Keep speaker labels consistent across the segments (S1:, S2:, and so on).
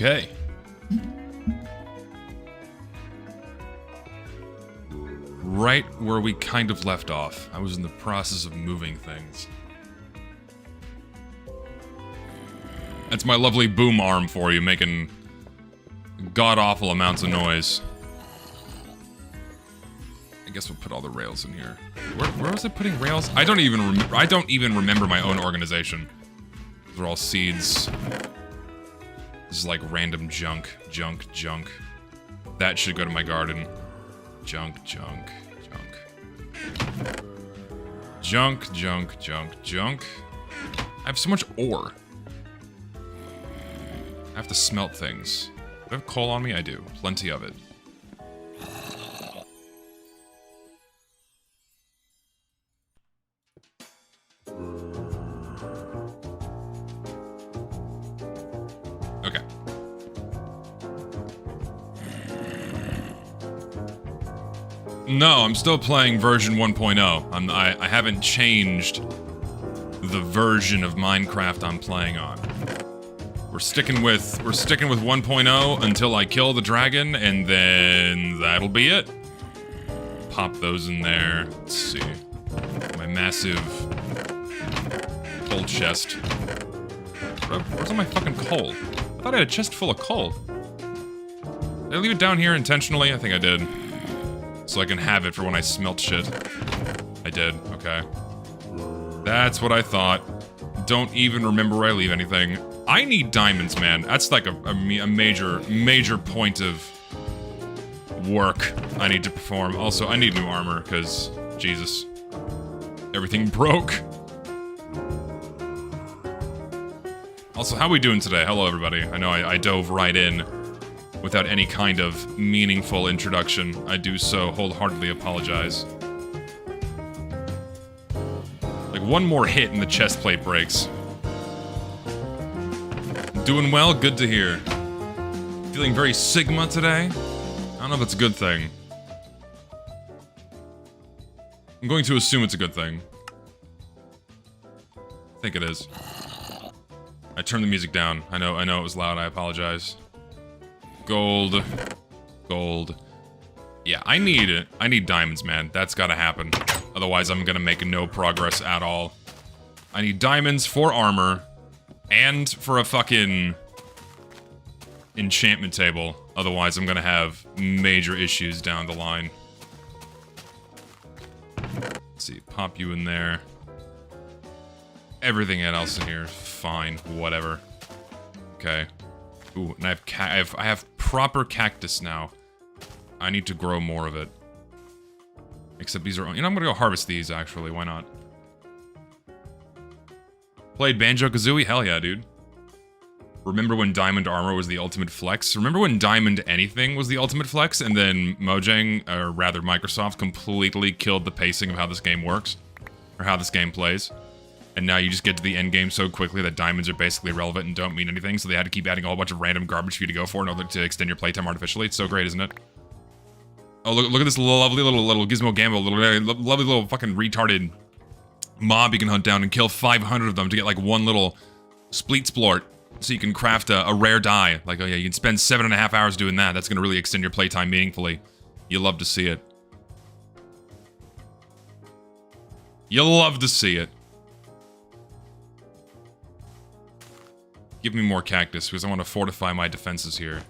S1: Okay. Right where we kind of left off. I was in the process of moving things. That's my lovely boom arm for you, making god-awful amounts of noise. I guess we'll put all the rails in here. Where was I putting rails? I don't even remember my own organization. These are all seeds. This is like random junk. That should go to my garden. Junk. I have so much ore. I have to smelt things. Do I have coal on me? I do. Plenty of it. Okay. No, I'm still playing version 1.0. I haven't changed the version of Minecraft I'm playing on. We're sticking with 1.0 until I kill the dragon, and then that'll be it. Pop those in there. Let's see. My massive coal chest. Where's all my fucking coal? I thought I had a chest full of coal. Did I leave it down here intentionally? I think I did. So I can have it for when I smelt shit. I did, okay. That's what I thought. Don't even remember where I leave anything. I need diamonds, man. That's like a major point of work I need to perform. Also, I need new armor, because, Jesus. Everything broke. Also, how are we doing today? Hello, everybody. I know I dove right in without any kind of meaningful introduction. I do so wholeheartedly apologize. Like, one more hit and the chest plate breaks. Doing well? Good to hear. Feeling very Sigma today? I don't know if it's a good thing. I'm going to assume it's a good thing. I think it is. I turned the music down. I know it was loud, I apologize. Gold. Yeah, I need diamonds, man. That's gotta happen. Otherwise, I'm gonna make no progress at all. I need diamonds for armor, and for a fucking enchantment table. Otherwise, I'm gonna have major issues down the line. Let's see, pop you in there. Everything else in here, fine, whatever. Okay. Ooh, and I have proper cactus now. I need to grow more of it. Except these are, you know, I'm gonna go harvest these, actually, why not? Played Banjo-Kazooie? Hell yeah, dude. Remember when Diamond Armor was the ultimate flex? Remember when Diamond Anything was the ultimate flex, and then Mojang, or rather Microsoft, completely killed the pacing of how this game works? Or how this game plays? And now you just get to the end game so quickly that diamonds are basically irrelevant and don't mean anything, so they had to keep adding a whole bunch of random garbage for you to go for in order to extend your playtime artificially. It's so great, isn't it? Oh, look at this lovely little Gizmo Gamble, lovely little fucking retarded mob you can hunt down and kill 500 of them to get like one little spleet splort, so you can craft a rare dye. Like, oh yeah, you can spend 7.5 hours doing that. That's gonna really extend your playtime meaningfully. You'll love to see it. You'll love to see it. Give me more cactus, because I want to fortify my defenses here.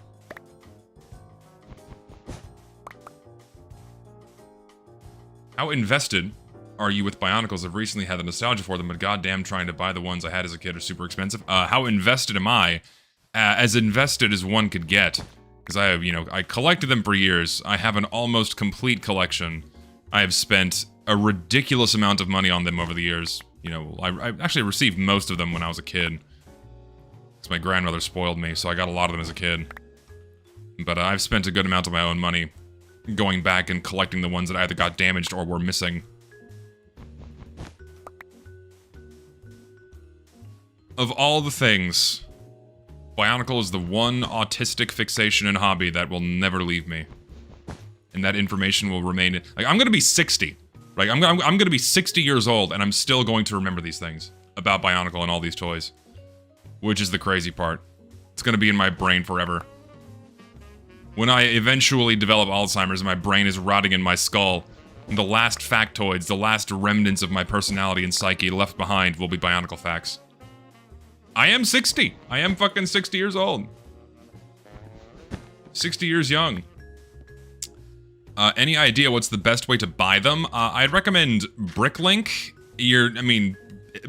S1: How invested are you with Bionicles? I've recently had the nostalgia for them, but goddamn, trying to buy the ones I had as a kid are super expensive. How invested am I? As invested as one could get. Because I have, I collected them for years. I have an almost complete collection. I have spent a ridiculous amount of money on them over the years. I actually received most of them when I was a kid. Because my grandmother spoiled me, so I got a lot of them as a kid. But I've spent a good amount of my own money going back and collecting the ones that either got damaged or were missing. Of all the things, Bionicle is the one autistic fixation and hobby that will never leave me. And that information will remain... Like, I'm gonna be 60. Right? I'm gonna be 60 years old, and I'm still going to remember these things about Bionicle and all these toys. Which is the crazy part. It's gonna be in my brain forever. When I eventually develop Alzheimer's and my brain is rotting in my skull, the last factoids, the last remnants of my personality and psyche left behind will be Bionicle facts. I am 60. I am fucking 60 years old. 60 years young. Any idea what's the best way to buy them? I'd recommend Bricklink. I mean,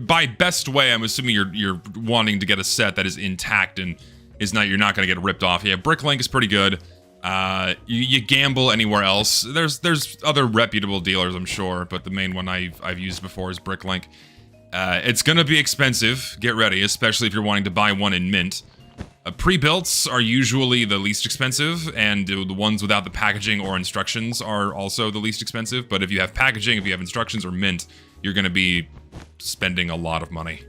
S1: by best way, I'm assuming you're wanting to get a set that is intact and you're not going to get ripped off. Yeah, Bricklink is pretty good. You gamble anywhere else. There's other reputable dealers, I'm sure, but the main one I've used before is Bricklink. It's gonna be expensive. Get ready, especially if you're wanting to buy one in mint. Pre-builts are usually the least expensive, and the ones without the packaging or instructions are also the least expensive. But if you have packaging, if you have instructions or mint, you're gonna be spending a lot of money.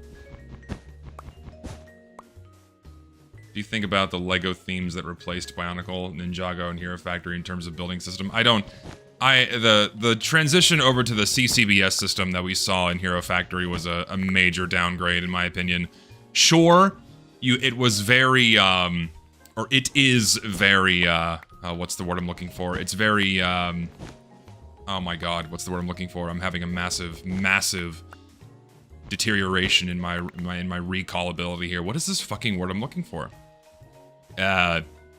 S1: Do you think about the LEGO themes that replaced Bionicle, Ninjago, and Hero Factory in terms of building system? The transition over to the CCBS system that we saw in Hero Factory was a major downgrade, in my opinion. Sure, it was very, or it is very, what's the word I'm looking for? It's very, oh my god, what's the word I'm looking for? I'm having a massive deterioration in my recallability here. What is this fucking word I'm looking for?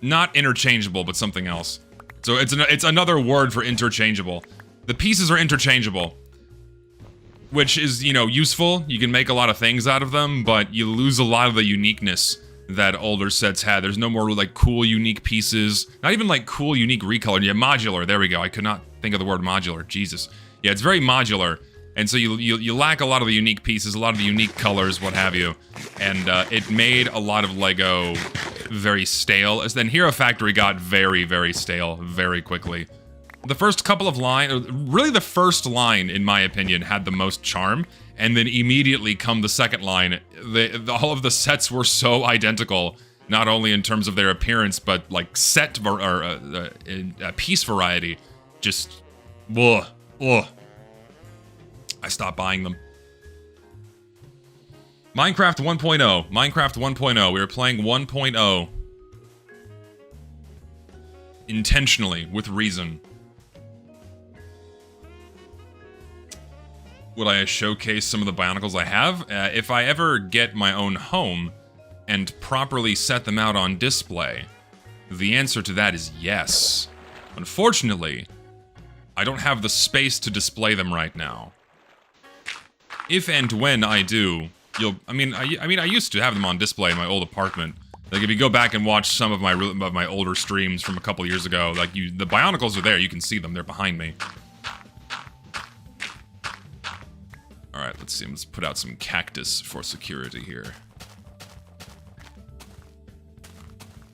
S1: Not interchangeable, but something else. So it's another word for interchangeable. The pieces are interchangeable, which is, you know, useful. You can make a lot of things out of them, but you lose a lot of the uniqueness that older sets had. There's no more, like, cool, unique pieces. Not even, like, cool, unique recolored. Yeah, modular. There we go. I could not think of the word modular. Jesus. Yeah, it's very modular. And so you lack a lot of the unique pieces, a lot of the unique colors, what have you. And it made a lot of LEGO very stale. As then Hero Factory got very, very stale very quickly. The first couple of lines, really the first line, in my opinion, had the most charm. And then immediately come the second line, all of the sets were so identical. Not only in terms of their appearance, but like piece variety. Just, ugh. I stopped buying them. Minecraft 1.0. Minecraft 1.0. We were playing 1.0. Intentionally, with reason. Would I showcase some of the Bionicles I have? If I ever get my own home and properly set them out on display, the answer to that is yes. Unfortunately, I don't have the space to display them right now. If and when I do, I used to have them on display in my old apartment. Like, if you go back and watch some of my older streams from a couple years ago, like, the Bionicles are there, you can see them, they're behind me. Alright, let's see, let's put out some cactus for security here.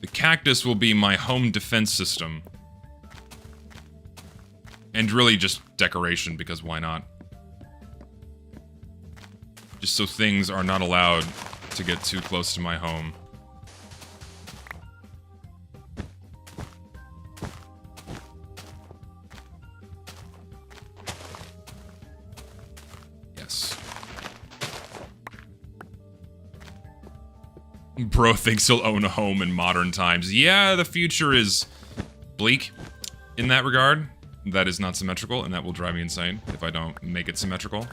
S1: The cactus will be my home defense system. And really just decoration, because why not? Just so things are not allowed to get too close to my home. Yes. Bro thinks he'll own a home in modern times. Yeah, the future is bleak in that regard. That is not symmetrical, and that will drive me insane if I don't make it symmetrical.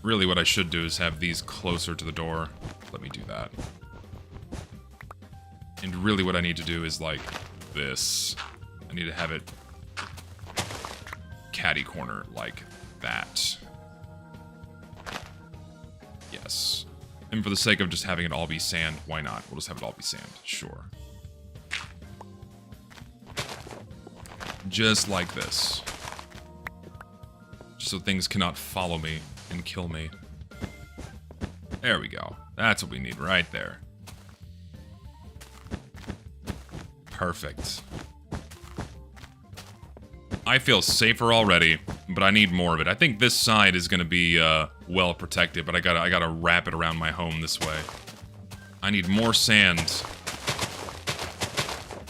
S1: Really, what I should do is have these closer to the door. Let me do that. And really what I need to do is, like, this. I need to have it catty corner like that. Yes. And for the sake of just having it all be sand, why not? We'll just have it all be sand. Sure. Just like this. Just so things cannot follow me and kill me. There we go. That's what we need right there. Perfect. I feel safer already, but I need more of it. I think this side is gonna be well protected, but I gotta wrap it around my home this way. I need more sand.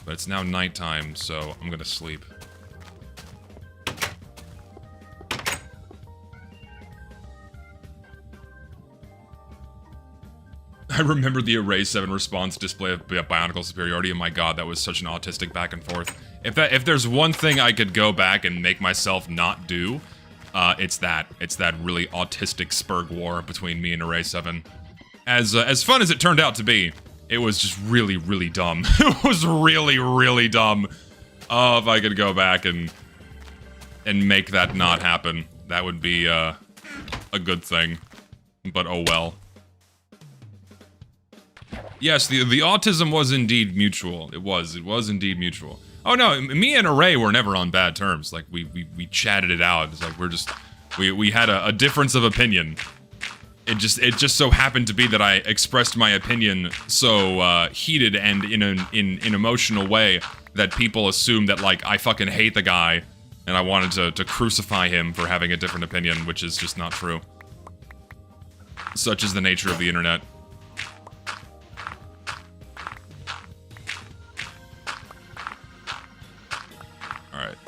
S1: But it's now nighttime, so I'm gonna sleep. I remember the Array 7 response display of Bionicle superiority, and my god, that was such an autistic back and forth. If there's one thing I could go back and make myself not do, it's that. It's that really autistic spurg war between me and Array 7. As fun as it turned out to be, it was just really, really dumb. It was really, really dumb. Oh, if I could go back and make that not happen, that would be a good thing. But oh well. Yes, the autism was indeed mutual. It was indeed mutual. Oh no, me and Array were never on bad terms. Like we chatted it out. It's like we had a difference of opinion. It just so happened to be that I expressed my opinion so heated and in an emotional way that people assumed that like I fucking hate the guy and I wanted to crucify him for having a different opinion, which is just not true. Such is the nature of the internet. Alright.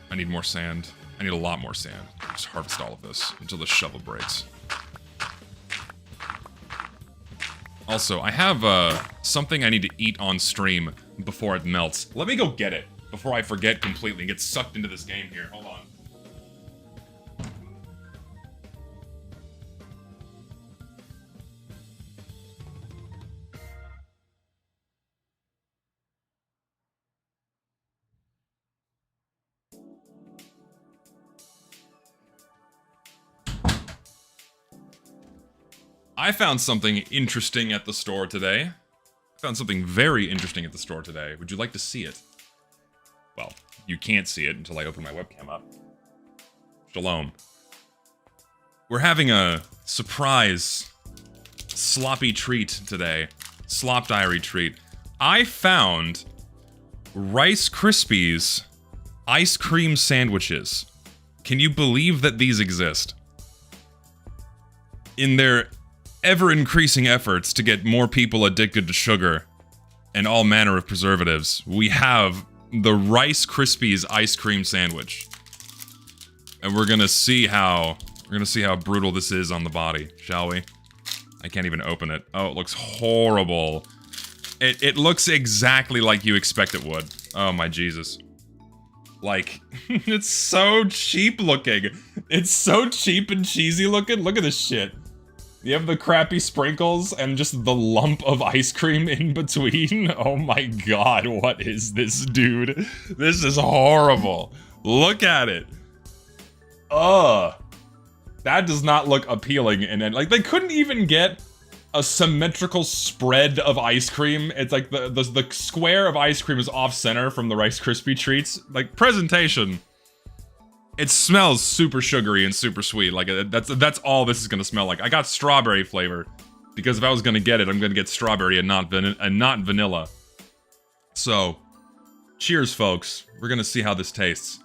S1: I need more sand. I need a lot more sand. Just harvest all of this until the shovel breaks. Also, I have something I need to eat on stream before it melts. Let me go get it before I forget completely and get sucked into this game here. Hold on. I found something interesting at the store today. I found something very interesting at the store today. Would you like to see it? Well, you can't see it until I open my webcam up. Shalom. We're having a surprise sloppy treat today. Slop diary treat. I found Rice Krispies ice cream sandwiches. Can you believe that these exist? In their ever-increasing efforts to get more people addicted to sugar and all manner of preservatives, we have the Rice Krispies ice cream sandwich. And we're gonna see how brutal this is on the body, shall we? I can't even open it. Oh, it looks horrible. It looks exactly like you expect it would. Oh my Jesus. Like, it's so cheap looking. It's so cheap and cheesy looking. Look at this shit. You have the crappy sprinkles and just the lump of ice cream in between. Oh my god, what is this, dude? This is horrible. Look at it. Ugh. That does not look appealing. And then, like, they couldn't even get a symmetrical spread of ice cream. It's like the square of ice cream is off-center from the Rice Krispie treats. Like, presentation. It smells super sugary and super sweet. Like, that's all this is gonna smell like. I got strawberry flavor, because if I was gonna get it, I'm gonna get strawberry and not vanilla. So, cheers, folks. We're gonna see how this tastes.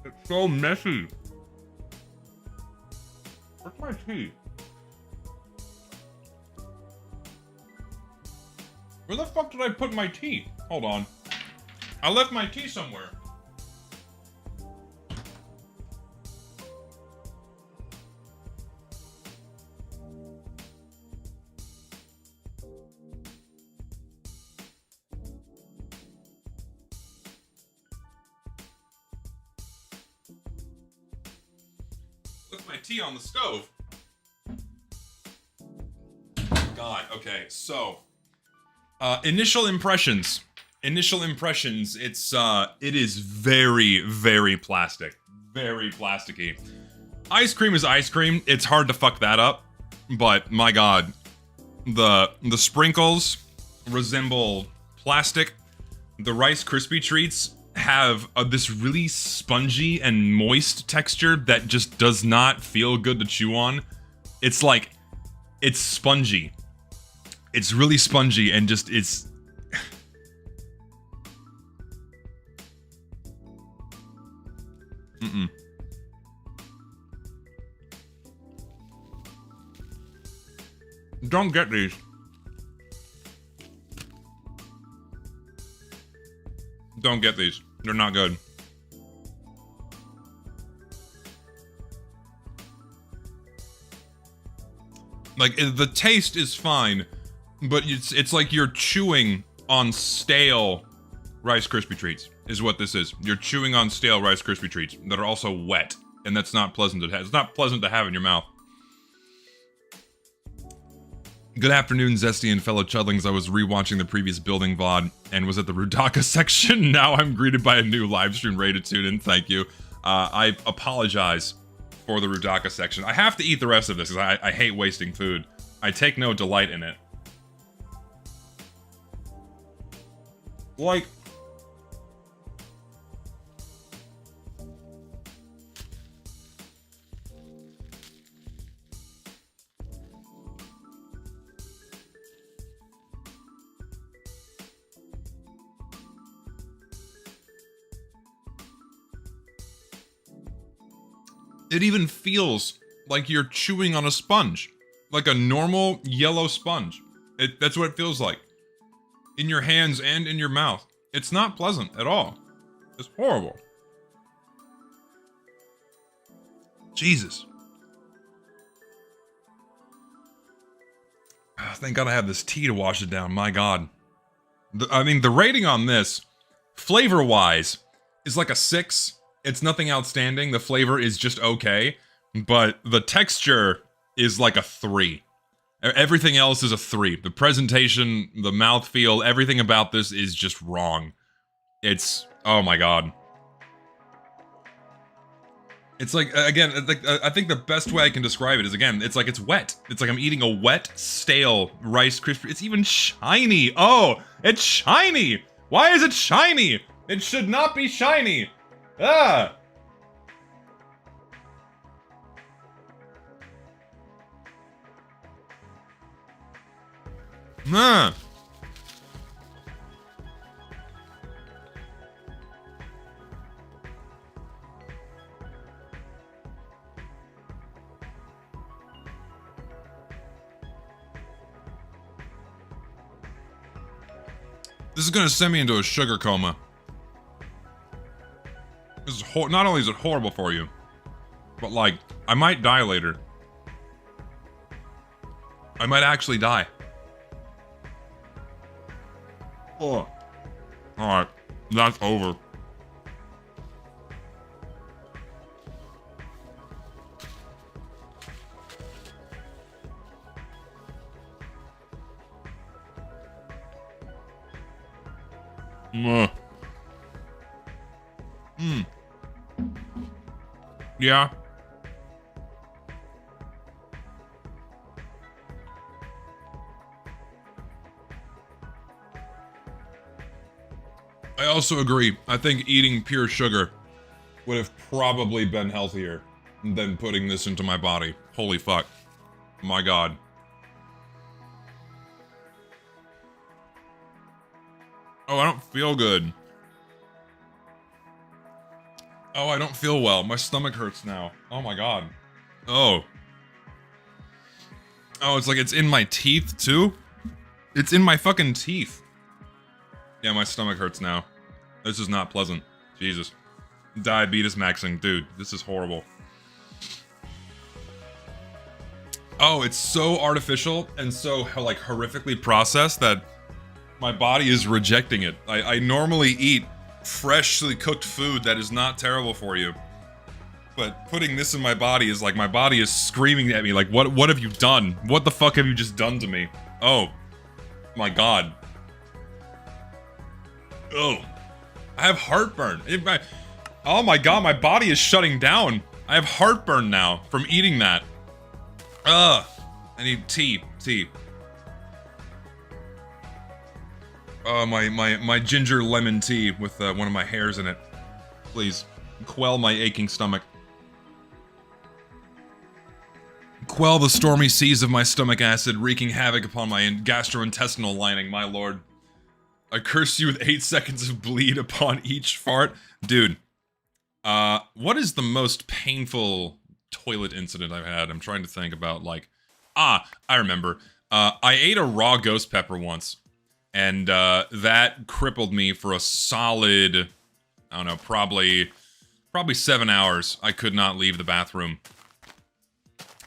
S1: It's so messy. Where's my tea? Where the fuck did I put my tea? Hold on. I left my tea somewhere. Left my tea on the stove. God, okay, so... initial impressions. Initial impressions, it is very, very plastic. Very plasticky. Ice cream is ice cream. It's hard to fuck that up. But, my god. The sprinkles resemble plastic. The Rice Krispie treats have this really spongy and moist texture that just does not feel good to chew on. It's like, it's spongy. It's really spongy and just, it's... Don't get these. Don't get these. They're not good. Like, the taste is fine, but it's like you're chewing on stale Rice Krispie treats, is what this is. You're chewing on stale Rice Krispie treats that are also wet, and that's not pleasant to have. It's not pleasant to have in your mouth. Good afternoon, Zesty and fellow chudlings. I was rewatching the previous building VOD and was at the Rudaka section. Now I'm greeted by a new livestream ready to tune in. Thank you. I apologize for the Rudaka section. I have to eat the rest of this because I hate wasting food. I take no delight in it. Like... It even feels like you're chewing on a sponge. Like a normal yellow sponge. That's what it feels like. In your hands and in your mouth. It's not pleasant at all. It's horrible. Jesus. Thank God I have this tea to wash it down. My God. I mean, the rating on this, flavor-wise, is like a 6. It's nothing outstanding. The flavor is just okay. But the texture is like a 3. Everything else is a 3. The presentation, the mouthfeel, everything about this is just wrong. It's... oh my God. It's like, again, I think the best way I can describe it is, again, it's like it's wet. It's like I'm eating a wet, stale Rice Krispie. It's even shiny. Oh, it's shiny. Why is it shiny? It should not be shiny. Ah! Nah. This is gonna send me into a sugar coma. This is not only is it horrible for you, but like, I might die later. I might actually die. Oh. Alright, that's over. Yeah. I also agree. I think eating pure sugar would have probably been healthier than putting this into my body. Holy fuck. My God. Oh, I don't feel good. Oh, I don't feel well. My stomach hurts now. Oh my God. Oh. Oh, it's like it's in my teeth too? It's in my fucking teeth. Yeah, my stomach hurts now. This is not pleasant. Jesus. Diabetes maxing. Dude, this is horrible. Oh, it's so artificial and so, like, horrifically processed that my body is rejecting it. I normally eat freshly cooked food that is not terrible for you. But putting this in my body is like, my body is screaming at me like, what have you done? What the fuck have you just done to me? Oh. My God. Oh. I have heartburn. Oh my God, my body is shutting down. I have heartburn now from eating that. Ugh. I need tea. My ginger lemon tea with one of my hairs in it. Please, quell my aching stomach. Quell the stormy seas of my stomach acid, wreaking havoc upon my gastrointestinal lining, my lord. I curse you with 8 seconds of bleed upon each fart. Dude, what is the most painful toilet incident I've had? I'm trying to think about, like... I remember. I ate a raw ghost pepper once. And, that crippled me for a solid, I don't know, probably 7 hours. I could not leave the bathroom.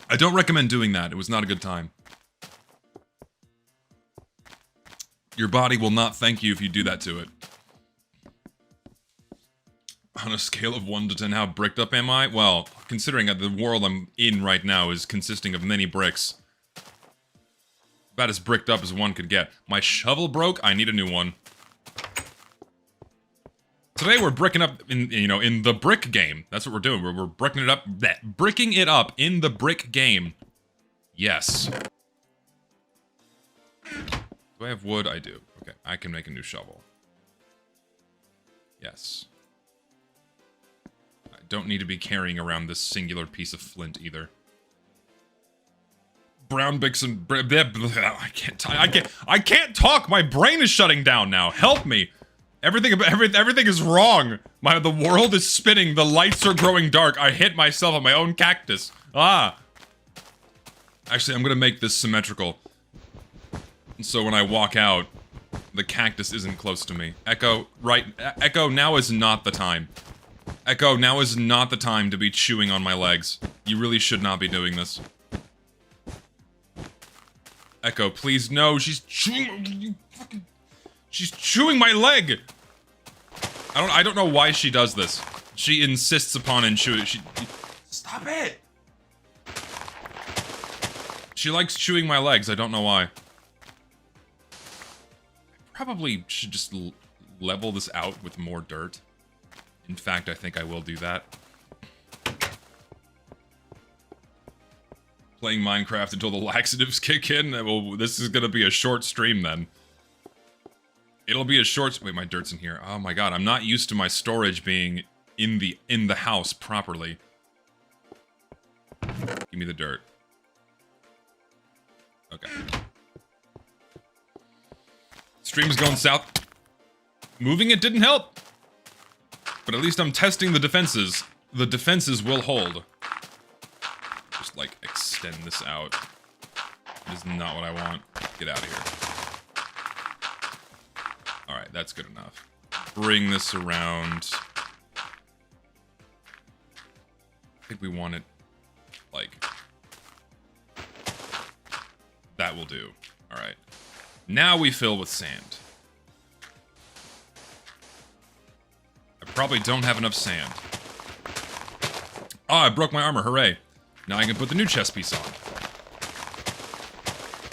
S1: I don't recommend doing that. It was not a good time. Your body will not thank you if you do that to it. On a scale of 1 to 10, how bricked up am I? Well, considering that the world I'm in right now is consisting of many bricks. About as bricked up as one could get. My shovel broke, I need a new one. Today we're bricking up in the brick game. That's what we're doing. We're bricking it up. Bricking it up in the brick game. Yes. Do I have wood? I do. Okay, I can make a new shovel. Yes. I don't need to be carrying around this singular piece of flint either. Brown Bixen. I can't talk. My brain is shutting down now. Help me. Everything is wrong. The world is spinning. The lights are growing dark. I hit myself on my own cactus. Ah. Actually, I'm gonna make this symmetrical. So when I walk out, the cactus isn't close to me. Echo, right? Echo, now is not the time. Echo, now is not the time to be chewing on my legs. You really should not be doing this. Echo, please, no, she's chewing. She's chewing my leg. I don't know why she does this. She insists upon and chewing. Stop it. She likes chewing my legs. I don't know why. I probably should just level this out with more dirt. In fact, I think I will do that. Playing Minecraft until the laxatives kick in. Well, this is gonna be a short stream then. It'll be a short. Wait, my dirt's in here. Oh my god, I'm not used to my storage being in the house properly. Give me the dirt. Okay. Stream's going south. Moving it didn't help. But at least I'm testing the defenses. The defenses will hold. Just, like, extend this out. That is not what I want. Get out of here. Alright, that's good enough. Bring this around. I think we want it, like... That will do. Alright. Now we fill with sand. I probably don't have enough sand. Oh, I broke my armor. Hooray. Now I can put the new chest piece on.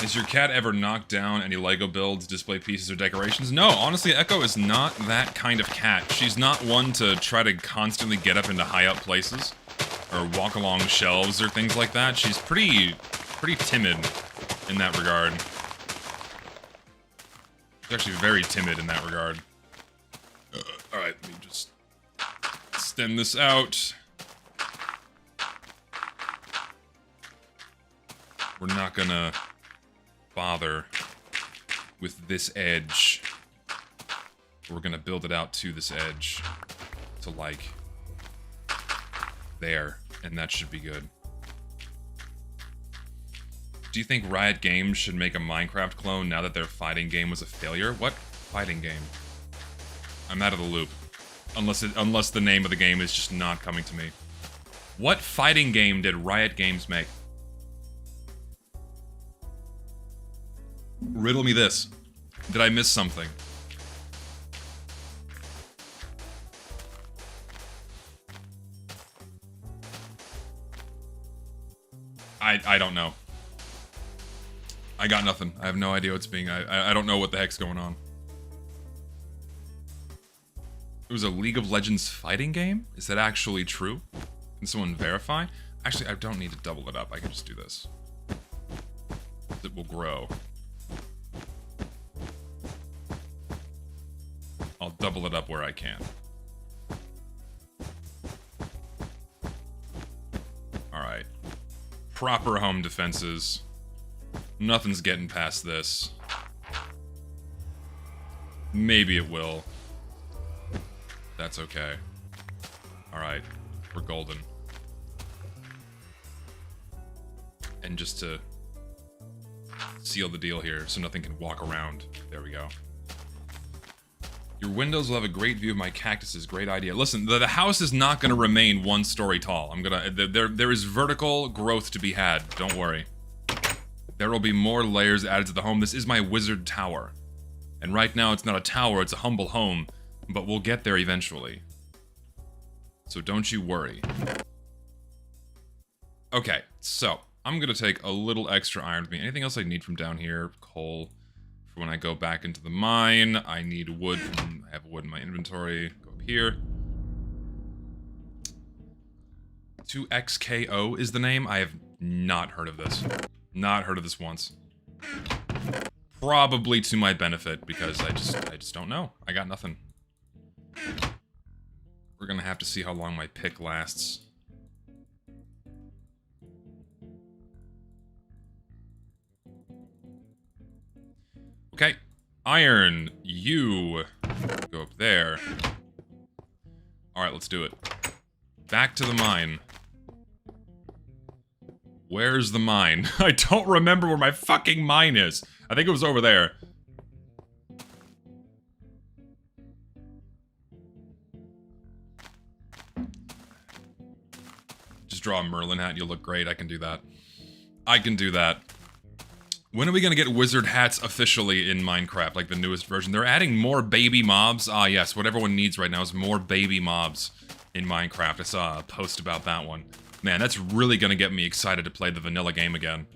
S1: Has your cat ever knocked down any Lego builds, display pieces, or decorations? No, honestly, Echo is not that kind of cat. She's not one to try to constantly get up into high up places. Or walk along shelves or things like that. She's pretty timid in that regard. She's actually very timid in that regard. Alright, let me just extend this out. We're not gonna bother with this edge. We're gonna build it out to this edge. To like... there. And that should be good. Do you think Riot Games should make a Minecraft clone now that their fighting game was a failure? What fighting game? I'm out of the loop. Unless the name of the game is just not coming to me. What fighting game did Riot Games make? Riddle me this. Did I miss something? I don't know. I got nothing. I have no idea what's being... I don't know what the heck's going on. It was a League of Legends fighting game? Is that actually true? Can someone verify? Actually, I don't need to double it up. I can just do this. It will grow. I'll double it up where I can. Alright. Proper home defenses. Nothing's getting past this. Maybe it will. That's okay. Alright. We're golden. And just to seal the deal here so nothing can walk around. There we go. Your windows will have a great view of my cactuses. Great idea. Listen, the house is not going to remain one story tall. There is vertical growth to be had. Don't worry. There will be more layers added to the home. This is my wizard tower. And right now it's not a tower, it's a humble home, but we'll get there eventually. So don't you worry. Okay, so I'm gonna take a little extra iron with me. Anything else I need from down here? Coal. For when I go back into the mine, I need wood. I have wood in my inventory. Go up here. 2XKO is the name. I have not heard of this. Not heard of this once. Probably to my benefit, because I just don't know. I got nothing. We're gonna have to see how long my pick lasts. Okay. Iron, you go up there. Alright, let's do it. Back to the mine. Where's the mine? I don't remember where my fucking mine is. I think it was over there. Just draw a Merlin hat, you'll look great. I can do that. I can do that. When are we gonna get wizard hats officially in Minecraft, like the newest version? They're adding more baby mobs. Ah, yes, what everyone needs right now is more baby mobs in Minecraft. I saw a post about that one. Man, that's really gonna get me excited to play the vanilla game again.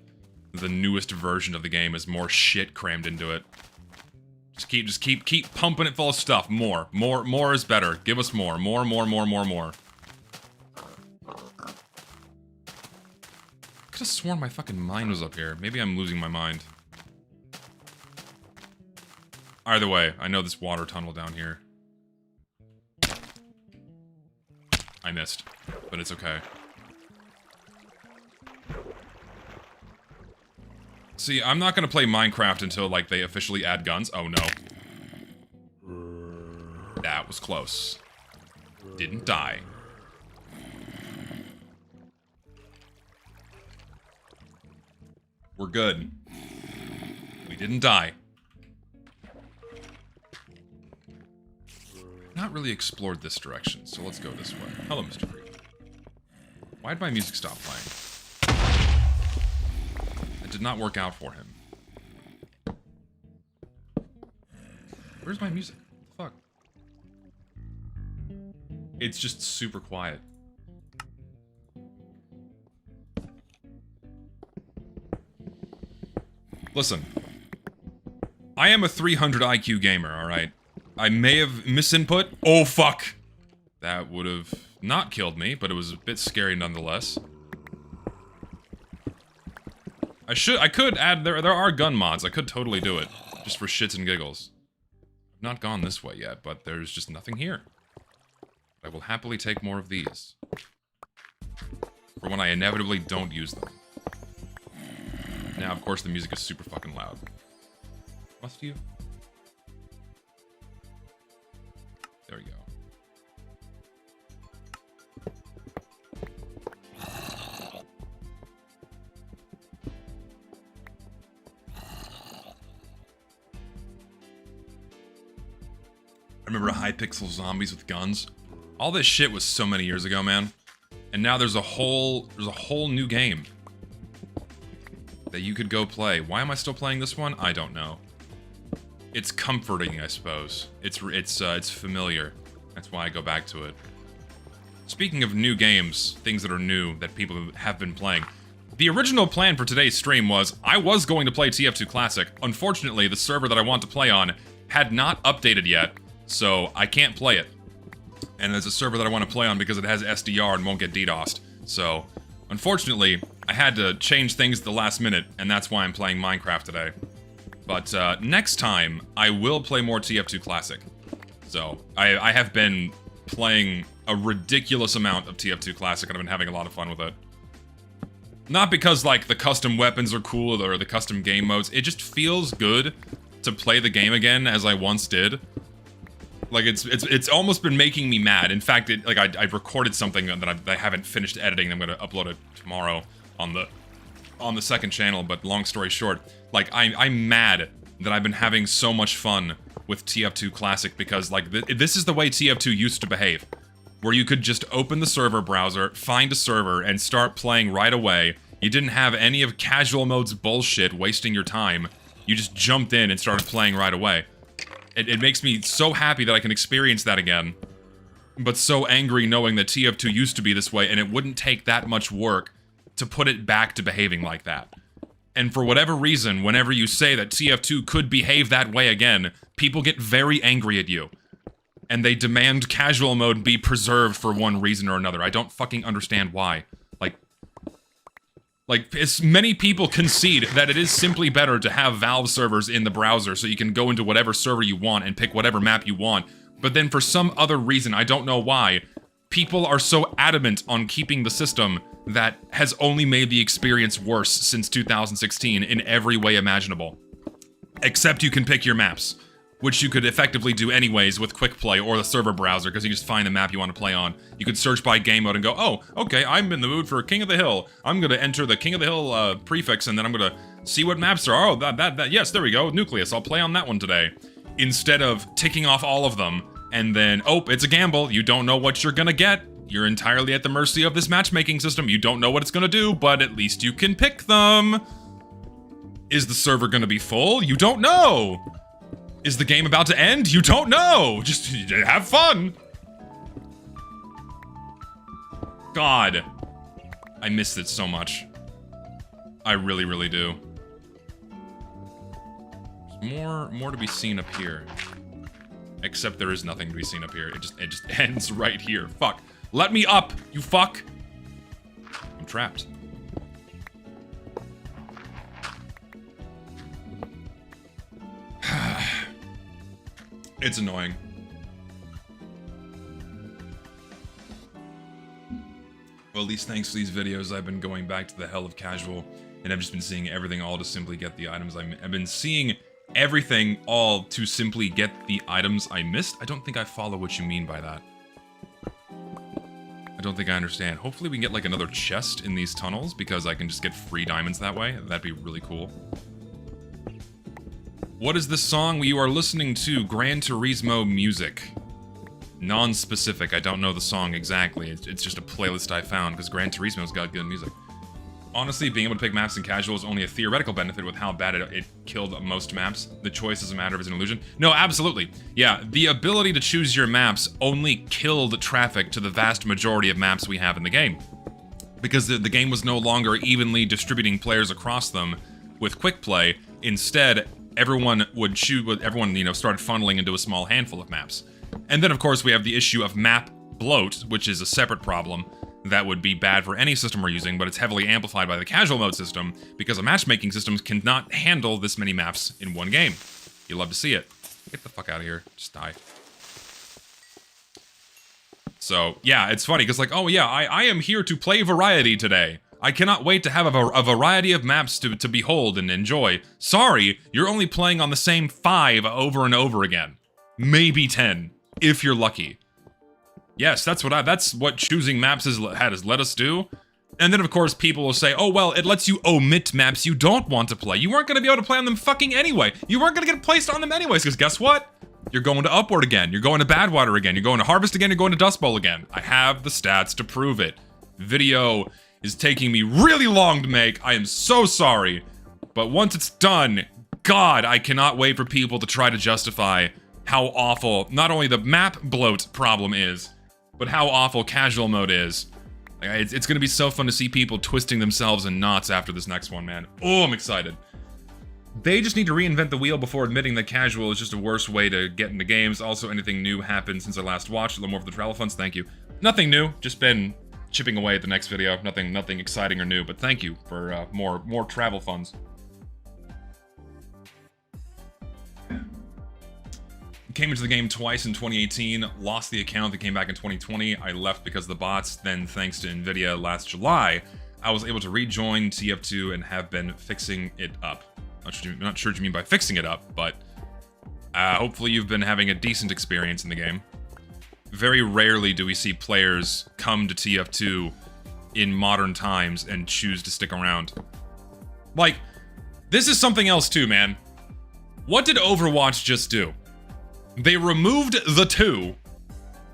S1: The newest version of the game is more shit crammed into it. Just keep pumping it full of stuff. More is better. Give us more. More. Could've sworn my fucking mine was up here. Maybe I'm losing my mind. Either way, I know this water tunnel down here. I missed, but it's okay. See, I'm not gonna play Minecraft until, like, they officially add guns. Oh, no. That was close. Didn't die. We're good. We didn't die. Not really explored this direction, so let's go this way. Hello, Mr. Freak. Why did my music stop playing? It did not work out for him. Where's my music? What the fuck? It's just super quiet. Listen. I am a 300 IQ gamer, alright? I may have misinput. Oh, fuck! That would have not killed me, but it was a bit scary nonetheless. I could add, there are gun mods, I could totally do it. Just for shits and giggles. I've not gone this way yet, but there's just nothing here. I will happily take more of these. For when I inevitably don't use them. Now, of course, the music is super fucking loud. Must you? There we go. I remember high-pixel zombies with guns. All this shit was so many years ago, man. And now there's a whole new game that you could go play. Why am I still playing this one? I don't know. It's comforting, I suppose. It's familiar. That's why I go back to it. Speaking of new games, things that are new that people have been playing. The original plan for today's stream was, I was going to play TF2 Classic. Unfortunately, the server that I want to play on had not updated yet, so I can't play it. And there's a server that I want to play on because it has SDR and won't get DDoSed. So, unfortunately, I had to change things at the last minute, and that's why I'm playing Minecraft today. But next time, I will play more TF2 Classic. So, I have been playing a ridiculous amount of TF2 Classic, and I've been having a lot of fun with it. Not because, like, the custom weapons are cool or the custom game modes. It just feels good to play the game again as I once did. Like, it's almost been making me mad. In fact, I recorded something that I haven't finished editing. I'm gonna upload it tomorrow on the second channel, but long story short, like, I'm mad that I've been having so much fun with TF2 Classic because, like, this is the way TF2 used to behave. Where you could just open the server browser, find a server, and start playing right away. You didn't have any of casual mode's bullshit wasting your time. You just jumped in and started playing right away. It makes me so happy that I can experience that again, but so angry knowing that TF2 used to be this way, and it wouldn't take that much work to put it back to behaving like that. And for whatever reason, whenever you say that TF2 could behave that way again, people get very angry at you. And they demand casual mode be preserved for one reason or another. I don't fucking understand why. Like, as many people concede that it is simply better to have Valve servers in the browser so you can go into whatever server you want and pick whatever map you want. But then for some other reason, I don't know why, people are so adamant on keeping the system that has only made the experience worse since 2016 in every way imaginable. Except you can pick your maps, which you could effectively do anyways with Quick Play or the server browser, because you just find the map you want to play on. You could search by game mode and go, oh, okay, I'm in the mood for King of the Hill. I'm gonna enter the King of the Hill prefix, and then I'm gonna see what maps there are. Oh, yes, there we go, Nucleus, I'll play on that one today. Instead of ticking off all of them, and then, oh, it's a gamble, you don't know what you're gonna get. You're entirely at the mercy of this matchmaking system. You don't know what it's gonna do, but at least you can pick them. Is the server gonna be full? You don't know. Is the game about to end? You don't know! Just have fun! God. I miss it so much. I really, really do. There's more to be seen up here. Except there is nothing to be seen up here. It just ends right here. Fuck. Let me up, you fuck! I'm trapped. It's annoying. Well, at least thanks to these videos, I've been going back to the hell of casual, and I've just been seeing everything all to simply get the items I've been seeing everything all to simply get the items I missed. I don't think I follow what you mean by that. I don't think I understand. Hopefully we can get like another chest in these tunnels, because I can just get free diamonds that way. That'd be really cool. What is this song you are listening to? Gran Turismo music. Non-specific. I don't know the song exactly. It's just a playlist I found because Gran Turismo's got good music. Honestly, being able to pick maps in casual is only a theoretical benefit with how bad it killed most maps. The choice is a matter of is an illusion. No, absolutely. Yeah, the ability to choose your maps only killed traffic to the vast majority of maps we have in the game. Because the game was no longer evenly distributing players across them with quick play. Instead, everyone would choose, everyone, started funneling into a small handful of maps. And then, of course, we have the issue of map bloat, which is a separate problem that would be bad for any system we're using, but it's heavily amplified by the casual mode system because a matchmaking system cannot handle this many maps in one game. You love to see it. Get the fuck out of here. Just die. So, yeah, it's funny, because like, oh yeah, I am here to play variety today. I cannot wait to have a variety of maps to behold and enjoy. Sorry, you're only playing on the same 5 over and over again. Maybe 10, if you're lucky. Yes, that's what choosing maps has let us do. And then, of course, people will say, oh, well, it lets you omit maps you don't want to play. You weren't going to be able to play on them fucking anyway. You weren't going to get placed on them anyways, because guess what? You're going to Upward again. You're going to Badwater again. You're going to Harvest again. You're going to Dust Bowl again. I have the stats to prove it. Video is taking me really long to make. I am so sorry. But once it's done, God, I cannot wait for people to try to justify how awful not only the map bloat problem is, but how awful casual mode is. It's gonna be so fun to see people twisting themselves in knots after this next one, man. Oh, I'm excited. They just need to reinvent the wheel before admitting that casual is just a worse way to get into games. Also, anything new happened since I last watched. A little more for the travel funds, thank you. Nothing new, just been chipping away at the next video. Nothing exciting or new, but thank you for more travel funds. Came into the game twice in 2018, lost the account that came back in 2020. I left because of the bots. Then, thanks to Nvidia last July, I was able to rejoin TF2 and have been fixing it up. Not sure what you mean by fixing it up, but hopefully you've been having a decent experience in the game. Very rarely do we see players come to TF2 in modern times and choose to stick around. Like, this is something else too, man. What did Overwatch just do? They removed the 2.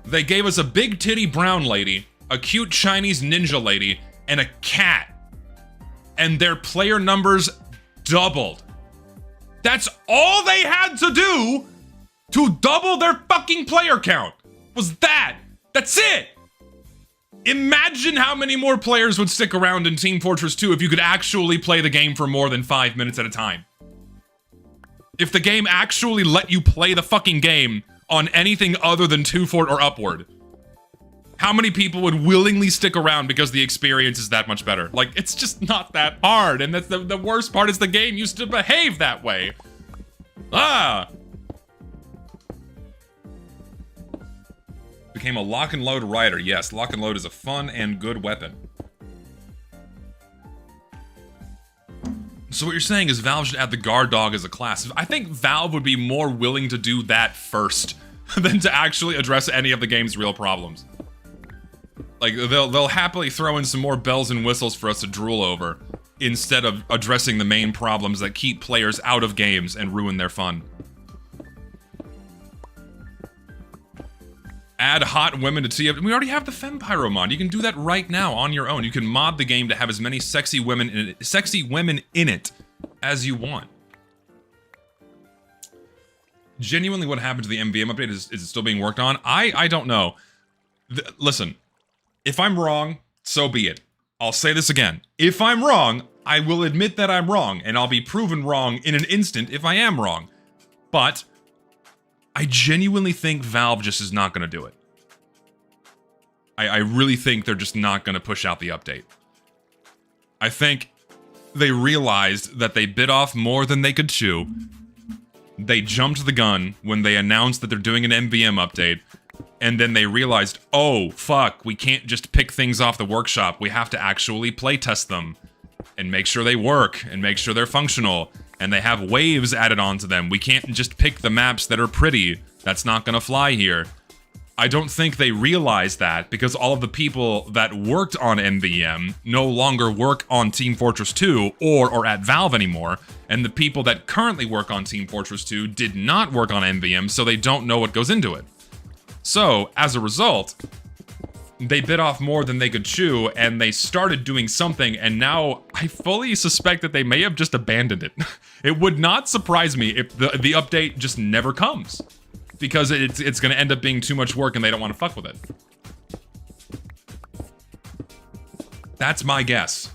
S1: They gave us a big titty brown lady, a cute Chinese ninja lady, and a cat. And their player numbers doubled. That's all they had to do to double their fucking player count. Was that? That's it. Imagine how many more players would stick around in Team Fortress 2 if you could actually play the game for more than 5 minutes at a time. If the game actually let you play the fucking game on anything other than 2 Fort or upward. How many people would willingly stick around because the experience is that much better? Like, it's just not that hard, and that's the worst part is the game used to behave that way. Ah! Became a lock and load rider. Yes, lock and load is a fun and good weapon. So what you're saying is Valve should add the guard dog as a class. I think Valve would be more willing to do that first than to actually address any of the game's real problems. Like, they'll happily throw in some more bells and whistles for us to drool over, instead of addressing the main problems that keep players out of games and ruin their fun. Add hot women to TF. We already have the Fempyro mod. You can do that right now on your own. You can mod the game to have as many sexy women in it as you want. Genuinely, what happened to the MVM update? Is it still being worked on? I don't know. Listen, if I'm wrong, so be it. I'll say this again. If I'm wrong, I will admit that I'm wrong, and I'll be proven wrong in an instant if I am wrong. But I genuinely think Valve just is not going to do it. I really think they're just not going to push out the update. I think they realized that they bit off more than they could chew. They jumped the gun when they announced that they're doing an MVM update, and then they realized, oh, fuck, we can't just pick things off the workshop. We have to actually playtest them and make sure they work and make sure they're functional. And they have waves added onto them. We can't just pick the maps that are pretty. That's not gonna fly here. I don't think they realized that because all of the people that worked on MVM no longer work on Team Fortress 2 or at Valve anymore. And the people that currently work on Team Fortress 2 did not work on MVM, so they don't know what goes into it. So, as a result, they bit off more than they could chew, and they started doing something, and now I fully suspect that they may have just abandoned it. It would not surprise me if the update just never comes, because it's going to end up being too much work and they don't want to fuck with it. That's my guess.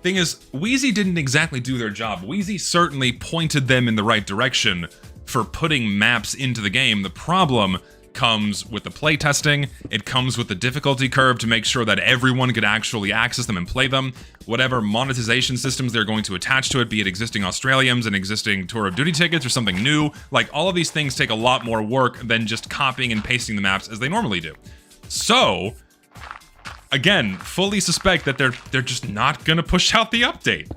S1: Thing is, Wheezy didn't exactly do their job. Wheezy certainly pointed them in the right direction for putting maps into the game. The problem comes with the playtesting, it comes with the difficulty curve to make sure that everyone could actually access them and play them. Whatever monetization systems they're going to attach to it, be it existing Australians and existing Tour of Duty tickets or something new, like all of these things take a lot more work than just copying and pasting the maps as they normally do. So, again, fully suspect that they're just not gonna push out the update.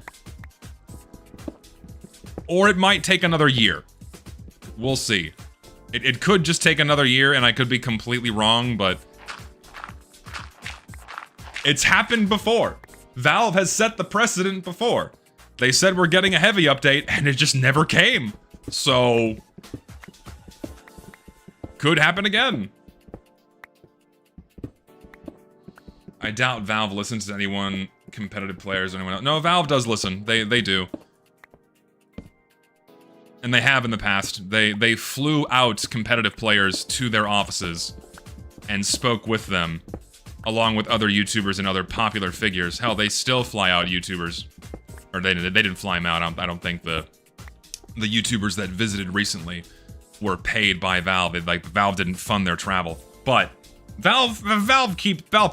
S1: Or it might take another year. We'll see. It could just take another year, and I could be completely wrong, but it's happened before. Valve has set the precedent before. They said we're getting a heavy update, and it just never came. So, could happen again. I doubt Valve listens to anyone, competitive players, or anyone else. No, Valve does listen. They do. And they have in the past. They flew out competitive players to their offices and spoke with them, along with other YouTubers and other popular figures. Hell, they still fly out YouTubers. Or they didn't fly them out. I don't think the YouTubers that visited recently were paid by Valve. Valve didn't fund their travel. But Valve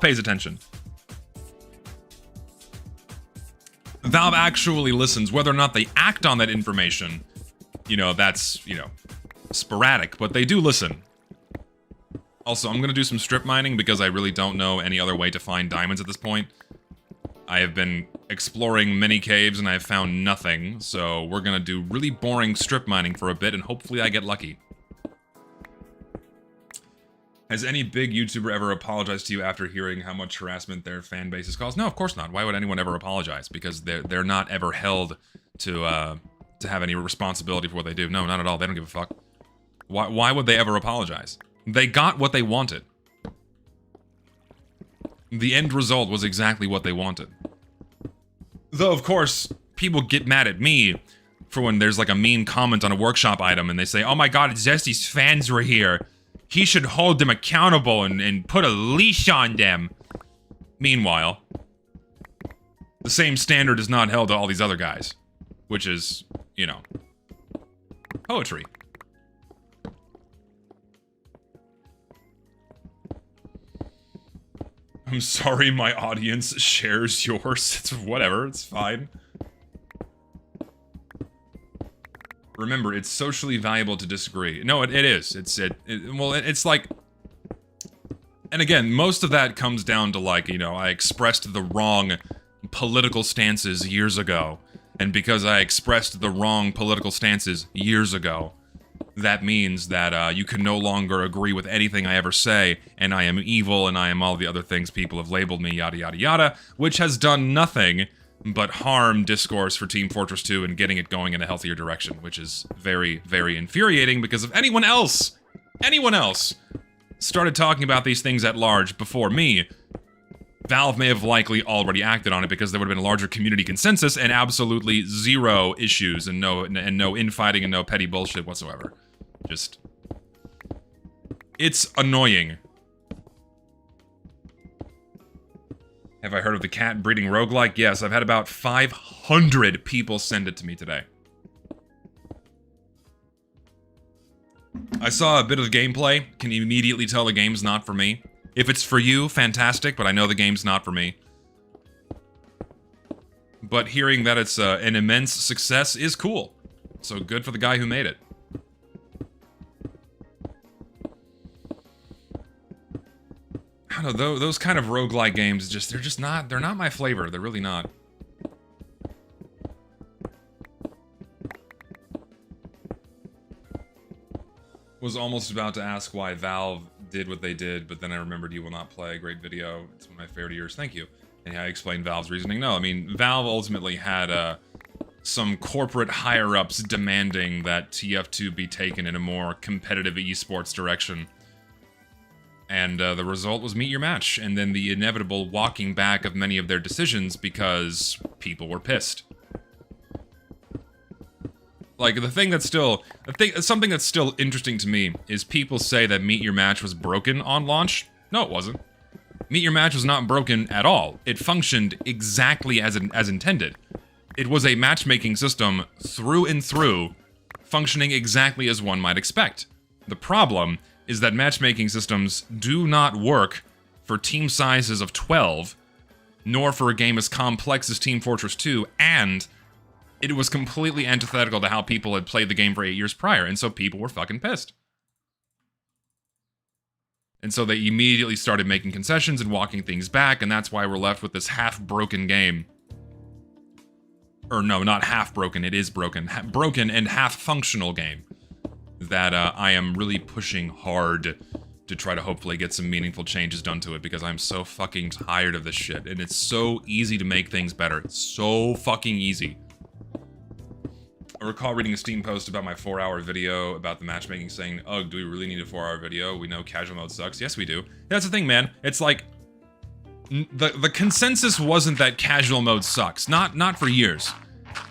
S1: pays attention. Valve actually listens. Whether or not they act on that information, that's, sporadic, but they do listen. Also, I'm gonna do some strip mining because I really don't know any other way to find diamonds at this point. I have been exploring many caves and I have found nothing, so we're gonna do really boring strip mining for a bit and hopefully I get lucky. Has any big YouTuber ever apologized to you after hearing how much harassment their fan base has caused? No, of course not. Why would anyone ever apologize? Because they're not ever held to have any responsibility for what they do. No, not at all. They don't give a fuck. Why would they ever apologize? They got what they wanted. The end result was exactly what they wanted. Though, of course, people get mad at me for when there's like a mean comment on a workshop item and they say, oh my god, Zesty's fans were here. He should hold them accountable and put a leash on them. Meanwhile, the same standard is not held to all these other guys, which is, you know, poetry. I'm sorry my audience shares yours. It's whatever, it's fine. Remember, it's socially valuable to disagree. No, it is. It's like... And again, most of that comes down to, like, you know, I expressed the wrong political stances years ago. And because I expressed the wrong political stances years ago, that means that you can no longer agree with anything I ever say, and I am evil, and I am all the other things people have labeled me, yada yada yada, which has done nothing but harm discourse for Team Fortress 2 and getting it going in a healthier direction, which is very, very infuriating, because if anyone else started talking about these things at large before me, Valve may have likely already acted on it because there would have been a larger community consensus and absolutely zero issues and no infighting and no petty bullshit whatsoever. Just... it's annoying. Have I heard of the cat breeding roguelike? Yes, I've had about 500 people send it to me today. I saw a bit of gameplay. Can you immediately tell the game's not for me? If it's for you, fantastic, but I know the game's not for me. But hearing that it's an immense success is cool. So good for the guy who made it. I don't know, those kind of roguelike games, they're not my flavor. They're really not. Was almost about to ask why Valve did what they did, but then I remembered You Will Not Play. Great video. It's one of my favorite years. Thank you. And I explained Valve's reasoning. No, I mean, Valve ultimately had some corporate higher-ups demanding that TF2 be taken in a more competitive esports direction. And the result was Meet Your Match, and then the inevitable walking back of many of their decisions because people were pissed. Like, something that's still interesting to me is people say that Meet Your Match was broken on launch. No, it wasn't. Meet Your Match was not broken at all. It functioned exactly as intended. It was a matchmaking system through and through, functioning exactly as one might expect. The problem is that matchmaking systems do not work for team sizes of 12, nor for a game as complex as Team Fortress 2, and it was completely antithetical to how people had played the game for 8 years prior, and so people were fucking pissed. And so they immediately started making concessions and walking things back, and that's why we're left with this half-broken game. Or no, not half-broken, it is broken. Broken and half-functional game that I am really pushing hard to try to hopefully get some meaningful changes done to it, because I'm so fucking tired of this shit, and it's so easy to make things better. It's so fucking easy. I recall reading a Steam post about my 4-hour video about the matchmaking saying, ugh, do we really need a 4-hour video? We know casual mode sucks. Yes, we do. That's the thing, man. It's like, the consensus wasn't that casual mode sucks. Not for years.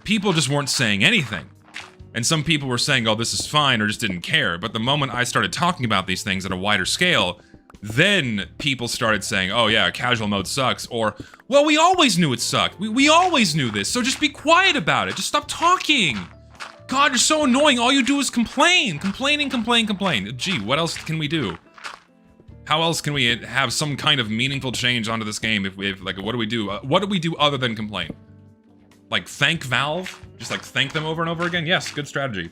S1: People just weren't saying anything. And some people were saying, oh, this is fine, or just didn't care. But the moment I started talking about these things at a wider scale, then people started saying, oh yeah, casual mode sucks, or, well, we always knew it sucked. We always knew this, so just be quiet about it. Just stop talking. God, you're so annoying. All you do is complain. Complain. Gee, what else can we do? How else can we have some kind of meaningful change onto this game if like, what do we do? What do we do other than complain? Like, thank Valve? Just, like, thank them over and over again? Yes, good strategy.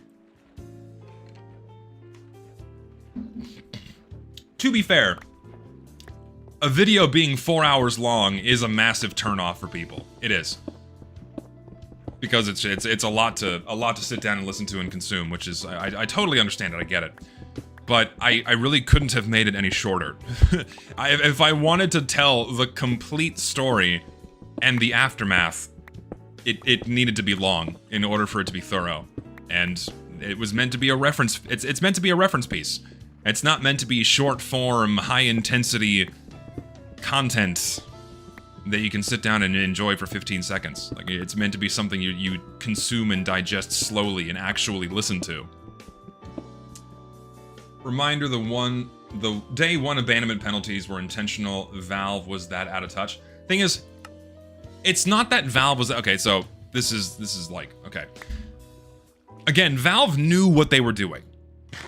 S1: To be fair, a video being 4 hours long is a massive turnoff for people. It is. Because it's a lot to sit down and listen to and consume, which is, I totally understand it, I get it. But I really couldn't have made it any shorter. If I wanted to tell the complete story and the aftermath, it needed to be long in order for it to be thorough. And it was meant to be a reference, it's meant to be a reference piece. It's not meant to be short form, high intensity content that you can sit down and enjoy for 15 seconds. Like, it's meant to be something you consume and digest slowly and actually listen to. Reminder, the day one abandonment penalties were intentional. Valve was that out of touch. Thing is, it's not that Valve was... Okay, so this is like... Okay. Again, Valve knew what they were doing.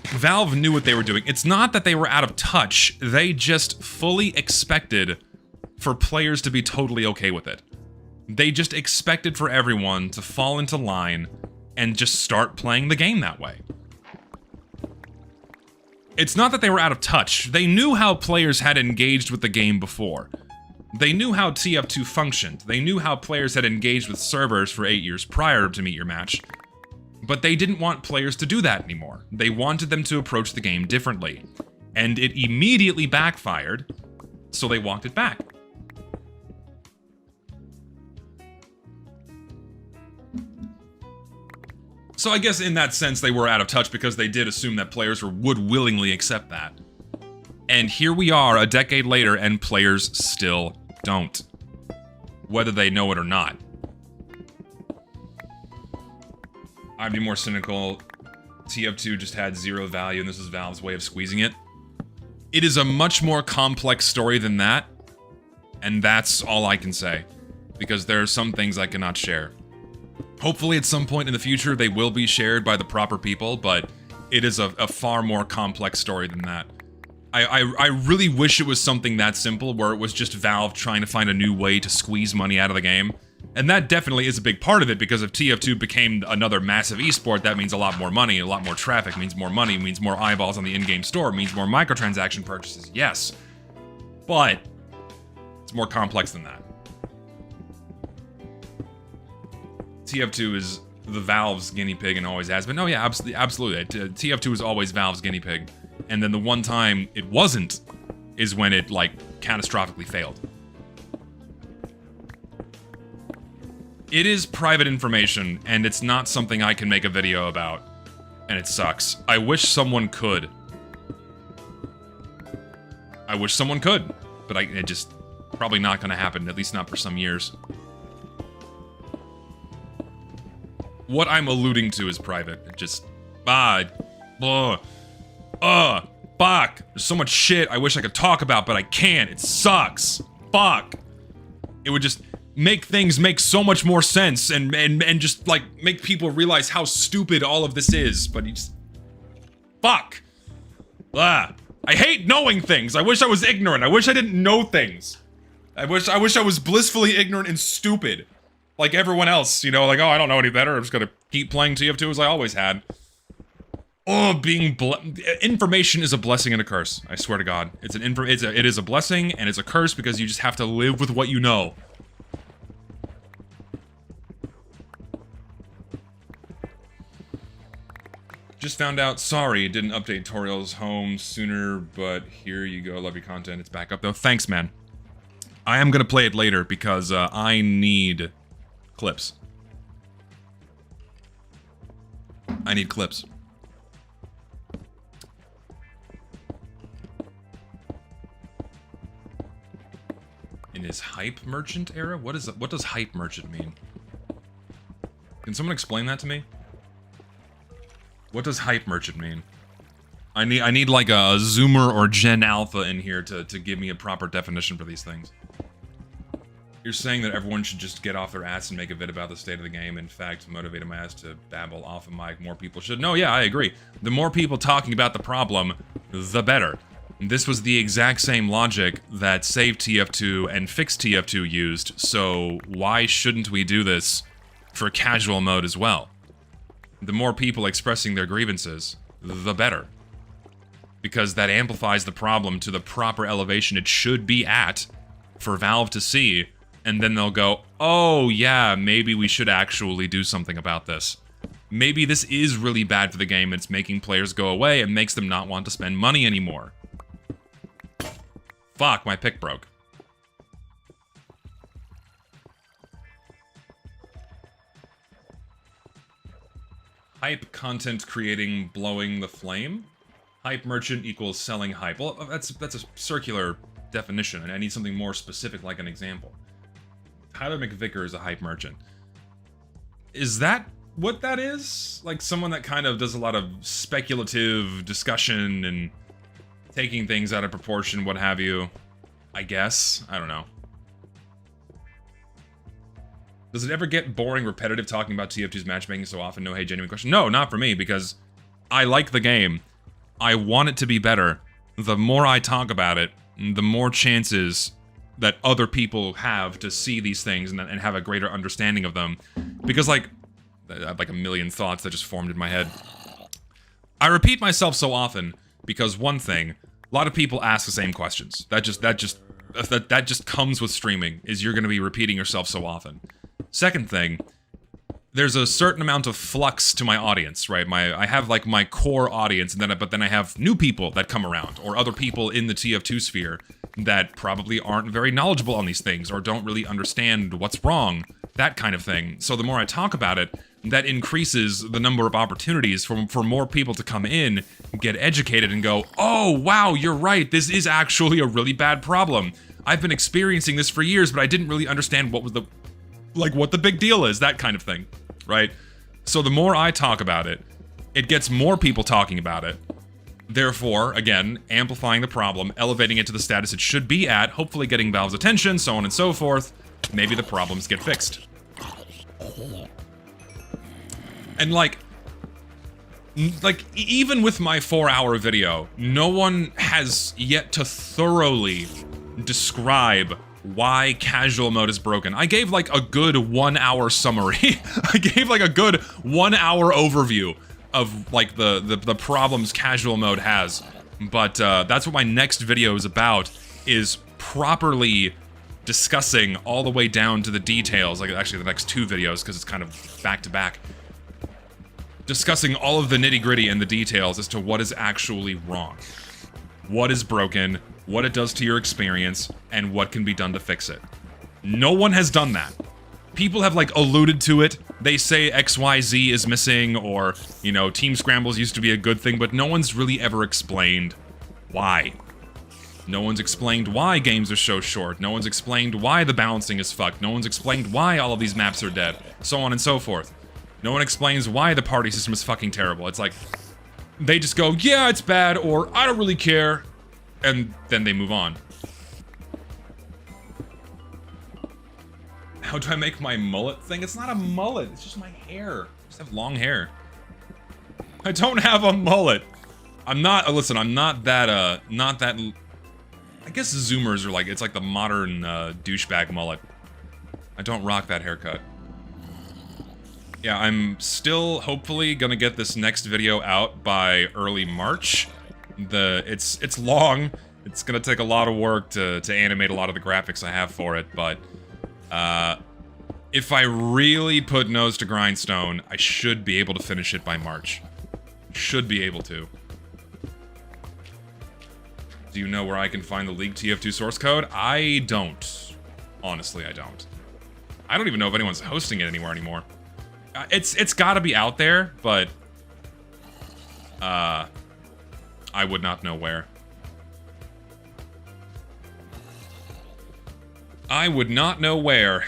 S1: Valve knew what they were doing. It's not that they were out of touch. They just fully expected for players to be totally okay with it. They just expected for everyone to fall into line and just start playing the game that way. It's not that they were out of touch. They knew how players had engaged with the game before. They knew how TF2 functioned. They knew how players had engaged with servers for 8 years prior to Meet Your Match. But they didn't want players to do that anymore. They wanted them to approach the game differently. And it immediately backfired, so they walked it back. So I guess in that sense they were out of touch because they did assume that players would willingly accept that. And here we are a decade later and players still don't. Whether they know it or not. I'd be more cynical. TF2 just had zero value and this is Valve's way of squeezing it. It is a much more complex story than that. And that's all I can say. Because there are some things I cannot share. Hopefully at some point in the future they will be shared by the proper people, but it is a far more complex story than that. I really wish it was something that simple, where it was just Valve trying to find a new way to squeeze money out of the game. And that definitely is a big part of it, because if TF2 became another massive esport, that means a lot more money, a lot more traffic, means more money, means more eyeballs on the in-game store, means more microtransaction purchases, yes. But it's more complex than that. TF2 is the Valve's guinea pig and always has been. Oh yeah, absolutely. TF2 is always Valve's guinea pig. And then the one time it wasn't is when it, like, catastrophically failed. It is private information, and it's not something I can make a video about. And it sucks. I wish someone could. I wish someone could. But it just... probably not gonna happen, at least not for some years. What I'm alluding to is private. It just... fuck. There's so much shit I wish I could talk about, but I can't. It sucks. Fuck. It would just make things make so much more sense and just, like, make people realize how stupid all of this is, but you just... Fuck. I hate knowing things. I wish I was ignorant. I wish I didn't know things. I wish I was blissfully ignorant and stupid. Like everyone else, you know, like, oh, I don't know any better. I'm just gonna keep playing TF2 as I always had. Oh, information is a blessing and a curse. I swear to God, it is a blessing and it's a curse because you just have to live with what you know. Just found out. Sorry, it didn't update Toriel's home sooner, but here you go. Love your content. It's back up though. Thanks, man. I am gonna play it later because I need clips. I need clips. In his hype merchant era? What does hype merchant mean? Can someone explain that to me? What does hype merchant mean? I need like a Zoomer or Gen Alpha in here to give me a proper definition for these things. You're saying that everyone should just get off their ass and make a vid about the state of the game. In fact, motivate my ass to babble off a mic. More people should. No, yeah, I agree. The more people talking about the problem, the better. This was the exact same logic that Save TF2 and Fix TF2 used, so why shouldn't we do this for casual mode as well? The more people expressing their grievances, the better. Because that amplifies the problem to the proper elevation it should be at for Valve to see, and then they'll go, oh yeah, maybe we should actually do something about this. Maybe this is really bad for the game, it's making players go away and makes them not want to spend money anymore. Fuck, my pick broke. Hype content creating blowing the flame? Hype merchant equals selling hype. Well, that's a circular definition, and I need something more specific like an example. Tyler McVicker is a hype merchant. Is that what that is? Like someone that kind of does a lot of speculative discussion and taking things out of proportion, what have you. I guess. I don't know. Does it ever get boring, repetitive talking about TF2's matchmaking so often? No, hey, genuine question. No, not for me, because I like the game. I want it to be better. The more I talk about it, the more chances that other people have to see these things and have a greater understanding of them. Because, like, I have like a million thoughts that just formed in my head. I repeat myself so often because one thing, a lot of people ask the same questions. That just comes with streaming, is you're going to be repeating yourself so often. Second thing, there's a certain amount of flux to my audience, right? I have like my core audience, and but then I have new people that come around, or other people in the TF2 sphere that probably aren't very knowledgeable on these things, or don't really understand what's wrong, that kind of thing. So the more I talk about it, that increases the number of opportunities for more people to come in, get educated, and go, oh, wow, you're right, this is actually a really bad problem. I've been experiencing this for years, but I didn't really understand what the big deal is, that kind of thing, right? So the more I talk about it, it gets more people talking about it. Therefore, again, amplifying the problem, elevating it to the status it should be at, hopefully getting Valve's attention, so on and so forth. Maybe the problems get fixed. And like even with my 4-hour video, no one has yet to thoroughly describe why casual mode is broken. I gave like a good 1-hour summary. I gave like a good 1-hour overview of like the problems casual mode has. But that's what my next video is about, is properly discussing all the way down to the details, like actually the next 2 videos, because it's kind of back to back. Discussing all of the nitty-gritty and the details as to what is actually wrong. What is broken, what it does to your experience, and what can be done to fix it. No one has done that. People have like alluded to it. They say XYZ is missing, or, you know, team scrambles used to be a good thing, but no one's really ever explained why. No one's explained why games are so short. No one's explained why the balancing is fucked. No one's explained why all of these maps are dead. So on and so forth. No one explains why the party system is fucking terrible. It's like, they just go, yeah, it's bad, or I don't really care, and then they move on. How do I make my mullet thing? It's not a mullet, it's just my hair. I just have long hair. I don't have a mullet. I'm not, listen, I'm not that, I guess Zoomers are like, it's like the modern, douchebag mullet. I don't rock that haircut. Yeah, I'm still hopefully gonna get this next video out by early March. It's long. It's gonna take a lot of work to animate a lot of the graphics I have for it, but if I really put nose to grindstone, I should be able to finish it by March. Should be able to. Do you know where I can find the League TF2 source code? I don't. Honestly, I don't. I don't even know if anyone's hosting it anymore. It's gotta be out there, but I would not know where. I would not know where.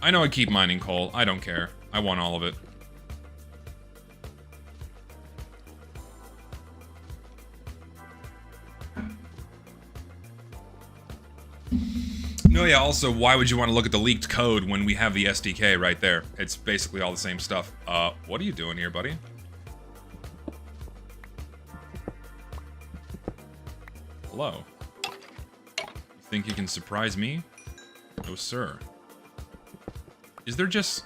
S1: I know I keep mining coal. I don't care. I want all of it. No, yeah, also, why would you want to look at the leaked code when we have the SDK right there? It's basically all the same stuff. What are you doing here, buddy? Hello. You think you can surprise me? No, sir. Is there just...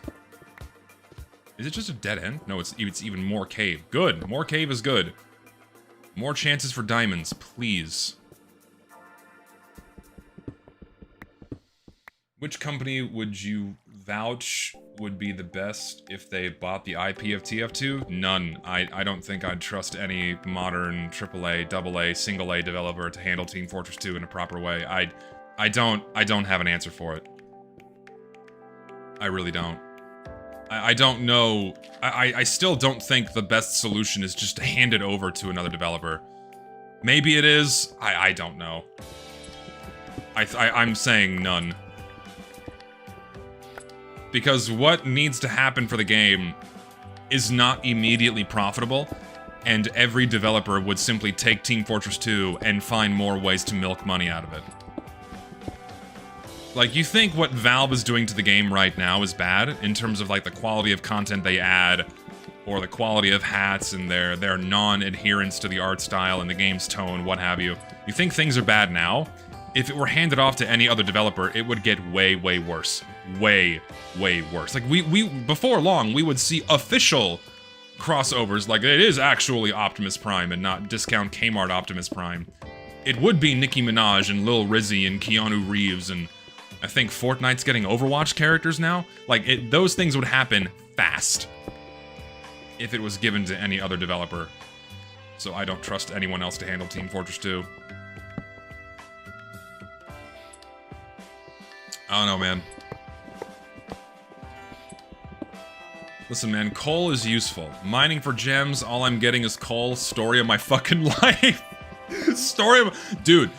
S1: Is it just a dead end? No, it's even more cave. Good. More cave is good. More chances for diamonds, please. Which company would you vouch would be the best if they bought the IP of TF2? None. I don't think I'd trust any modern AAA, AA, single A developer to handle Team Fortress 2 in a proper way. I don't have an answer for it. I really don't. I don't know. I still don't think the best solution is just to hand it over to another developer. Maybe it is. I don't know. I'm saying none. Because what needs to happen for the game is not immediately profitable, and every developer would simply take Team Fortress 2 and find more ways to milk money out of it. Like, you think what Valve is doing to the game right now is bad, in terms of, like, the quality of content they add, or the quality of hats and their non-adherence to the art style and the game's tone, what have you. You think things are bad now? If it were handed off to any other developer, it would get way, way worse. Way, way worse. Like, before long, we would see official crossovers, like, it is actually Optimus Prime and not discount Kmart Optimus Prime. It would be Nicki Minaj and Lil Rizzy and Keanu Reeves, and I think Fortnite's getting Overwatch characters now. Like, those things would happen fast if it was given to any other developer. So I don't trust anyone else to handle Team Fortress 2. I don't know, man. Listen, man, coal is useful. Mining for gems, all I'm getting is coal. Story of my fucking life. Story of... Dude.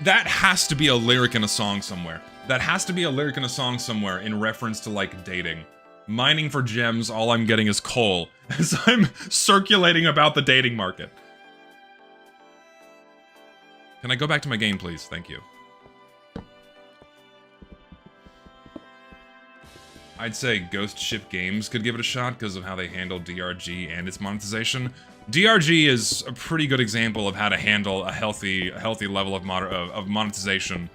S1: That has to be a lyric in a song somewhere. That has to be a lyric in a song somewhere in reference to, like, dating. Mining for gems, all I'm getting is coal. As I'm circulating about the dating market. Can I go back to my game, please? Thank you. I'd say Ghost Ship Games could give it a shot because of how they handle DRG and its monetization. DRG is a pretty good example of how to handle a healthy level of monetization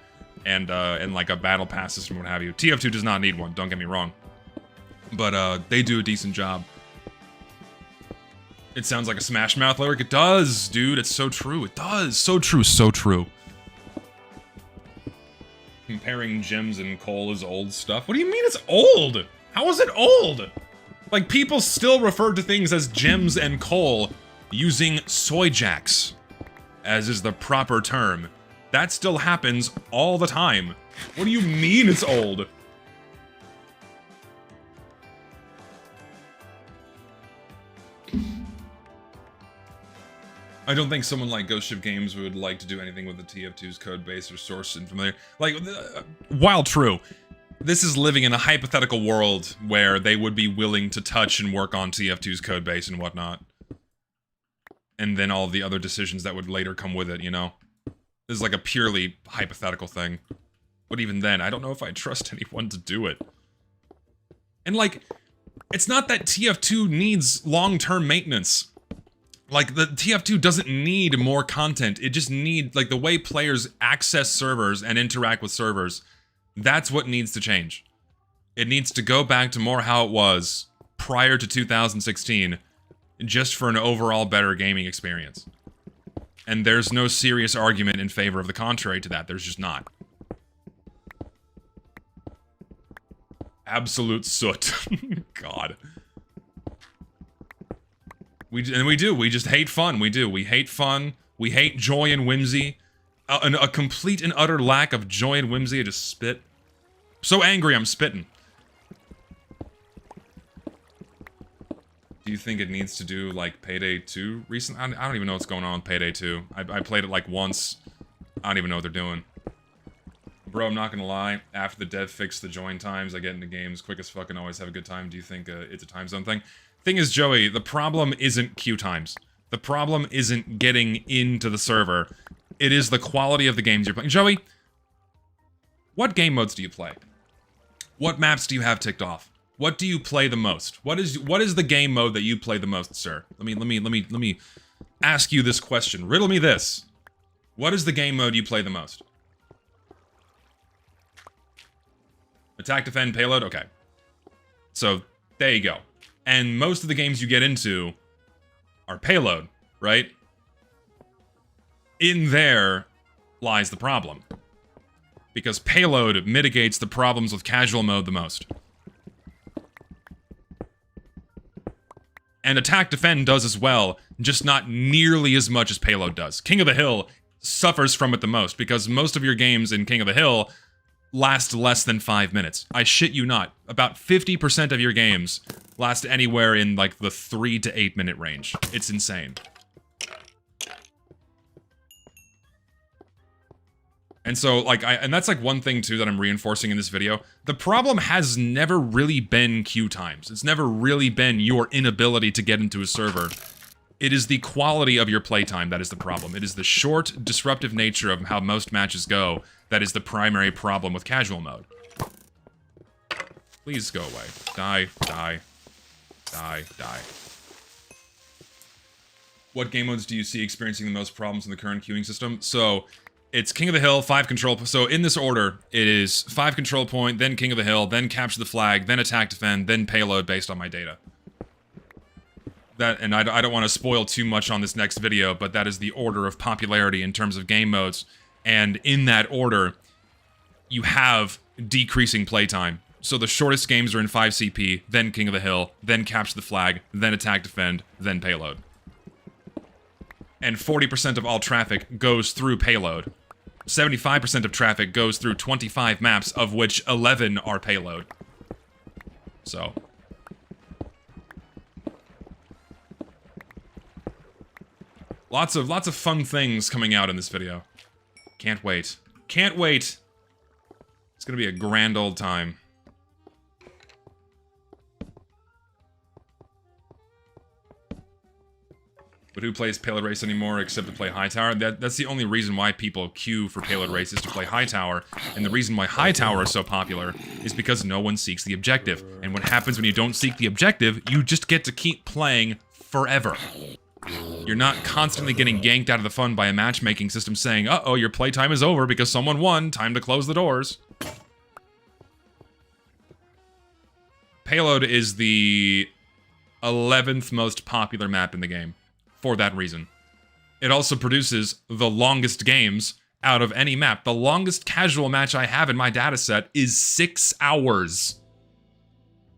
S1: and like a battle pass system, what have you. TF2 does not need one, don't get me wrong. But they do a decent job. It sounds like a Smash Mouth lyric. It does, dude. It's so true. It does. So true, so true. Comparing gems and coal is old stuff. What do you mean it's old? How is it old? Like, people still refer to things as gems and coal using soy jacks, as is the proper term. That still happens all the time. What do you mean it's old? I don't think someone like Ghost Ship Games would like to do anything with the TF2's code base or source information. Like, while true, this is living in a hypothetical world where they would be willing to touch and work on TF2's code base and whatnot. And then all the other decisions that would later come with it, you know? This is like a purely hypothetical thing. But even then, I don't know if I trust anyone to do it. And like, it's not that TF2 needs long-term maintenance. Like, the TF2 doesn't need more content. It just needs, like, the way players access servers and interact with servers, that's what needs to change. It needs to go back to more how it was prior to 2016, just for an overall better gaming experience. And there's no serious argument in favor of the contrary to that. There's just not. Absolute soot. God. We just hate fun, we do. We hate fun, we hate joy and whimsy. A complete and utter lack of joy and whimsy. I just spit. So angry I'm spitting. Do you think it needs to do, like, Payday 2 recent? I don't even know what's going on with Payday 2. I played it, like, once. I don't even know what they're doing. Bro, I'm not gonna lie. After the dev fixed the join times, I get into games quick as fuck and always have a good time. Do you think it's a time zone thing? Thing is, Joey, the problem isn't queue times. The problem isn't getting into the server. It is the quality of the games you're playing. Joey, what game modes do you play? What maps do you have ticked off? What do you play the most? What is the game mode that you play the most, sir? Let me ask you this question. Riddle me this. What is the game mode you play the most? Attack, defend, payload? Okay. So, there you go. And most of the games you get into are payload, right? In there lies the problem. Because payload mitigates the problems with casual mode the most. And attack defend does as well, just not nearly as much as payload does. King of the Hill suffers from it the most, because most of your games in King of the Hill last less than 5 minutes. I shit you not. About 50% of your games last anywhere in, like, the 3 to 8 minute range. It's insane. And so, like, and that's like one thing too that I'm reinforcing in this video. The problem has never really been queue times. It's never really been your inability to get into a server. It is the quality of your playtime that is the problem. It is the short, disruptive nature of how most matches go that is the primary problem with casual mode. Please go away. Die, die, die, die. What game modes do you see experiencing the most problems in the current queuing system? So, it's King of the Hill, 5 control... So, in this order, it is 5 control point, then King of the Hill, then capture the flag, then attack defend, then payload based on my data. That, and I don't want to spoil too much on this next video, but that is the order of popularity in terms of game modes. And in that order, you have decreasing playtime. So the shortest games are in 5 CP, then King of the Hill, then capture the flag, then attack defend, then payload. And 40% of all traffic goes through payload. 75% of traffic goes through 25 maps, of which 11 are payload. So. Lots of fun things coming out in this video. Can't wait. Can't wait! It's gonna be a grand old time. But who plays Payload Race anymore except to play Hightower? That's the only reason why people queue for Payload Race is to play Hightower. And the reason why Hightower is so popular is because no one seeks the objective. And what happens when you don't seek the objective, you just get to keep playing forever. You're not constantly getting yanked out of the fun by a matchmaking system saying, uh-oh, your playtime is over because someone won, time to close the doors. Payload is the 11th most popular map in the game. For that reason. It also produces the longest games out of any map. The longest casual match I have in my dataset is 6 hours.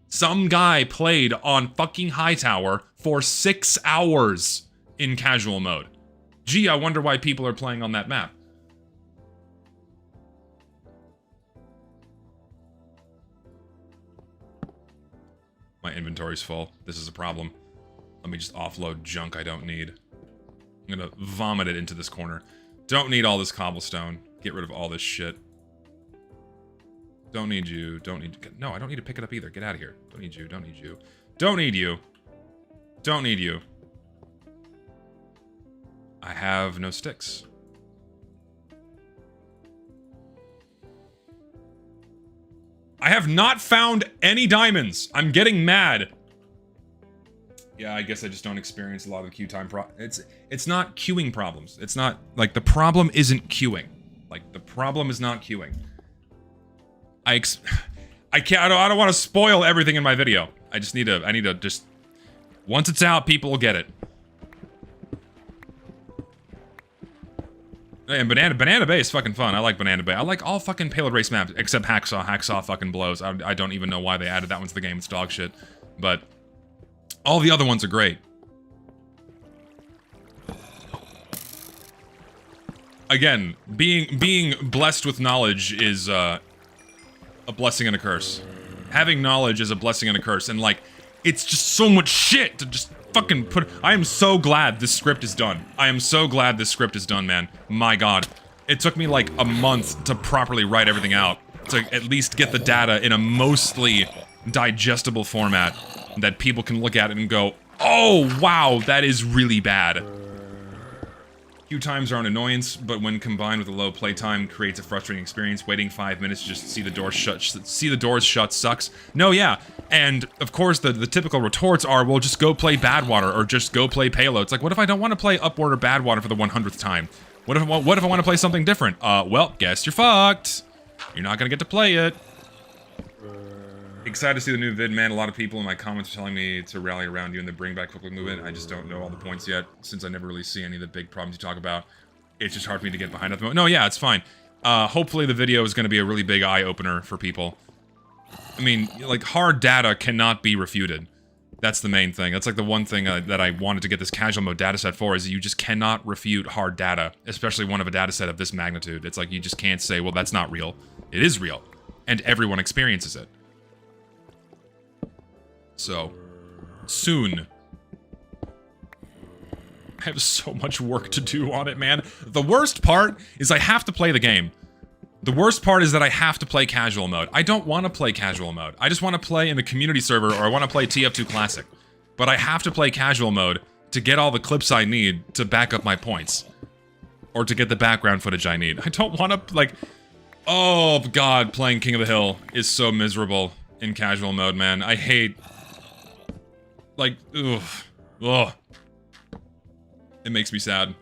S1: Some guy played on fucking Hightower for 6 hours in casual mode. Gee, I wonder why people are playing on that map. My inventory's full. This is a problem. Let me just offload junk I don't need. I'm gonna vomit it into this corner. Don't need all this cobblestone. Get rid of all this shit. Don't need you. Don't need... No, I don't need to pick it up either. Get out of here. Don't need you. Don't need you. Don't need you. Don't need you. I have no sticks. I have not found any diamonds. I'm getting mad. Yeah, I guess I just don't experience a lot of the queue time it's not queuing problems. It's not, like, the problem isn't queuing. Like, the problem is not queuing. I don't want to spoil everything in my video. I need to just, once it's out, people will get it. And Banana Bay is fucking fun. I like Banana Bay. I like all fucking Payload Race maps, except Hacksaw. Hacksaw fucking blows. I don't even know why they added that one to the game. It's dog shit. But all the other ones are great. Again, being blessed with knowledge is a blessing and a curse. Having knowledge is a blessing and a curse, and like, it's just so much shit to just fucking put. I am so glad this script is done. I am so glad this script is done, man. My god. It took me like a month to properly write everything out, to at least get the data in a mostly digestible format that people can look at it and go, oh, wow, that is really bad. Queue times are an annoyance, but when combined with a low playtime, creates a frustrating experience. Waiting 5 minutes just to see the doors shut sucks. No, yeah, and of course the typical retorts are, well, just go play Badwater or just go play Payload. It's like, what if I don't want to play Upward or Badwater for the 100th time? What if I want to play something different? Well, guess you're fucked. You're not gonna get to play it. Excited to see the new vid, man. A lot of people in my comments are telling me to rally around you in the Bring Back Quick Look movement. I just don't know all the points yet, since I never really see any of the big problems you talk about. It's just hard for me to get behind at the moment. No, yeah, it's fine. Hopefully the video is going to be a really big eye-opener for people. I mean, like, hard data cannot be refuted. That's the main thing. That's like the one thing that I wanted to get this casual mode dataset for, is you just cannot refute hard data, especially one of a dataset of this magnitude. It's like, you just can't say, well, that's not real. It is real. And everyone experiences it. So, soon. I have so much work to do on it, man. The worst part is I have to play the game. The worst part is that I have to play casual mode. I don't want to play casual mode. I just want to play in the community server, or I want to play TF2 Classic. But I have to play casual mode to get all the clips I need to back up my points. Or to get the background footage I need. I don't want to, like... Oh, God, playing King of the Hill is so miserable in casual mode, man. I hate... Like, ugh. Ugh. It makes me sad.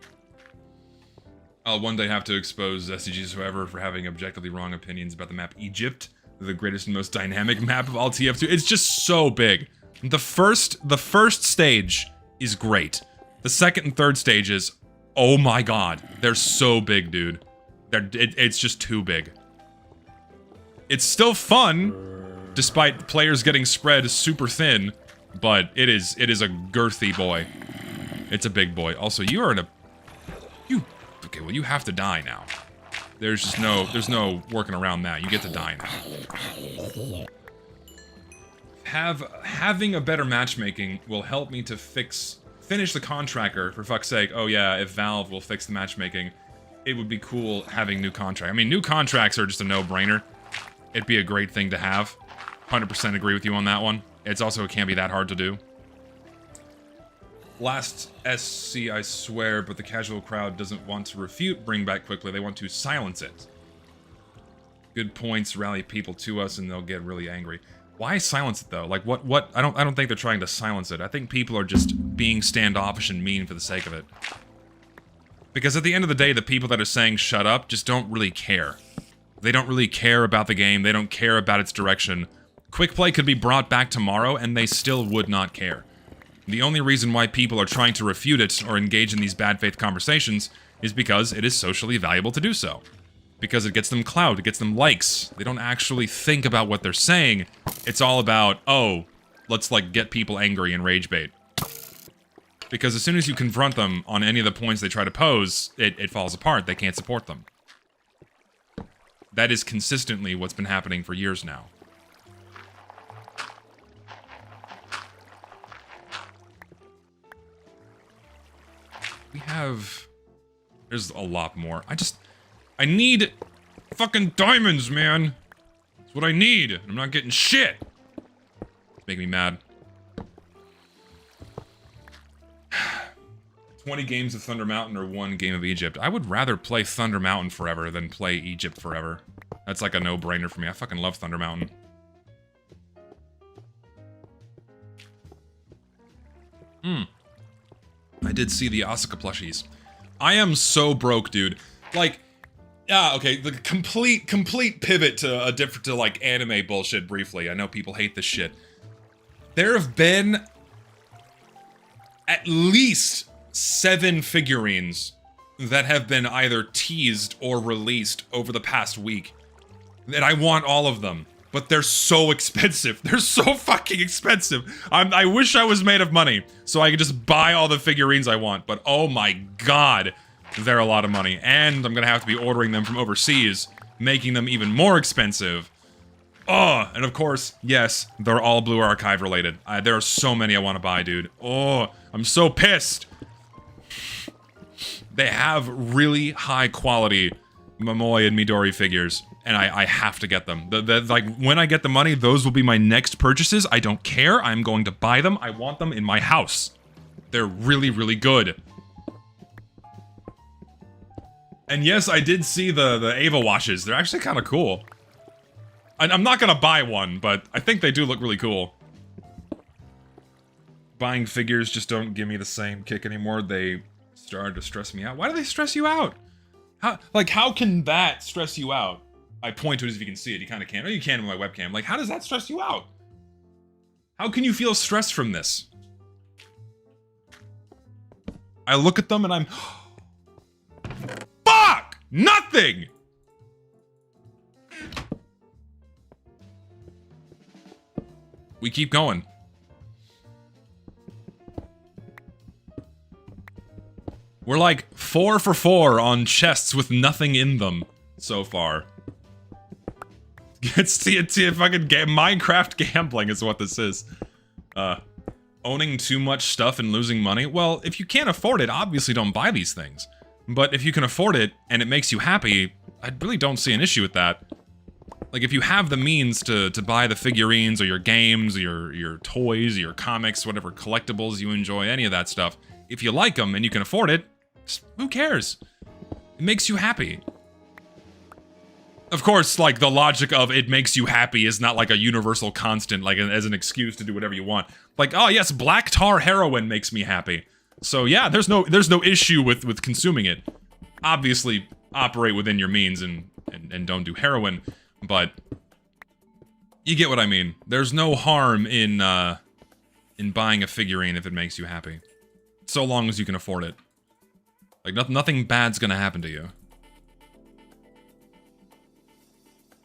S1: I'll one day have to expose SCGs whoever for having objectively wrong opinions about the map Egypt, the greatest and most dynamic map of all TF2. It's just so big. The first stage is great. The second and third stages, oh my god, they're so big, dude. It's just too big. It's still fun, despite players getting spread super thin, but it is a girthy boy. It's a big boy. Also, you are in a... Okay, well, you have to die now. There's no working around that. You get to die now. Having a better matchmaking will help me to finish the contractor, for fuck's sake. Oh yeah, if Valve will fix the matchmaking, it would be cool having new contracts. I mean, new contracts are just a no-brainer. It'd be a great thing to have. 100% agree with you on that one. It can't be that hard to do. Last SC, I swear, but the casual crowd doesn't want to refute bring back quickly. They want to silence it. Good points rally people to us and they'll get really angry. Why silence it though? Like what I don't think they're trying to silence it. I think people are just being standoffish and mean for the sake of it. Because at the end of the day, the people that are saying shut up just don't really care. They don't really care about the game. They don't care about its direction. Quick play could be brought back tomorrow and they still would not care. The only reason why people are trying to refute it or engage in these bad faith conversations is because it is socially valuable to do so. Because it gets them clout, it gets them likes. They don't actually think about what they're saying. It's all about, oh, let's like get people angry and rage bait. Because as soon as you confront them on any of the points they try to pose, it falls apart. They can't support them. That is consistently what's been happening for years now. We have... There's a lot more. I need fucking diamonds, man. That's what I need. I'm not getting shit. It's making me mad. 20 games of Thunder Mountain or 1 game of Egypt. I would rather play Thunder Mountain forever than play Egypt forever. That's like a no-brainer for me. I fucking love Thunder Mountain. I did see the Asuka plushies. I am so broke, dude. Like, yeah, okay, the complete pivot to like anime bullshit briefly. I know people hate this shit. There have been at least 7 figurines that have been either teased or released over the past week. And I want all of them. But they're so expensive. They're so fucking expensive. I wish I was made of money so I could just buy all the figurines I want. But oh my god, they're a lot of money. And I'm gonna have to be ordering them from overseas, making them even more expensive. Oh, and of course, yes, they're all Blue Archive related. There are so many I want to buy, dude. Oh, I'm so pissed. They have really high quality Momoi and Midori figures. And I have to get them. Like, when I get the money, those will be my next purchases. I don't care. I'm going to buy them. I want them in my house. They're really, really good. And yes, I did see the Ava washes. They're actually kind of cool. I'm not gonna buy one, but I think they do look really cool. Buying figures just don't give me the same kick anymore. They started to stress me out. Why do they stress you out? How can that stress you out? I point to it as if you can see it. You kind of can. Or you can with my webcam. Like, how does that stress you out? How can you feel stressed from this? I look at them and I'm... Fuck! Nothing! We keep going. We're like 4 for 4 on chests with nothing in them so far. It's fucking Minecraft gambling is what this is. Owning too much stuff and losing money? Well, if you can't afford it, obviously don't buy these things. But if you can afford it, and it makes you happy, I really don't see an issue with that. Like, if you have the means to buy the figurines or your games or your toys or your comics, whatever collectibles you enjoy, any of that stuff, if you like them and you can afford it, who cares? It makes you happy. Of course, like, the logic of it makes you happy is not like a universal constant, like as an excuse to do whatever you want. Like, oh yes, black tar heroin makes me happy. So yeah, there's no issue with consuming it. Obviously, operate within your means and don't do heroin, but you get what I mean. There's no harm in buying a figurine if it makes you happy. So long as you can afford it. Like, nothing bad's gonna happen to you.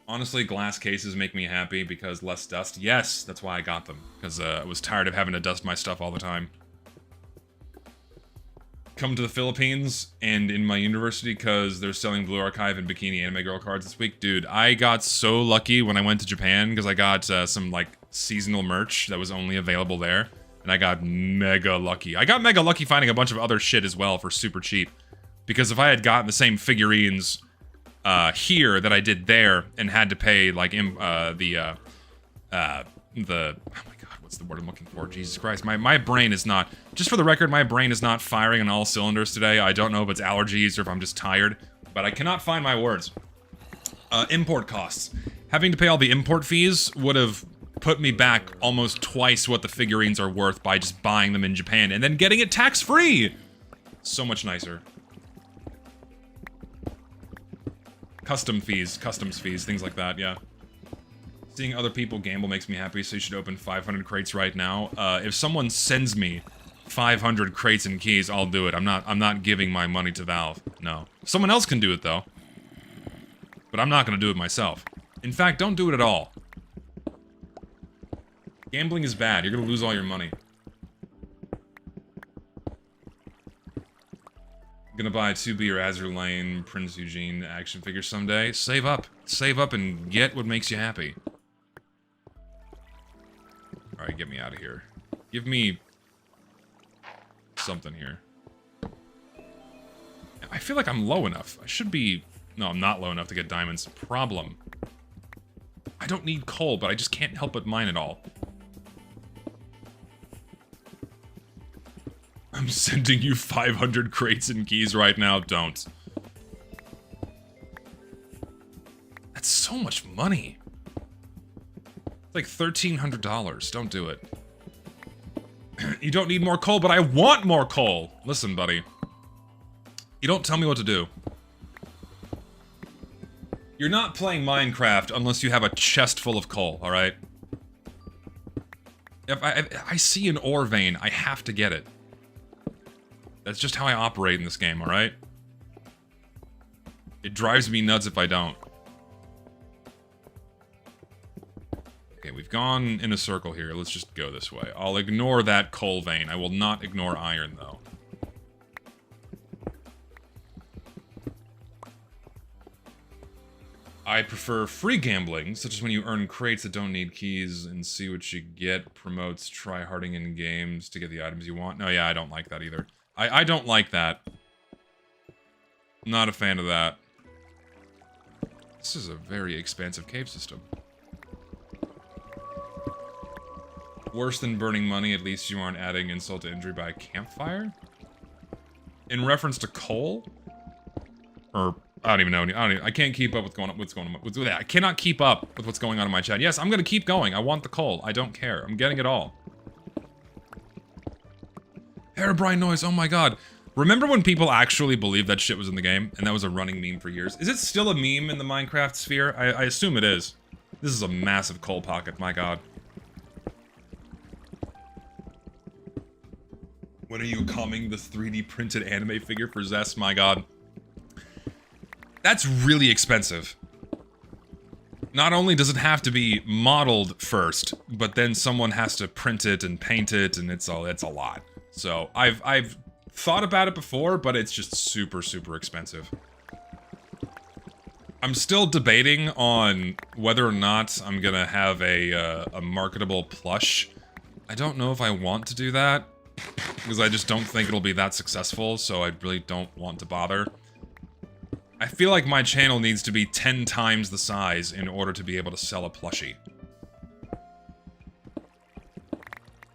S1: Honestly, glass cases make me happy because less dust. Yes, that's why I got them. Because I was tired of having to dust my stuff all the time. Come to the Philippines and in my university because they're selling Blue Archive and Bikini Anime Girl cards this week. Dude, I got so lucky when I went to Japan because I got some, like, seasonal merch that was only available there. And I got mega lucky. I got mega lucky finding a bunch of other shit as well for super cheap. Because if I had gotten the same figurines here that I did there and had to pay, like, oh my god, what's the word I'm looking for? Jesus Christ, my brain is not, just for the record, my brain is not firing on all cylinders today. I don't know if it's allergies or if I'm just tired, but I cannot find my words. Import costs. Having to pay all the import fees would have put me back almost twice what the figurines are worth by just buying them in Japan and then getting it tax-free! So much nicer. Customs fees, things like that, yeah. Seeing other people gamble makes me happy, so you should open 500 crates right now. If someone sends me 500 crates and keys, I'll do it. I'm not giving my money to Valve. No. Someone else can do it, though. But I'm not gonna do it myself. In fact, don't do it at all. Gambling is bad. You're gonna lose all your money. Gonna buy a 2B or Azure Lane Prince Eugene action figure someday. Save up. Save up and get what makes you happy. Alright, get me out of here. Give me something here. I feel like I'm low enough. I should be... No, I'm not low enough to get diamonds. Problem. I don't need coal, but I just can't help but mine it all. I'm sending you 500 crates and keys right now. Don't. That's so much money. It's like $1,300. Don't do it. You don't need more coal, but I want more coal. Listen, buddy. You don't tell me what to do. You're not playing Minecraft unless you have a chest full of coal, alright? If I see an ore vein, I have to get it. That's just how I operate in this game, alright? It drives me nuts if I don't. Okay, we've gone in a circle here. Let's just go this way. I'll ignore that coal vein. I will not ignore iron, though. I prefer free gambling, such as when you earn crates that don't need keys and see what you get. Promotes try-harding in games to get the items you want. No, yeah, I don't like that either. I don't like that. Not a fan of that. This is a very expansive cave system. Worse than burning money, at least you aren't adding insult to injury by a campfire? In reference to coal? Or, I don't even know. I can't keep up with what's going on. I cannot keep up with what's going on in my chat. Yes, I'm gonna keep going. I want the coal. I don't care. I'm getting it all. Herobrine noise, oh my god. Remember when people actually believed that shit was in the game? And that was a running meme for years? Is it still a meme in the Minecraft sphere? I assume it is. This is a massive coal pocket, my god. When are you coming? The 3D printed anime figure for Zest? My god. That's really expensive. Not only does it have to be modeled first, but then someone has to print it and paint it, and it's a lot. So, I've thought about it before, but it's just super, super expensive. I'm still debating on whether or not I'm gonna have a marketable plush. I don't know if I want to do that, because I just don't think it'll be that successful, so I really don't want to bother. I feel like my channel needs to be 10 times the size in order to be able to sell a plushie.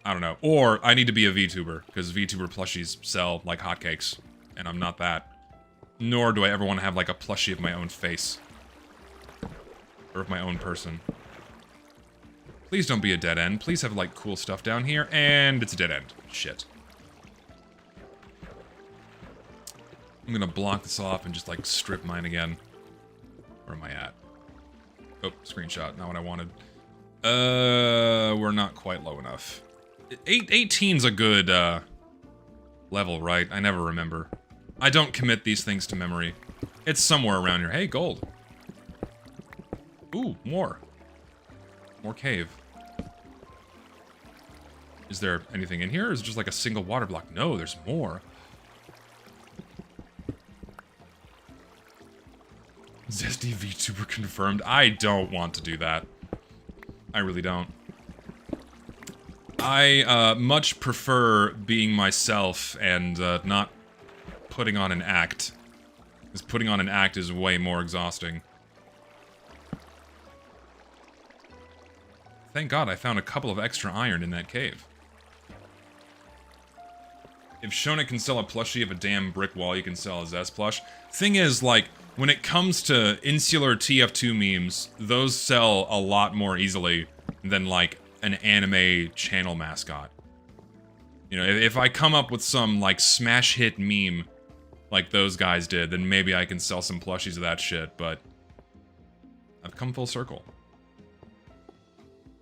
S1: I don't know. Or I need to be a VTuber, because VTuber plushies sell like hotcakes, and I'm not that. Nor do I ever want to have like a plushie of my own face. Or of my own person. Please don't be a dead end. Please have like cool stuff down here, and it's a dead end. Shit. I'm gonna block this off and just like strip mine again. Where am I at? Oh, screenshot, not what I wanted. We're not quite low enough. 18's a good, level, right? I never remember. I don't commit these things to memory. It's somewhere around here. Hey, gold. Ooh, more. More cave. Is there anything in here, or is it just like a single water block? No, there's more. Zesty VTuber confirmed. I don't want to do that. I really don't. I much prefer being myself and not putting on an act. Because putting on an act is way more exhausting. Thank God I found a couple of extra iron in that cave. If Shona can sell a plushie of a damn brick wall, you can sell a Zest plush. Thing is, like, when it comes to insular TF2 memes, those sell a lot more easily than, like, an anime channel mascot. You know, if I come up with some, like, smash hit meme like those guys did, then maybe I can sell some plushies of that shit, but I've come full circle.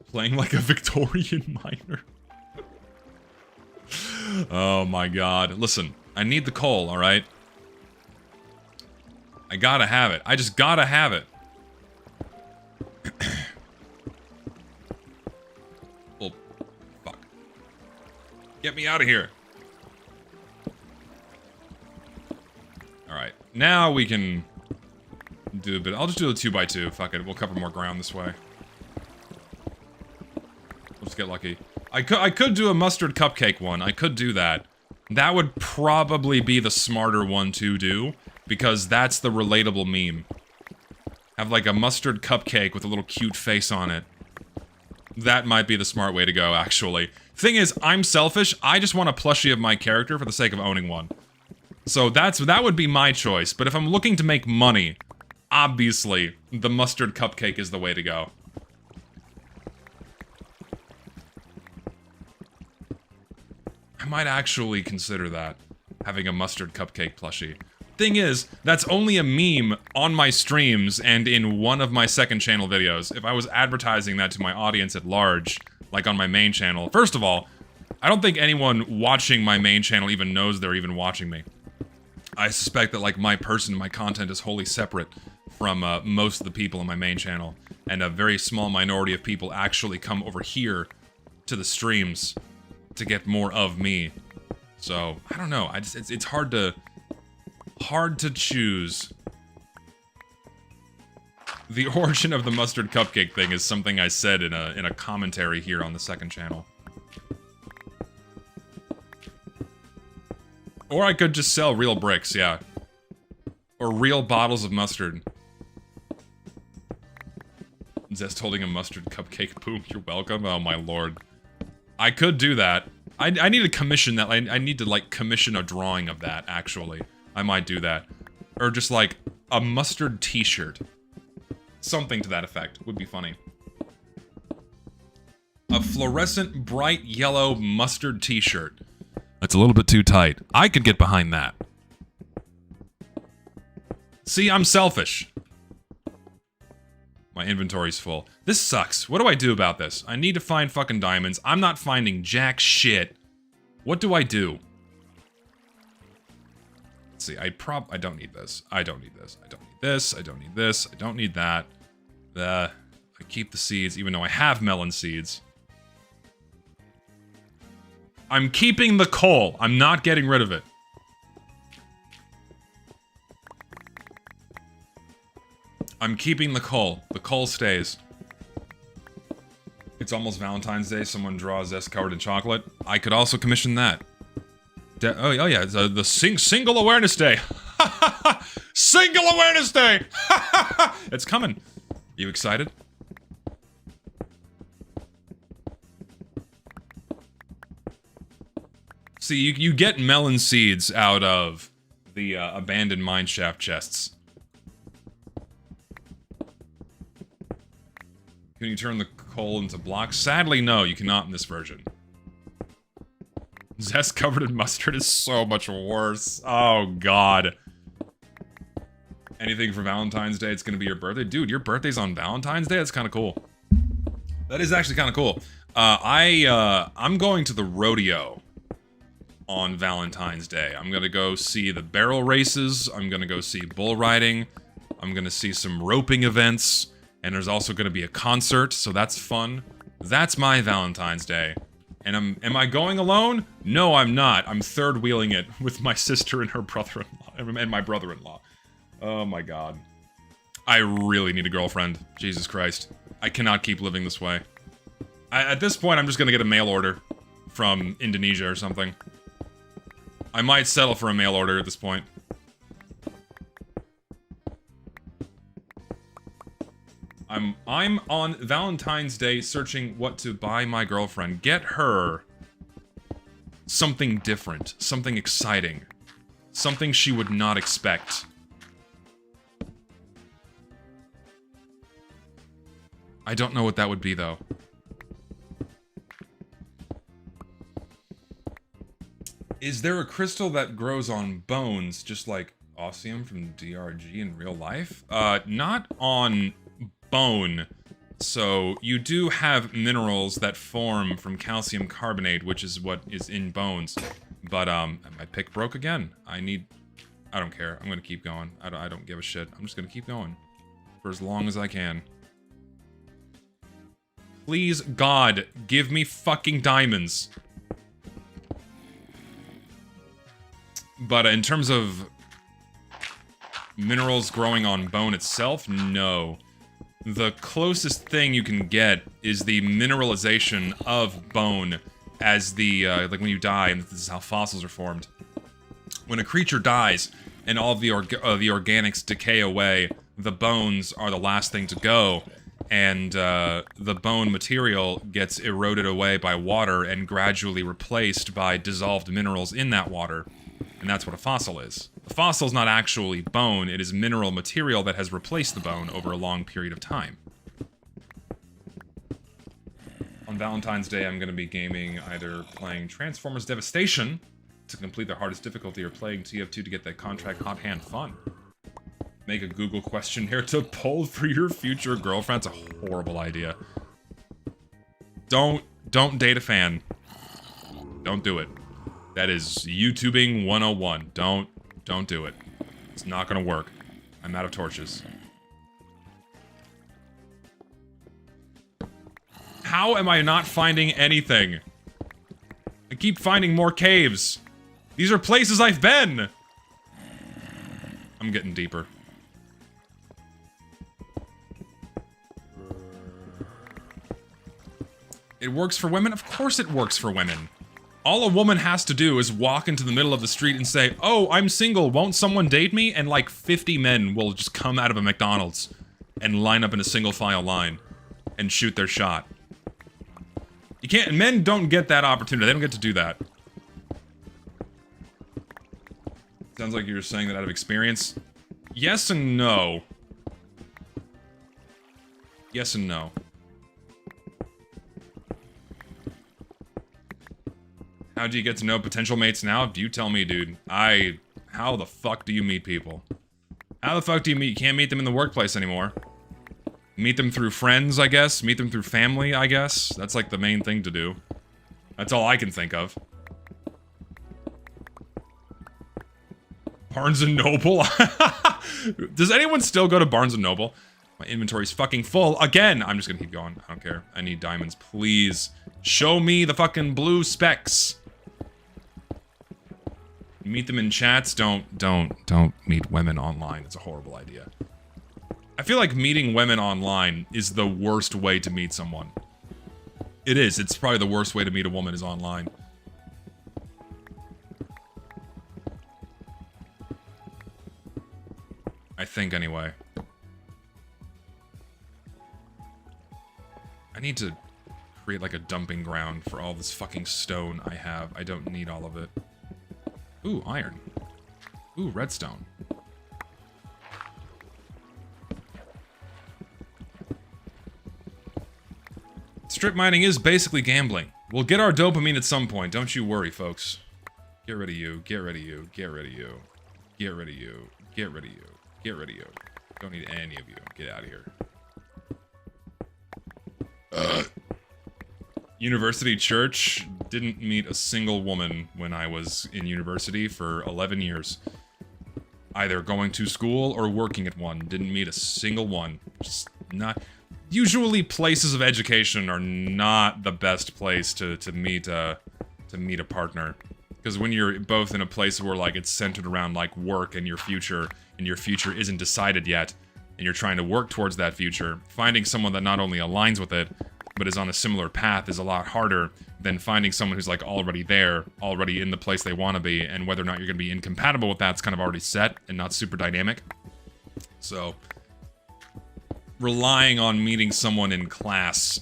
S1: Playing like a Victorian miner. Oh my god. Listen, I need the coal, alright? I gotta have it. I just gotta have it. Well, fuck. Get me out of here. Alright, now we can do a bit. I'll just do a 2x2. Fuck it, we'll cover more ground this way. We'll just get lucky. I could do a mustard cupcake one. I could do that. That would probably be the smarter one to do, because that's the relatable meme. Have like a mustard cupcake with a little cute face on it. That might be the smart way to go, actually. Thing is, I'm selfish. I just want a plushie of my character for the sake of owning one. So that would be my choice. But if I'm looking to make money, obviously, the mustard cupcake is the way to go. I might actually consider that. Having a mustard cupcake plushie. Thing is, that's only a meme on my streams and in one of my second channel videos. If I was advertising that to my audience at large, like on my main channel, first of all, I don't think anyone watching my main channel even knows they're even watching me. I suspect that like my person, my content is wholly separate from most of the people on my main channel. And a very small minority of people actually come over here to the streams to get more of me. So, I don't know. It's hard to choose. The origin of the mustard cupcake thing is something I said in a commentary here on the second channel. Or I could just sell real bricks, yeah. Or real bottles of mustard. Zest holding a mustard cupcake. Boom, you're welcome. Oh my lord. I could do that. I need to commission that. I need to, like, commission a drawing of that, actually. I might do that. Or just, like, a mustard t-shirt. Something to that effect. Would be funny. A fluorescent, bright yellow mustard t-shirt. That's a little bit too tight. I could get behind that. See, I'm selfish. My inventory's full. This sucks. What do I do about this? I need to find fucking diamonds. I'm not finding jack shit. What do I do? Let's see, I don't need this. I don't need this. I don't need this. I don't need this. I don't need that. I keep the seeds, even though I have melon seeds. I'm keeping the coal. I'm not getting rid of it. I'm keeping the coal. The coal stays. It's almost Valentine's Day. Someone draws Zest covered in chocolate. I could also commission that. Oh yeah, it's the Single Awareness Day. Single Awareness Day! It's coming. You excited? See, you get melon seeds out of the abandoned mineshaft chests. Can you turn the coal into blocks? Sadly, no, you cannot in this version. Zest covered in mustard is so much worse. Oh, God. Anything for Valentine's Day, it's gonna be your birthday? Dude, your birthday's on Valentine's Day? That's kind of cool. That is actually kind of cool. I'm going to the rodeo on Valentine's Day. I'm gonna go see the barrel races, I'm gonna go see bull riding, I'm gonna see some roping events, and there's also gonna be a concert, so that's fun. That's my Valentine's Day. And am I going alone? No, I'm not. I'm third-wheeling it with my sister and her brother-in-law, and my brother-in-law. Oh my god. I really need a girlfriend. Jesus Christ. I cannot keep living this way. At this point, I'm just gonna get a mail order from Indonesia or something. I might settle for a mail order at this point. I'm on Valentine's Day searching what to buy my girlfriend. Get her something different, something exciting, something she would not expect. I don't know what that would be, though. Is there a crystal that grows on bones, just like Osmium from DRG in real life? Not on bone. So, you do have minerals that form from calcium carbonate, which is what is in bones. But, my pick broke again. I don't care. I'm gonna keep going. I don't give a shit. I'm just gonna keep going. For as long as I can. Please, God, give me fucking diamonds. But in terms of minerals growing on bone itself, no. The closest thing you can get is the mineralization of bone as the, like when you die, and this is how fossils are formed. When a creature dies and all of the organics decay away, the bones are the last thing to go, and the bone material gets eroded away by water and gradually replaced by dissolved minerals in that water. And that's what a fossil is. A fossil is not actually bone, it is mineral material that has replaced the bone over a long period of time. On Valentine's Day, I'm going to be gaming either playing Transformers Devastation to complete the hardest difficulty or playing TF2 to get that contract hot hand fun. Make a Google questionnaire to poll for your future girlfriend. That's a horrible idea. Don't date a fan. Don't do it. That is YouTubing 101. Don't do it. It's not gonna work. I'm out of torches. How am I not finding anything? I keep finding more caves. These are places I've been. I'm getting deeper. It works for women? Of course it works for women. All a woman has to do is walk into the middle of the street and say, "Oh, I'm single, won't someone date me?" And like 50 men will just come out of a McDonald's and line up in a single file line and shoot their shot. You can't, men don't get that opportunity, they don't get to do that. Sounds like you're saying that out of experience. Yes and no. Yes and no. How do you get to know potential mates now? You tell me, dude. How the fuck do you meet people? How the fuck do you meet? You can't meet them in the workplace anymore. Meet them through friends, I guess. Meet them through family, I guess. That's like the main thing to do. That's all I can think of. Barnes & Noble? Does anyone still go to Barnes & Noble? My inventory's fucking full. Again! I'm just gonna keep going. I don't care. I need diamonds, please. Show me the fucking blue specks. Meet them in chats. Don't meet women online. It's a horrible idea. I feel like meeting women online is the worst way to meet someone. It is. It's probably the worst way to meet a woman is online. I think, anyway. I need to create, like, a dumping ground for all this fucking stone I have. I don't need all of it. Ooh, iron. Ooh, redstone. Strip mining is basically gambling. We'll get our dopamine at some point, don't you worry, folks. Get rid of you, get rid of you, get rid of you. Get rid of you, get rid of you, get rid of you. Don't need any of you. Get out of here. University church. Didn't meet a single woman when I was in university for 11 years. Either going to school or working at one. Didn't meet a single one. Just not... Usually places of education are not the best place to meet a partner. Because when you're both in a place where, like, it's centered around, like, work and your future isn't decided yet, and you're trying to work towards that future, finding someone that not only aligns with it, but is on a similar path is a lot harder than finding someone who's, like, already there, already in the place they want to be, and whether or not you're going to be incompatible with that's kind of already set and not super dynamic. So, relying on meeting someone in class,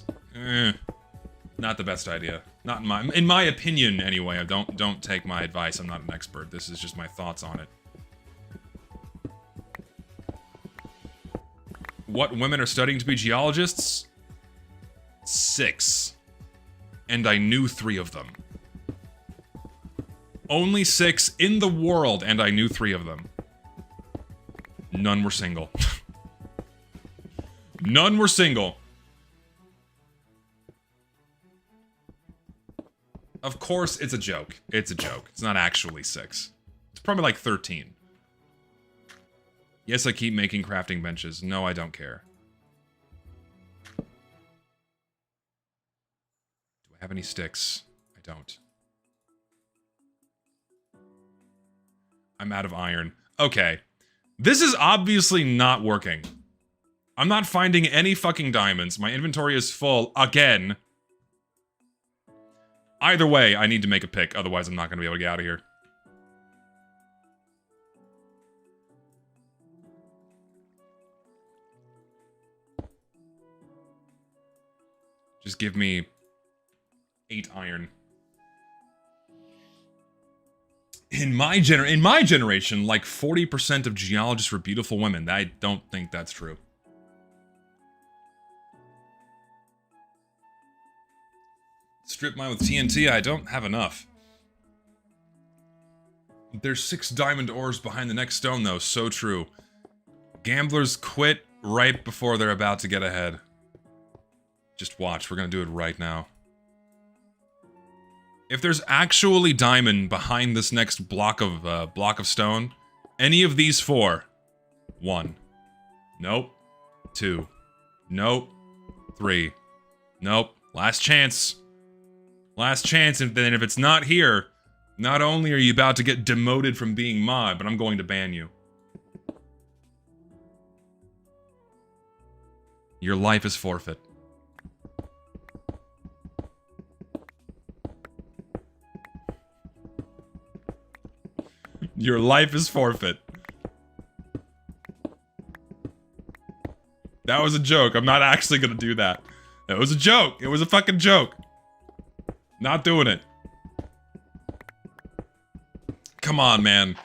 S1: not the best idea. Not in my opinion, anyway. Don't take my advice. I'm not an expert. This is just my thoughts on it. What women are studying to be geologists? 6. And I knew 3 of them. Only 6 in the world, and I knew 3 of them. None were single. None were single. Of course, it's a joke. It's a joke. It's not actually 6. It's probably like 13. Yes, I keep making crafting benches. No, I don't care. Do I have any sticks? I don't. I'm out of iron. Okay. This is obviously not working. I'm not finding any fucking diamonds. My inventory is full again. Either way, I need to make a pick, otherwise I'm not going to be able to get out of here. Just give me 8 iron. In my generation, like 40% of geologists were beautiful women. I don't think that's true. Strip mine with TNT, I don't have enough. There's 6 diamond ores behind the next stone, though. So true. Gamblers quit right before they're about to get ahead. Just watch, we're gonna do it right now. If there's actually diamond behind this next block of stone, any of these 4. 1. Nope. 2. Nope. 3. Nope. Last chance. Last chance, and then if it's not here, not only are you about to get demoted from being mod, but I'm going to ban you. Your life is forfeit. Your life is forfeit. That was a joke. I'm not actually gonna do that. That was a joke. It was a fucking joke. Not doing it. Come on, man.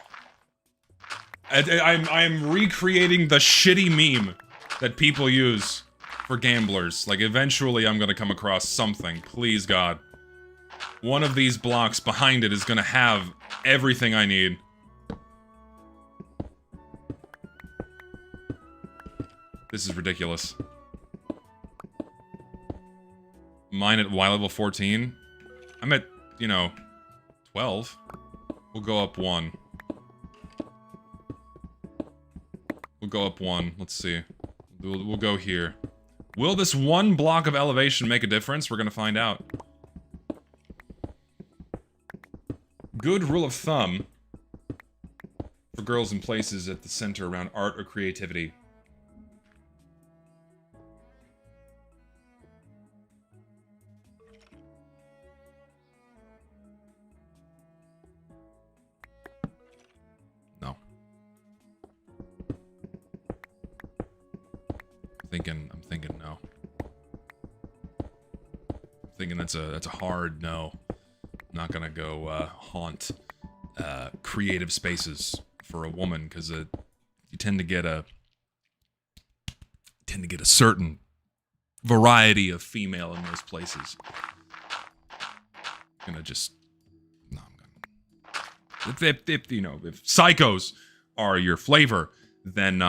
S1: I'm recreating the shitty meme that people use for gamblers. Like, eventually I'm gonna come across something. Please, God. One of these blocks behind it is gonna have everything I need. This is ridiculous. Mine at Y level 14? I'm at, you know, 12. We'll go up 1. We'll go up 1. Let's see. We'll go here. Will this 1 block of elevation make a difference? We're gonna find out. Good rule of thumb for girls in places at the center around art or creativity. thinking no. I'm thinking that's a hard no. I'm not gonna go haunt creative spaces for a woman, because you tend to get a certain variety of female in those places. I'm gonna just no. I'm gonna if you know, if psychos are your flavor, then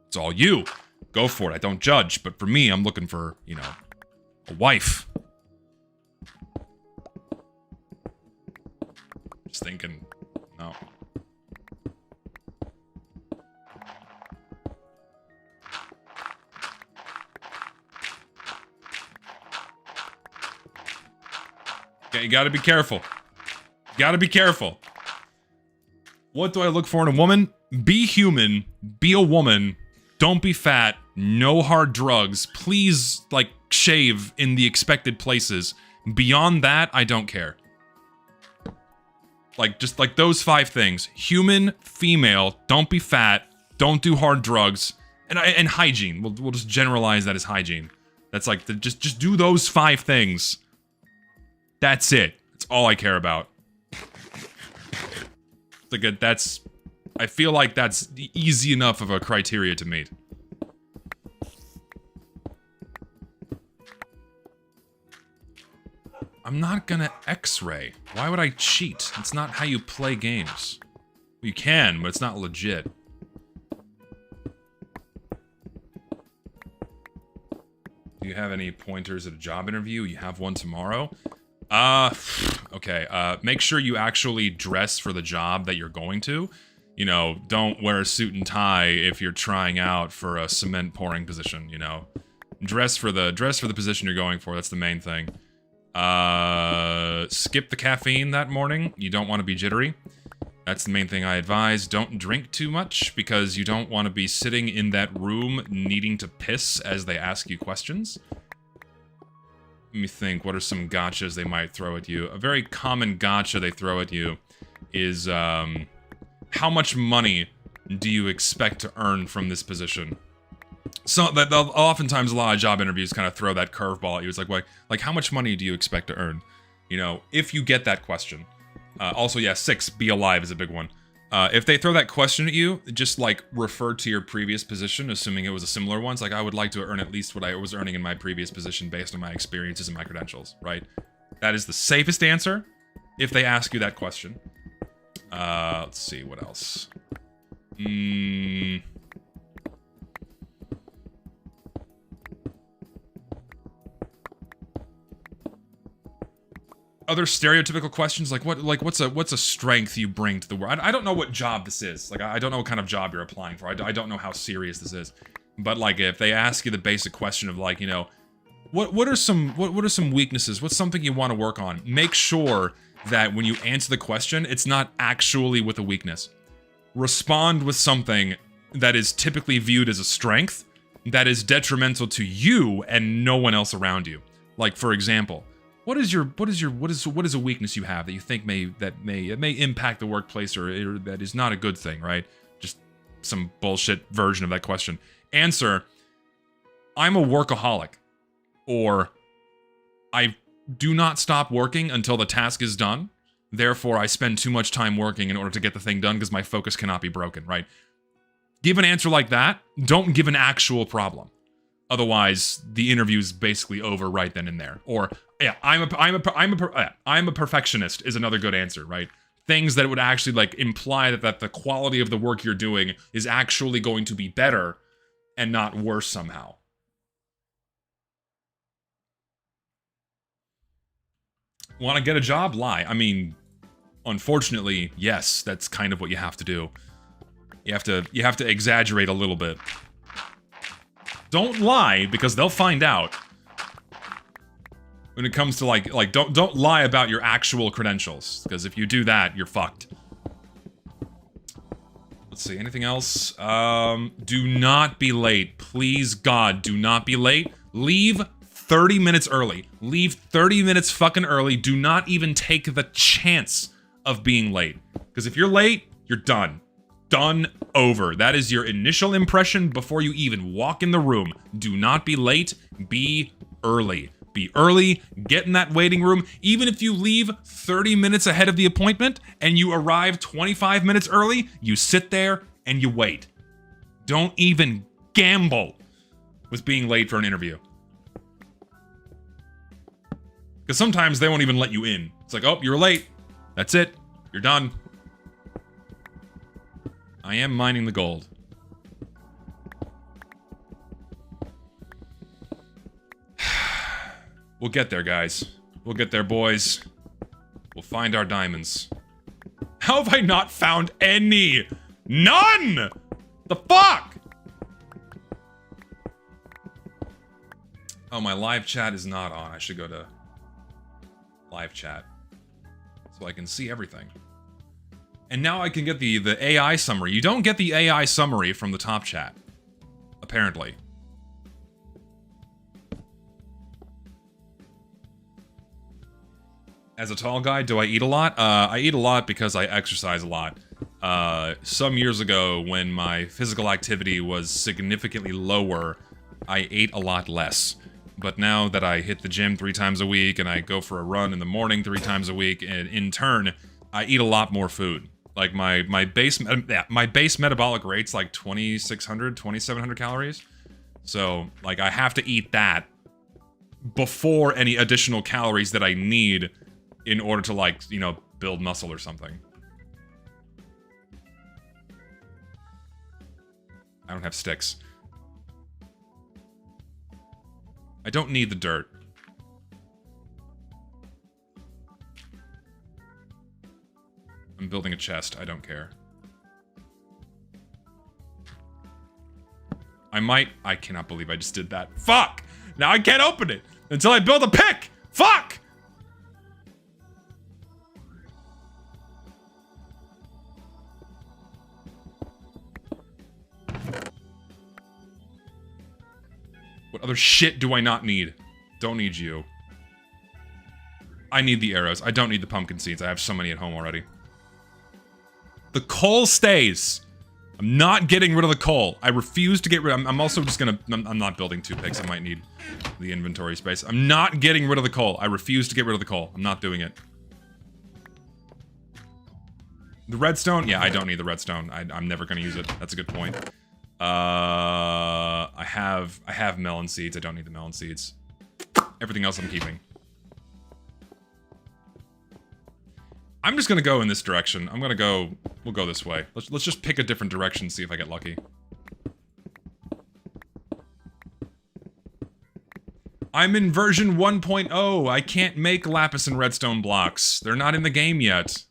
S1: it's all you. Go for it. I don't judge. But for me, I'm looking for, you know, a wife. Just thinking, no. Okay, you gotta be careful. Gotta be careful. What do I look for in a woman? Be human. Be a woman. Don't be fat. No hard drugs. Please, like, shave in the expected places. Beyond that, I don't care. Like, just like those 5 things. Human, female, don't be fat, don't do hard drugs, and hygiene. We'll just generalize that as hygiene. That's like, just do those 5 things. That's it. That's all I care about. Like, I feel like that's easy enough of a criteria to meet. I'm not gonna X-ray. Why would I cheat? It's not how you play games. You can, but it's not legit. Do you have any pointers at a job interview? You have one tomorrow? Okay, make sure you actually dress for the job that you're going to. You know, don't wear a suit and tie if you're trying out for a cement pouring position, you know. Dress for the position you're going for, that's the main thing. Skip the caffeine that morning. You don't want to be jittery. That's the main thing I advise. Don't drink too much, because you don't want to be sitting in that room needing to piss as they ask you questions. Let me think, what are some gotchas they might throw at you? A very common gotcha they throw at you is, how much money do you expect to earn from this position? So that oftentimes a lot of job interviews kind of throw that curveball at you. It's like how much money do you expect to earn? You know, if you get that question. Also, yeah, 6, be alive is a big one. If they throw that question at you, just like refer to your previous position, assuming it was a similar one. It's like, I would like to earn at least what I was earning in my previous position based on my experiences and my credentials, right? That is the safest answer if they ask you that question. Let's see, what else? Other stereotypical questions, like what's a strength you bring to the world? I don't know what job this is. Like, I don't know what kind of job you're applying for. I don't know how serious this is. But like, if they ask you the basic question of like, you know, what are some weaknesses? What's something you want to work on? Make sure that when you answer the question, it's not actually with a weakness. Respond with something that is typically viewed as a strength that is detrimental to you and no one else around you. Like, for example, what is a weakness you have that you think may impact the workplace, or that is not a good thing, right? Just some bullshit version of that question. Answer, I'm a workaholic, or I do not stop working until the task is done. Therefore, I spend too much time working in order to get the thing done because my focus cannot be broken, right? Give an answer like that. Don't give an actual problem. Otherwise, the interview is basically over right then and there. Or, yeah, I'm a perfectionist is another good answer, right? Things that would actually like imply that the quality of the work you're doing is actually going to be better and not worse somehow. Want to get a job? Lie. I mean, unfortunately, yes, that's kind of what you have to do. You have to exaggerate a little bit. Don't lie, because they'll find out. When it comes to like don't lie about your actual credentials, because if you do that, you're fucked. Let's see, anything else? Do not be late. Please, God, do not be late. Leave 30 minutes early. Leave 30 minutes fucking early. Do not even take the chance of being late. Because if you're late, you're done. Done. Over. That is your initial impression before you even walk in the room. Do not be late. Be early. Be early. Get in that waiting room. Even if you leave 30 minutes ahead of the appointment and you arrive 25 minutes early, you sit there and you wait. Don't even gamble with being late for an interview. Because sometimes they won't even let you in. It's like, oh, you're late. That's it. You're done. I am mining the gold. We'll get there, guys. We'll get there, boys. We'll find our diamonds. How have I not found any? None! The fuck? Oh, my live chat is not on. I should go to live chat so I can see everything. And now I can get the AI summary. You don't get the AI summary from the top chat, apparently. As a tall guy, do I eat a lot? I eat a lot because I exercise a lot. Some years ago, when my physical activity was significantly lower, I ate a lot less. But now that I hit the gym 3 times a week and I go for a run in the morning 3 times a week, and in turn, I eat a lot more food. Like my base metabolic rate's like 2,600, 2,700 calories. So like I have to eat that before any additional calories that I need in order to, like, you know, build muscle or something. I don't have sticks. I don't need the dirt. I'm building a chest. I don't care. I cannot believe I just did that. Fuck! Now I can't open it until I build a pick! Fuck! What other shit do I not need? Don't need you. I need the arrows. I don't need the pumpkin seeds. I have so many at home already. The coal stays. I'm not getting rid of the coal. I refuse to get rid of... I'm also just gonna... I'm not building 2 picks. I might need the inventory space. I'm not getting rid of the coal. I refuse to get rid of the coal. I'm not doing it. The redstone? Yeah, I don't need the redstone. I'm never gonna use it. That's a good point. I have melon seeds. I don't need the melon seeds. Everything else I'm keeping. I'm just gonna go in this direction. We'll go this way. Let's just pick a different direction, see if I get lucky. I'm in version 1.0. I can't make lapis and redstone blocks. They're not in the game yet.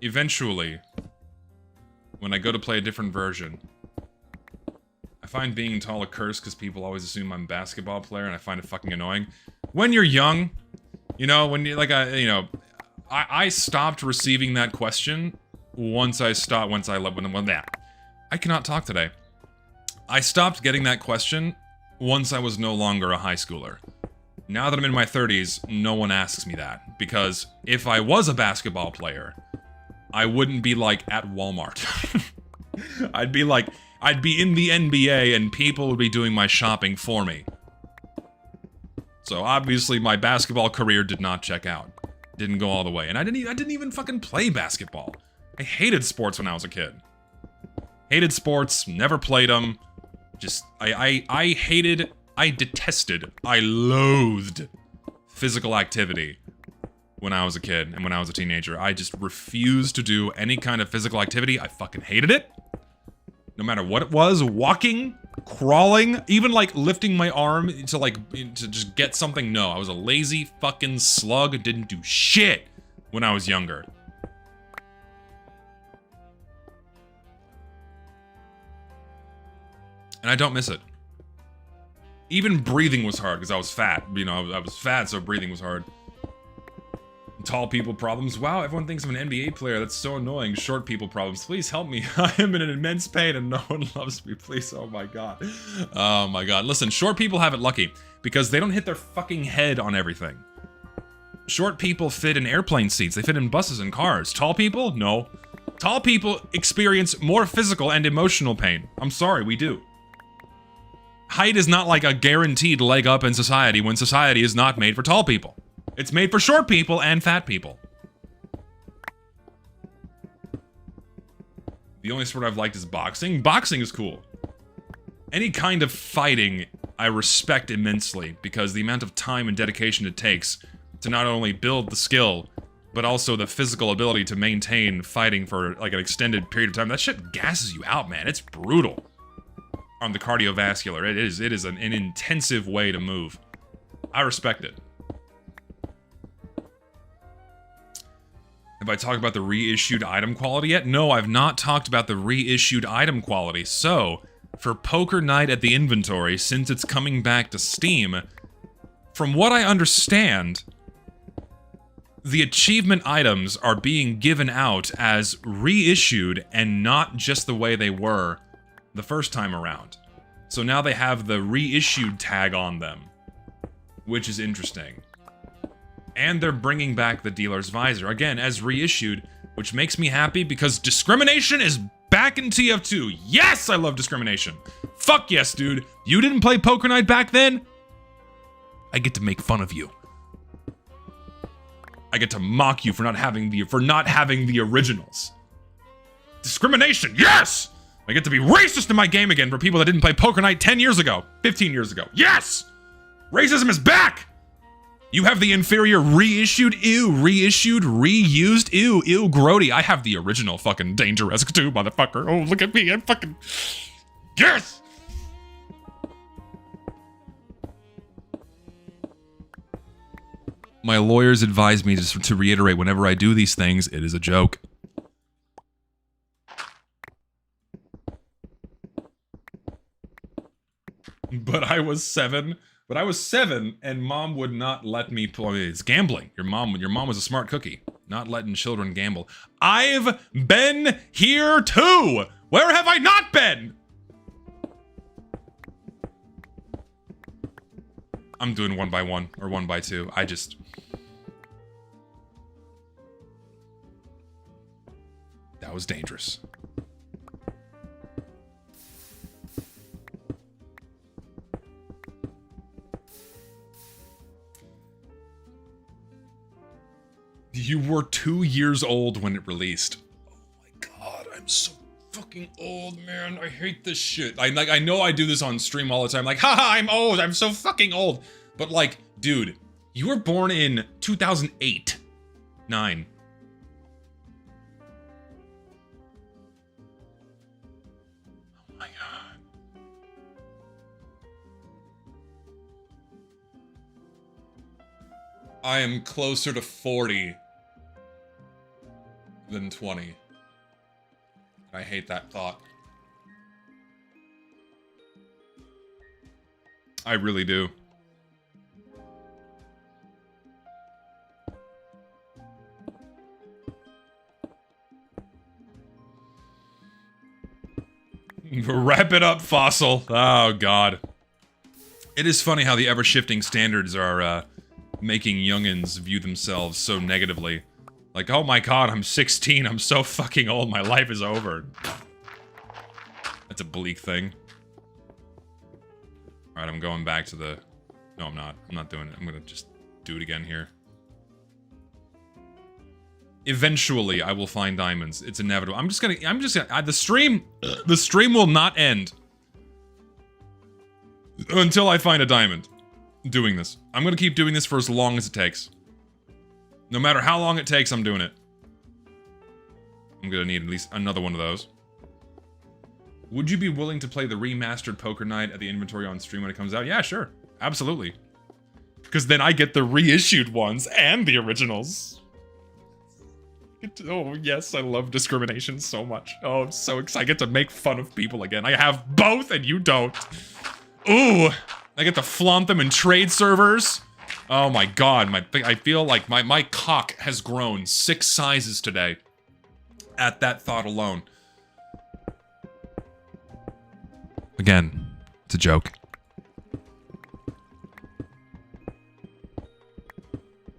S1: Eventually, when I go to play a different version. I find being tall a curse because people always assume I'm a basketball player, and I find it fucking annoying. When you're young, you know, when you, like, I stopped receiving that question once I cannot talk today. I stopped getting that question once I was no longer a high schooler. Now that I'm in my 30s, no one asks me that, because if I was a basketball player, I wouldn't be, like, at Walmart. I'd be in the NBA and people would be doing my shopping for me. So obviously my basketball career did not check out. Didn't go all the way. And I didn't even fucking play basketball. I hated sports when I was a kid. Hated sports, never played them. Just, I detested, I loathed physical activity when I was a kid and when I was a teenager. I just refused to do any kind of physical activity. I fucking hated it. No matter what it was, walking, crawling, even like lifting my arm to just get something. No, I was a lazy fucking slug. Didn't do shit when I was younger. And I don't miss it. Even breathing was hard because I was fat. You know, I was fat, so breathing was hard. Tall people problems. Wow, everyone thinks I'm an NBA player. That's so annoying. Short people problems. Please help me. I am in an immense pain and no one loves me. Please. Oh my god. Oh my god. Listen, short people have it lucky because they don't hit their fucking head on everything. Short people fit in airplane seats. They fit in buses and cars. Tall people? No. Tall people experience more physical and emotional pain. I'm sorry, we do. Height is not like a guaranteed leg up in society when society is not made for tall people. It's made for short people and fat people. The only sport I've liked is boxing. Boxing is cool. Any kind of fighting I respect immensely because the amount of time and dedication it takes to not only build the skill, but also the physical ability to maintain fighting for like an extended period of time. That shit gasses you out, man. It's brutal. On the cardiovascular, it is an intensive way to move. I respect it. Have I talked about the reissued item quality yet? No, I've not talked about the reissued item quality. So, for Poker Night at the Inventory, since it's coming back to Steam, from what I understand, the achievement items are being given out as reissued and not just the way they were the first time around. So now they have the reissued tag on them, which is interesting. And they're bringing back the dealer's visor, again, as reissued, which makes me happy because discrimination is back in TF2. Yes, I love discrimination. Fuck yes, dude. You didn't play Poker Night back then? I get to make fun of you. I get to mock you for not having the originals. Discrimination, yes! I get to be racist in my game again for people that didn't play Poker Night 10 years ago, 15 years ago. Yes! Racism is back! You have the inferior reissued, ew, reissued, reused, ew, grody. I have the original fucking Dangerous too, motherfucker. Oh, look at me, I'm fucking... Yes! My lawyers advise me to reiterate whenever I do these things, it is a joke. But I was 7. But I was 7, and Mom would not let me play. It's gambling. Your mom was a smart cookie. Not letting children gamble. I've been here too! Where have I not been? I'm doing 1 by 1 or 1 by 2. That was dangerous. You were 2 years old when it released. Oh my god, I'm so fucking old, man. I hate this shit. I know I do this on stream all the time. Like, haha, I'm old. I'm so fucking old. But like, dude, you were born in 2008. 9. Oh my god. I am closer to 40 than 20. I hate that thought. I really do. Wrap it up, Fossil. Oh, God. It is funny how the ever-shifting standards are, making youngins view themselves so negatively. Like, oh my god, I'm 16, I'm so fucking old, my life is over. That's a bleak thing. Alright, I'm going back to the... No, I'm not. I'm not doing it. I'm gonna just do it again here. Eventually, I will find diamonds. It's inevitable. I'm just gonna... the stream will not end until I find a diamond. Doing this. I'm gonna keep doing this for as long as it takes. No matter how long it takes, I'm doing it. I'm gonna need at least another one of those. Would you be willing to play the remastered Poker Night at the Inventory on stream when it comes out? Yeah, sure. Absolutely. Because then I get the reissued ones and the originals. Oh, yes, I love discrimination so much. Oh, I'm so excited. I get to make fun of people again. I have both and you don't. Ooh. I get to flaunt them in trade servers. Oh my god, I feel like my cock has grown 6 sizes today. At that thought alone. Again, it's a joke.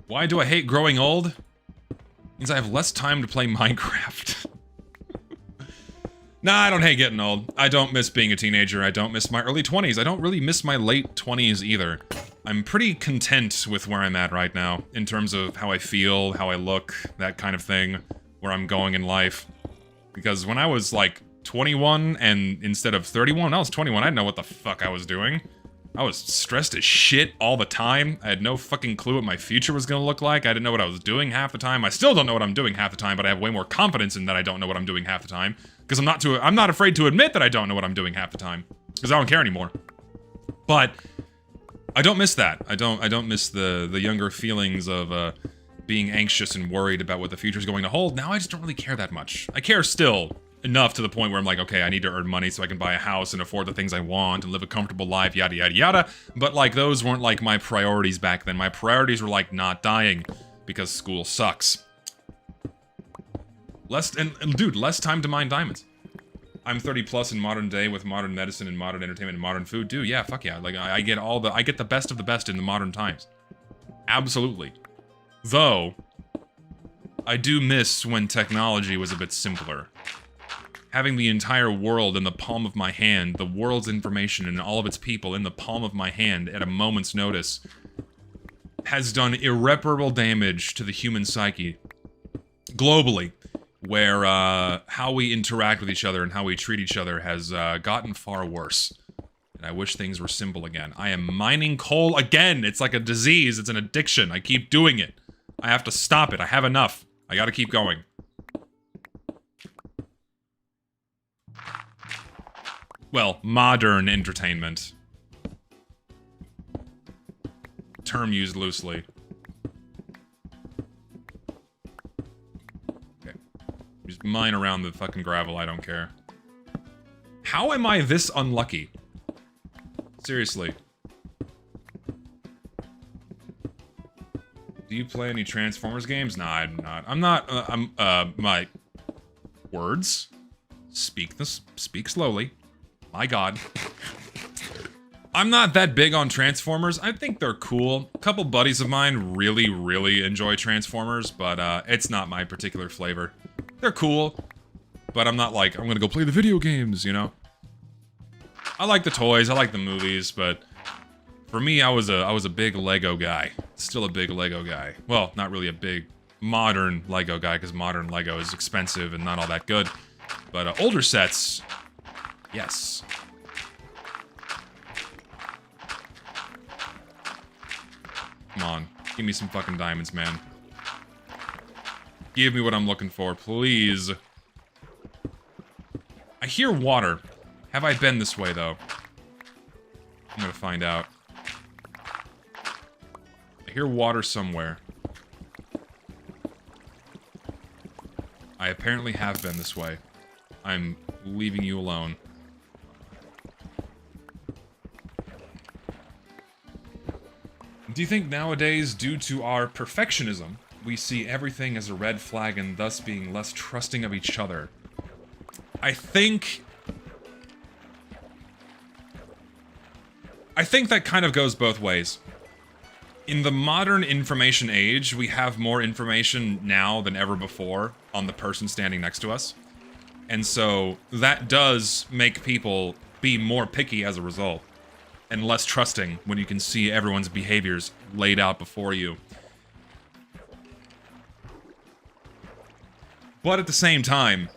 S1: Why do I hate growing old? Means I have less time to play Minecraft. Nah, I don't hate getting old. I don't miss being a teenager. I don't miss my early 20s. I don't really miss my late 20s either. I'm pretty content with where I'm at right now, in terms of how I feel, how I look, that kind of thing, where I'm going in life. Because when I was, like, 21, and instead of 31, when I was 21, I didn't know what the fuck I was doing. I was stressed as shit all the time. I had no fucking clue what my future was gonna look like. I didn't know what I was doing half the time. I still don't know what I'm doing half the time, but I have way more confidence in that I don't know what I'm doing half the time. Because I'm not afraid to admit that I don't know what I'm doing half the time. Because I don't care anymore. But I don't miss that. I don't miss the younger feelings of being anxious and worried about what the future's going to hold. Now I just don't really care that much. I care still. Enough to the point where I'm like, okay, I need to earn money so I can buy a house and afford the things I want and live a comfortable life, yada, yada, yada. But, like, those weren't, like, my priorities back then. My priorities were, like, not dying because school sucks. Dude, less time to mine diamonds. I'm 30 plus in modern day with modern medicine and modern entertainment and modern food. Dude, yeah, fuck yeah. Like, I get the best of the best in the modern times. Absolutely. Though, I do miss when technology was a bit simpler. Having the entire world in the palm of my hand, the world's information and all of its people in the palm of my hand at a moment's notice, has done irreparable damage to the human psyche. Globally. Where, how we interact with each other and how we treat each other has, gotten far worse. And I wish things were simple again. I am mining coal again! It's like a disease, it's an addiction. I keep doing it. I have to stop it. I have enough. I gotta keep going. Well, modern entertainment. Term used loosely. Okay. Just mine around the fucking gravel, I don't care. How am I this unlucky? Seriously. Do you play any Transformers games? Nah, I'm not. I'm not, my... Words? Speak slowly. My god. I'm not that big on Transformers. I think they're cool. A couple buddies of mine really, really enjoy Transformers, but it's not my particular flavor. They're cool, but I'm not like, I'm gonna go play the video games, you know? I like the toys, I like the movies, but for me, I was a big Lego guy. Still a big Lego guy. Well, not really a big modern Lego guy, because modern Lego is expensive and not all that good. But older sets, yes. Come on, give me some fucking diamonds, man. Give me what I'm looking for, please. I hear water. Have I been this way, though? I'm gonna find out. I hear water somewhere. I apparently have been this way. I'm leaving you alone. Do you think nowadays, due to our perfectionism, we see everything as a red flag and thus being less trusting of each other? I think that kind of goes both ways. In the modern information age, we have more information now than ever before on the person standing next to us. And so that does make people be more picky as a result. And less trusting when you can see everyone's behaviors laid out before you. But at the same time,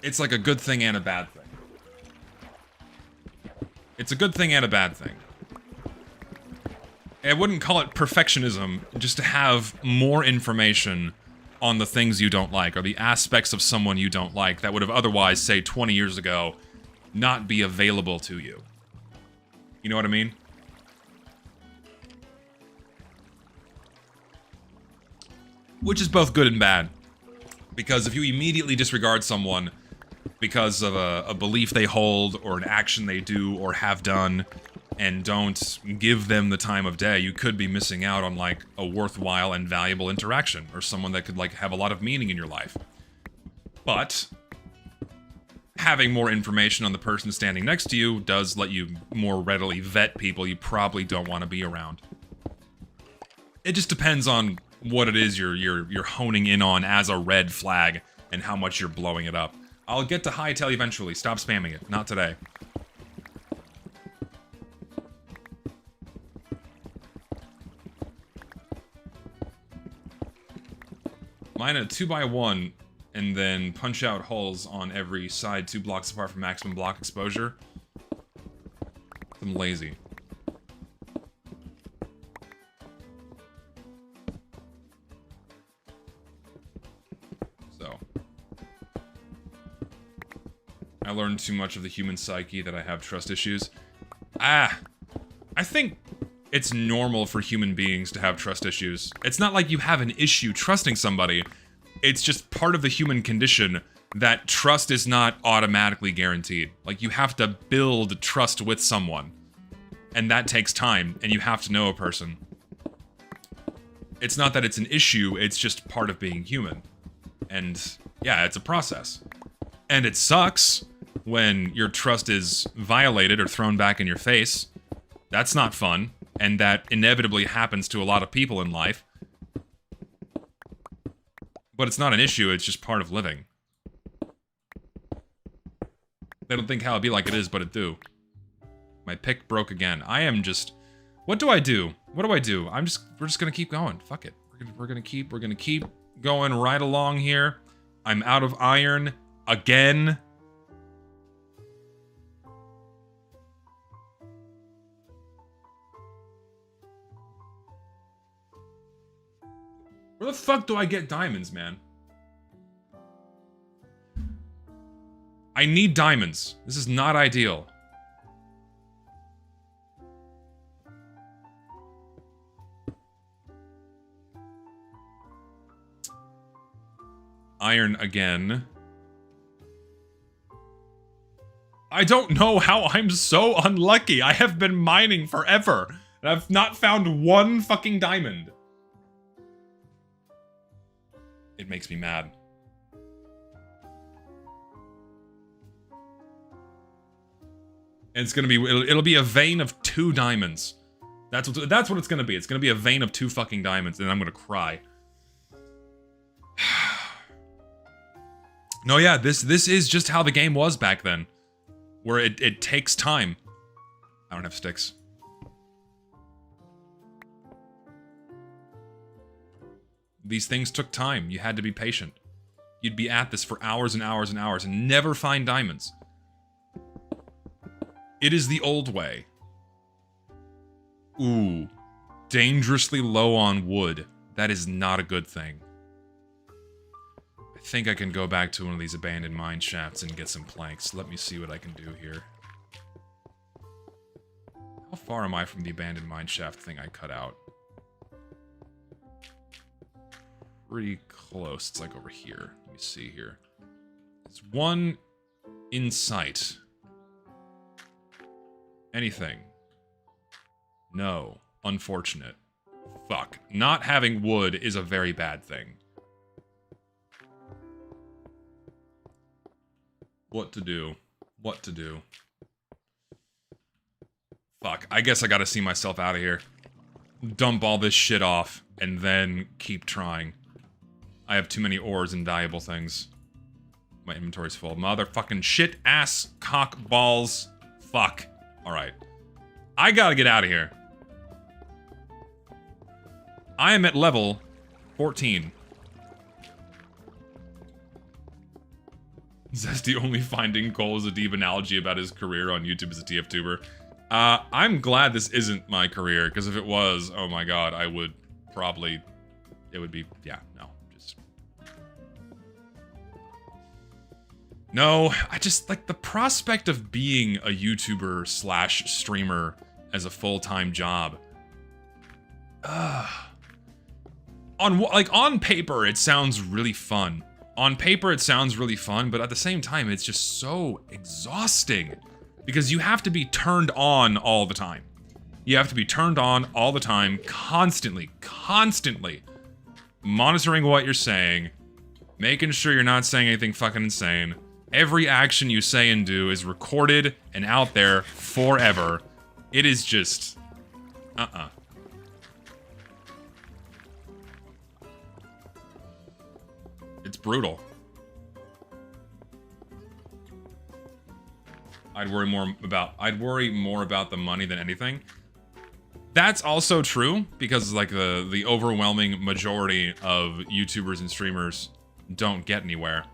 S1: it's like a good thing and a bad thing. It's a good thing and a bad thing. I wouldn't call it perfectionism, just to have more information on the things you don't like, or the aspects of someone you don't like that would have otherwise, say, 20 years ago, not be available to you. You know what I mean? Which is both good and bad. Because if you immediately disregard someone because of a belief they hold, or an action they do or have done, and don't give them the time of day, you could be missing out on, like, a worthwhile and valuable interaction, or someone that could, like, have a lot of meaning in your life. But having more information on the person standing next to you does let you more readily vet people you probably don't want to be around. It just depends on what it is you're honing in on as a red flag and how much you're blowing it up. I'll get to hightail eventually. Stop spamming it. Not today. Mine a 2x1 and then punch out holes on every side 2 blocks apart from maximum block exposure. I'm lazy. So. I learned too much of the human psyche that I have trust issues. I think it's normal for human beings to have trust issues. It's not like you have an issue trusting somebody. It's just part of the human condition that trust is not automatically guaranteed. Like, you have to build trust with someone. And that takes time, and you have to know a person. It's not that it's an issue, it's just part of being human. And, yeah, it's a process. And it sucks when your trust is violated or thrown back in your face. That's not fun. And that inevitably happens to a lot of people in life. But it's not an issue, it's just part of living. They don't think how it'd be like it is, but it do. My pick broke again. I am just... What do I do? What do I do? We're just gonna keep going. Fuck it. We're gonna keep going right along here. I'm out of iron again. Where the fuck do I get diamonds, man? I need diamonds. This is not ideal. Iron again. I don't know how I'm so unlucky. I have been mining forever, and I've not found one fucking diamond. It makes me mad. And it's gonna be, it'll be a vein of 2 diamonds. That's what it's gonna be. It's gonna be a vein of 2 fucking diamonds, and I'm gonna cry. No, yeah, this is just how the game was back then. Where it takes time. I don't have sticks. These things took time. You had to be patient. You'd be at this for hours and hours and hours and never find diamonds. It is the old way. Ooh. Dangerously low on wood. That is not a good thing. I think I can go back to one of these abandoned mine shafts and get some planks. Let me see what I can do here. How far am I from the abandoned mine shaft thing I cut out? Pretty close. It's like over here. Let me see here. There's one in sight. Anything? No. Unfortunate. Fuck. Not having wood is a very bad thing. What to do? What to do? Fuck. I guess I gotta see myself out of here. Dump all this shit off, and then keep trying. I have too many ores and valuable things. My inventory's full. Motherfucking shit ass cock balls. Fuck. Alright. I gotta get out of here. I am at level 14. Zesty only finding Cole is a deep analogy about his career on YouTube as a TFTuber. I'm glad this isn't my career, because if it was, oh my god, I would probably... It would be... Yeah, no. No, I just, like, the prospect of being a YouTuber slash streamer as a full-time job. On paper, it sounds really fun. On paper, it sounds really fun, but at the same time, it's just so exhausting. Because you have to be turned on all the time. You have to be turned on all the time, constantly, monitoring what you're saying, making sure you're not saying anything fucking insane, Every action you say and do is recorded and out there forever. It is just... It's brutal. I'd worry more about the money than anything. That's also true, because like the overwhelming majority of YouTubers and streamers don't get anywhere.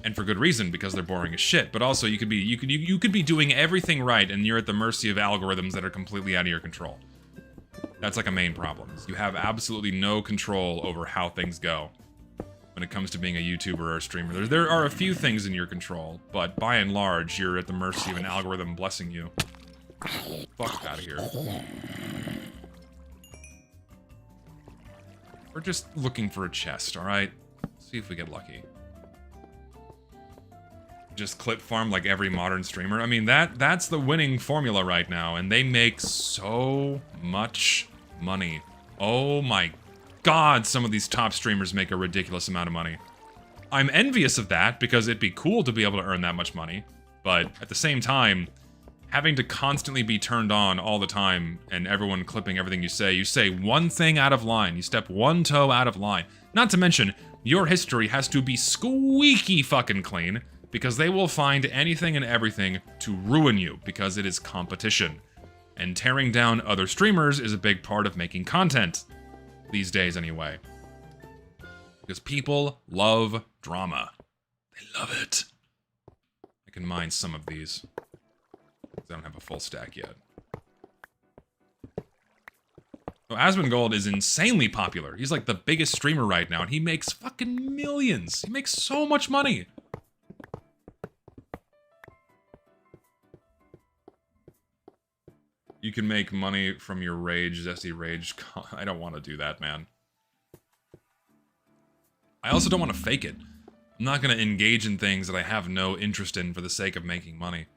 S1: And for good reason, because they're boring as shit. But also you could be doing everything right and you're at the mercy of algorithms that are completely out of your control. That's like a main problem. You have absolutely no control over how things go when it comes to being a YouTuber or a streamer. There are a few things in your control, but by and large, you're at the mercy of an algorithm blessing you. Fuck out of here. We're just looking for a chest, alright? See if we get lucky. Just clip farm like every modern streamer. I mean, that's the winning formula right now, and they make so much money. Oh my god, some of these top streamers make a ridiculous amount of money. I'm envious of that, because it'd be cool to be able to earn that much money, but at the same time, having to constantly be turned on all the time, and everyone clipping everything you say one thing out of line, you step one toe out of line. Not to mention, your history has to be squeaky fucking clean, because they will find anything and everything to ruin you, because it is competition. And tearing down other streamers is a big part of making content. These days, anyway. Because people love drama. They love it. I can mine some of these. I don't have a full stack yet. So Asmongold is insanely popular. He's like the biggest streamer right now, and he makes fucking millions. He makes so much money. You can make money from your rage, zesty rage. I don't want to do that, man. I also don't want to fake it. I'm not going to engage in things that I have no interest in for the sake of making money.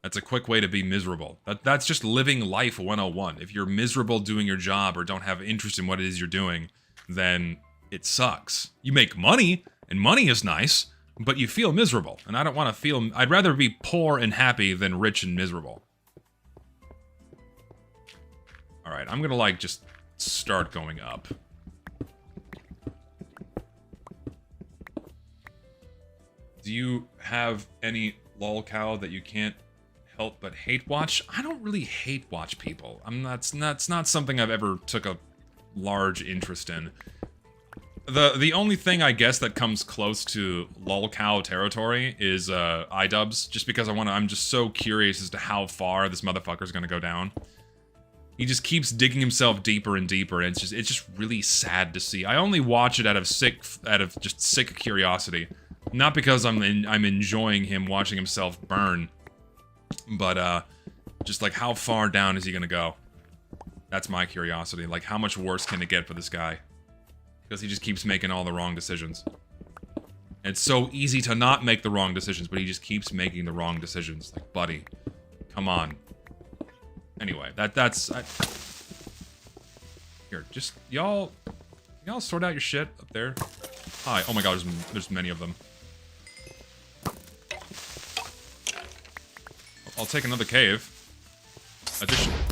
S1: That's a quick way to be miserable. That's just living life 101. If you're miserable doing your job or don't have interest in what it is you're doing, then it sucks. You make money, and money is nice, but you feel miserable. And I don't want to feel... I'd rather be poor and happy than rich and miserable. Alright, I'm gonna, like, just start going up. Do you have any lolcow that you can't help but hate watch? I don't really hate watch people. That's not something I've ever took a large interest in. The only thing, I guess, that comes close to lolcow territory is iDubbbz, just because I'm just so curious as to how far this motherfucker's gonna go down. He just keeps digging himself deeper and deeper, and it's just really sad to see. I only watch it out of just sick curiosity, not because I'm enjoying him watching himself burn, but just like how far down is he gonna go? That's my curiosity. Like, how much worse can it get for this guy? Because he just keeps making all the wrong decisions. It's so easy to not make the wrong decisions, but he just keeps making the wrong decisions. Like, buddy, come on. Anyway, that's... Here, just... Y'all sort out your shit up there. Hi. Oh my god, there's many of them. I'll take another cave.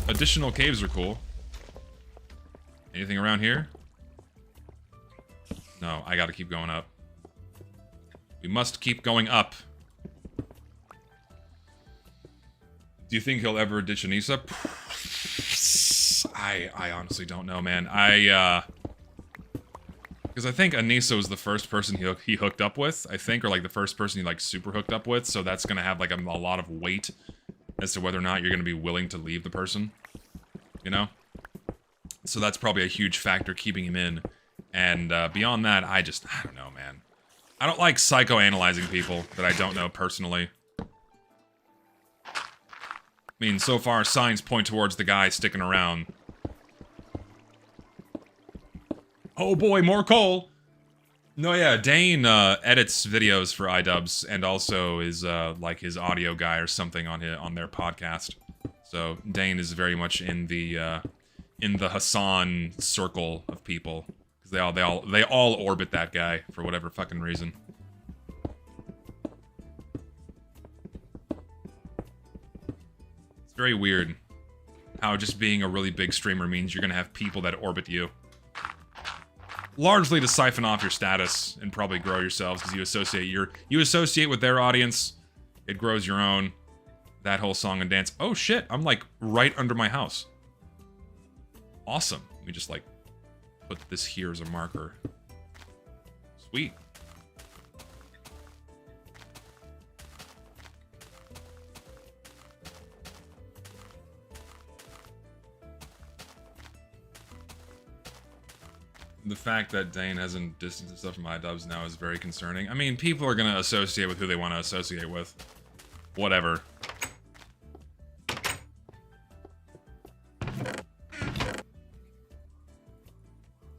S1: Additional caves are cool. Anything around here? No, I gotta keep going up. We must keep going up. Do you think he'll ever ditch Anissa? I honestly don't know, man. Because I think Anissa was the first person he hooked up with, I think, or like the first person he like super hooked up with, so that's gonna have like a lot of weight as to whether or not you're gonna be willing to leave the person, you know? So that's probably a huge factor keeping him in, and beyond that, I don't know, man. I don't like psychoanalyzing people that I don't know personally. I mean, so far, signs point towards the guy sticking around. Oh boy, more coal! No, yeah, Dane edits videos for iDubbbz and also is like his audio guy or something on their podcast. So Dane is very much in the Hassan circle of people, because they all orbit that guy for whatever fucking reason. Very weird how just being a really big streamer means you're gonna have people that orbit you. Largely to siphon off your status and probably grow yourselves because you associate with their audience, it grows your own. That whole song and dance. Oh shit, I'm like right under my house. Awesome. Let me just like put this here as a marker. Sweet. The fact that Dane hasn't distanced himself from iDubbbz now is very concerning. I mean, people are gonna associate with who they want to associate with. Whatever.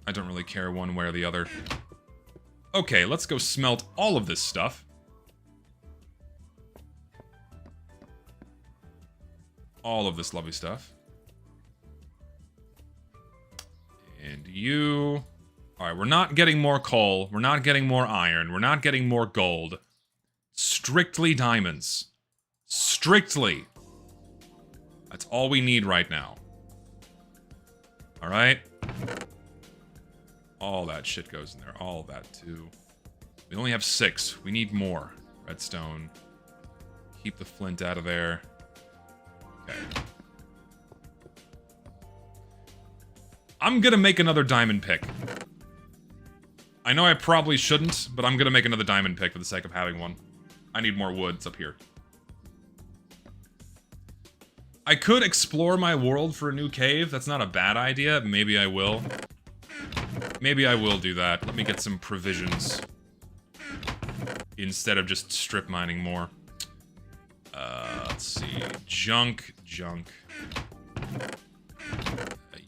S1: I don't really care one way or the other. Okay, let's go smelt all of this stuff. All of this lovely stuff. And you... Alright, we're not getting more coal. We're not getting more iron. We're not getting more gold. Strictly diamonds. Strictly. That's all we need right now. Alright? All that shit goes in there. All of that, too. We only have 6. We need more. Redstone. Keep the flint out of there. Okay. I'm gonna make another diamond pick. I know I probably shouldn't, but I'm gonna make another diamond pick for the sake of having one. I need more wood. It's up here. I could explore my world for a new cave. That's not a bad idea. Maybe I will. Maybe I will do that. Let me get some provisions. Instead of just strip mining more. Let's see. Junk. You and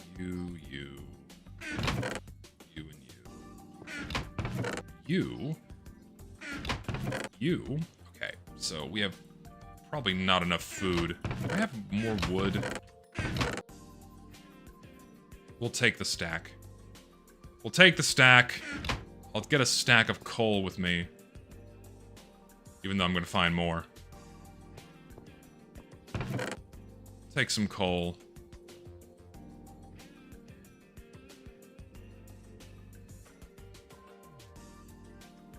S1: you. You. Okay, so we have probably not enough food. Do I have more wood? We'll take the stack. We'll take the stack. I'll get a stack of coal with me. Even though I'm gonna find more. Take some coal.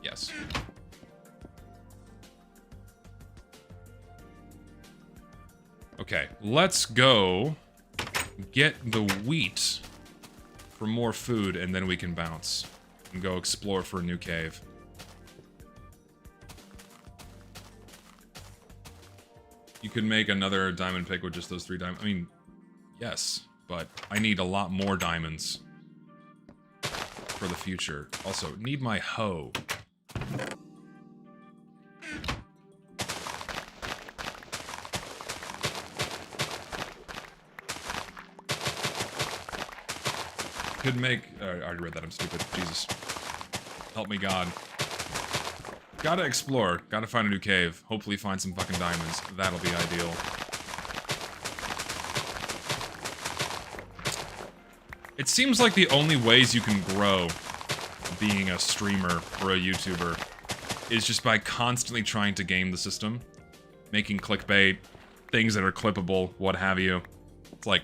S1: Yes. Okay, let's go get the wheat for more food, and then we can bounce and go explore for a new cave. You could make another diamond pick with just those 3 diamonds. I mean, yes, but I need a lot more diamonds for the future. Also, need my hoe. Could make... I already read that, I'm stupid. Jesus. Help me, God. Gotta explore. Gotta find a new cave. Hopefully find some fucking diamonds. That'll be ideal. It seems like the only ways you can grow being a streamer or a YouTuber is just by constantly trying to game the system. Making clickbait, things that are clippable, what have you. It's like...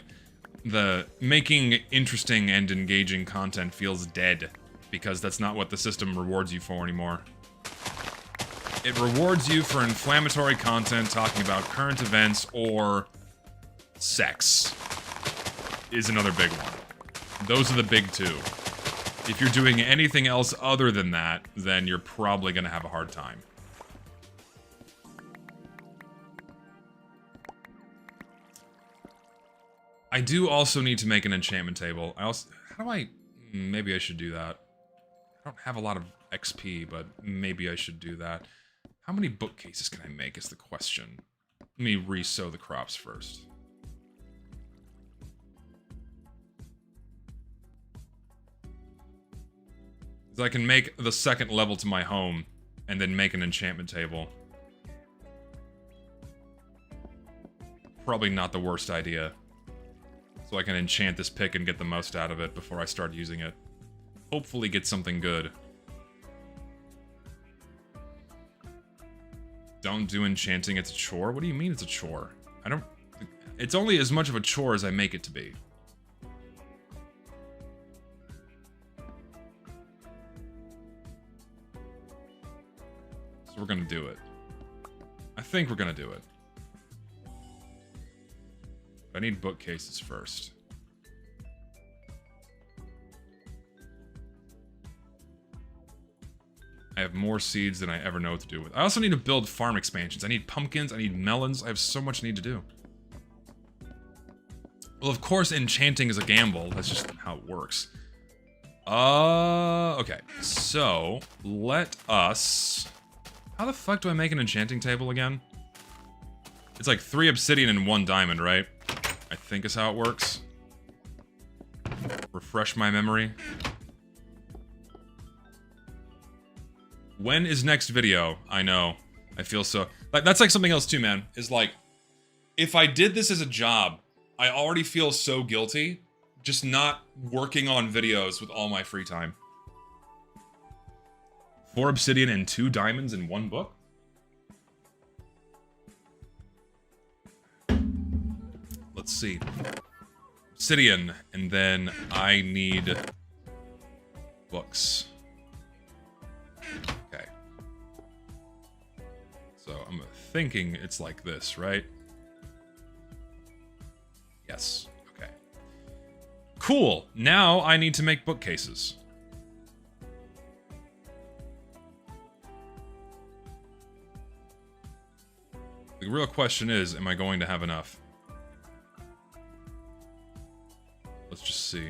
S1: the making interesting and engaging content feels dead because that's not what the system rewards you for anymore. It rewards you for inflammatory content talking about current events or sex is another big one. Those are the big 2. If you're doing anything else other than that, then you're probably gonna have a hard time. I do also need to make an enchantment table. How do I... Maybe I should do that. I don't have a lot of XP, but maybe I should do that. How many bookcases can I make is the question. Let me re-sow the crops first. So I can make the 2nd level to my home, and then make an enchantment table. Probably not the worst idea. So I can enchant this pick and get the most out of it before I start using it. Hopefully get something good. Don't do enchanting, it's a chore? What do you mean it's a chore? I don't... It's only as much of a chore as I make it to be. So we're gonna do it. I think we're gonna do it. But I need bookcases first. I have more seeds than I ever know what to do with. I also need to build farm expansions. I need pumpkins, I need melons, I have so much I need to do. Well, of course, enchanting is a gamble. That's just how it works. Okay. So, let us... How the fuck do I make an enchanting table again? It's like 3 obsidian and 1 diamond, right? I think is how it works. Refresh my memory. When is next video? I know. I feel so... Like, that's like something else too, man. Is like, if I did this as a job, I already feel so guilty just not working on videos with all my free time. 4 obsidian and 2 diamonds in 1 book? Let's see. Obsidian, and then I need books. Okay. So I'm thinking it's like this, right? Yes. Okay. Cool. Now I need to make bookcases. The real question is, am I going to have enough? Let's just see.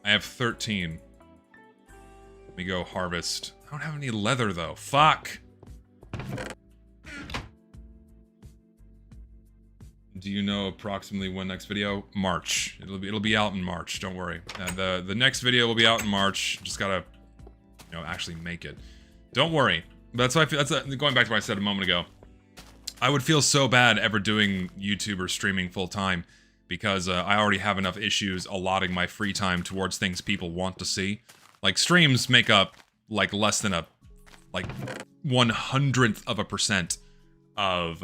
S1: I have 13. Let me go harvest. I don't have any leather though. Fuck! Do you know approximately when next video? March. It'll be out in March, don't worry. The next video will be out in March. Just gotta, you know, actually make it. Don't worry. That's why I feel, going back to what I said a moment ago. I would feel so bad ever doing YouTube or streaming full time because I already have enough issues allotting my free time towards things people want to see. Like, streams make up, like, less than a, like, 1/100% of,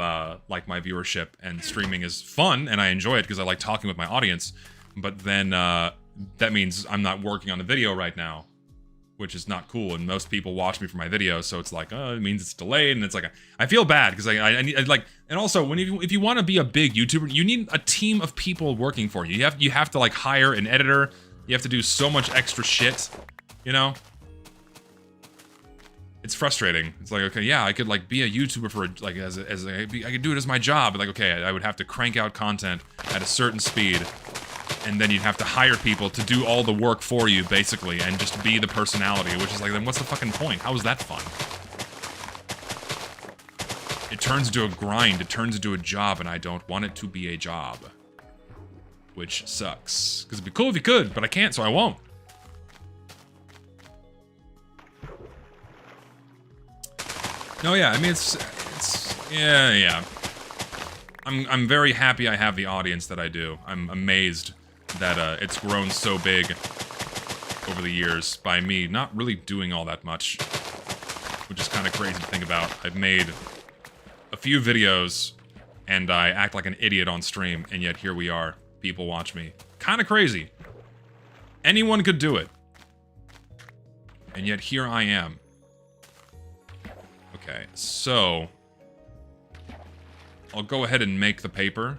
S1: like, my viewership, and streaming is fun, and I enjoy it because I like talking with my audience, but then, that means I'm not working on a video right now, which is not cool, and most people watch me for my videos, so it's like, it means it's delayed, and it's like, I feel bad, because I need, like, and also, if you want to be a big YouTuber, you need a team of people working for you. You have to, like, hire an editor, you have to do so much extra shit, you know? It's frustrating. It's like, okay, yeah, I could, like, be a YouTuber for, like, I could do it as my job, but, like, okay, I would have to crank out content at a certain speed, and then you'd have to hire people to do all the work for you, basically, and just be the personality, which is like, then what's the fucking point? How is that fun? It turns into a grind, it turns into a job, and I don't want it to be a job. Which sucks. Because it'd be cool if you could, but I can't, so I won't. No, yeah, I mean, yeah. I'm very happy I have the audience that I do. I'm amazed that it's grown so big over the years by me not really doing all that much, which is kind of crazy to think about. I've made a few videos and I act like an idiot on stream, and yet here we are. People watch me. Kind of crazy. Anyone could do it. And yet here I am. Okay, so I'll go ahead and make the paper.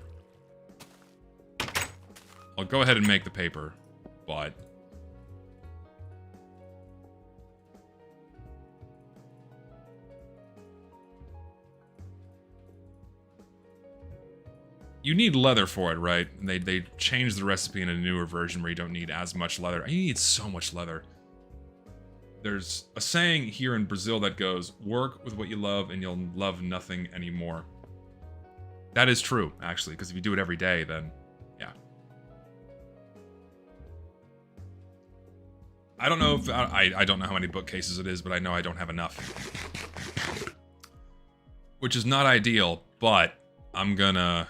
S1: But you need leather for it, right? They changed the recipe in a newer version where you don't need as much leather. You need so much leather. There's a saying here in Brazil that goes, work with what you love and you'll love nothing anymore. That is true, actually, because if you do it every day, then, yeah. I don't know if, I don't know how many bookcases it is, but I know I don't have enough. Which is not ideal, but I'm gonna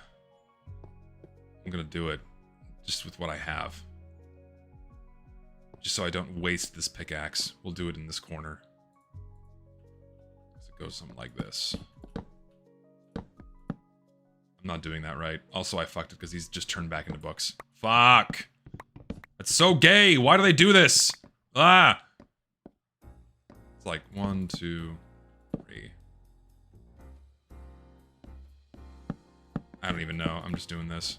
S1: do it, just with what I have. Just so I don't waste this pickaxe. We'll do it in this corner. So it goes something like this. I'm not doing that right. Also, I fucked it because he's just turned back into books. Fuck! That's so gay! Why do they do this? Ah! It's like 1, 2, 3. I don't even know. I'm just doing this.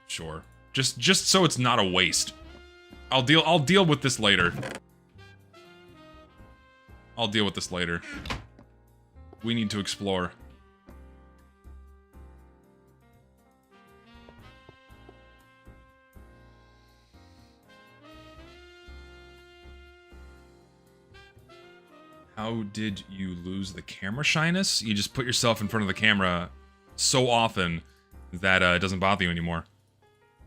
S1: Sure. Just so it's not a waste. I'll deal with this later. I'll deal with this later. We need to explore. How did you lose the camera shyness? You just put yourself in front of the camera so often that it doesn't bother you anymore.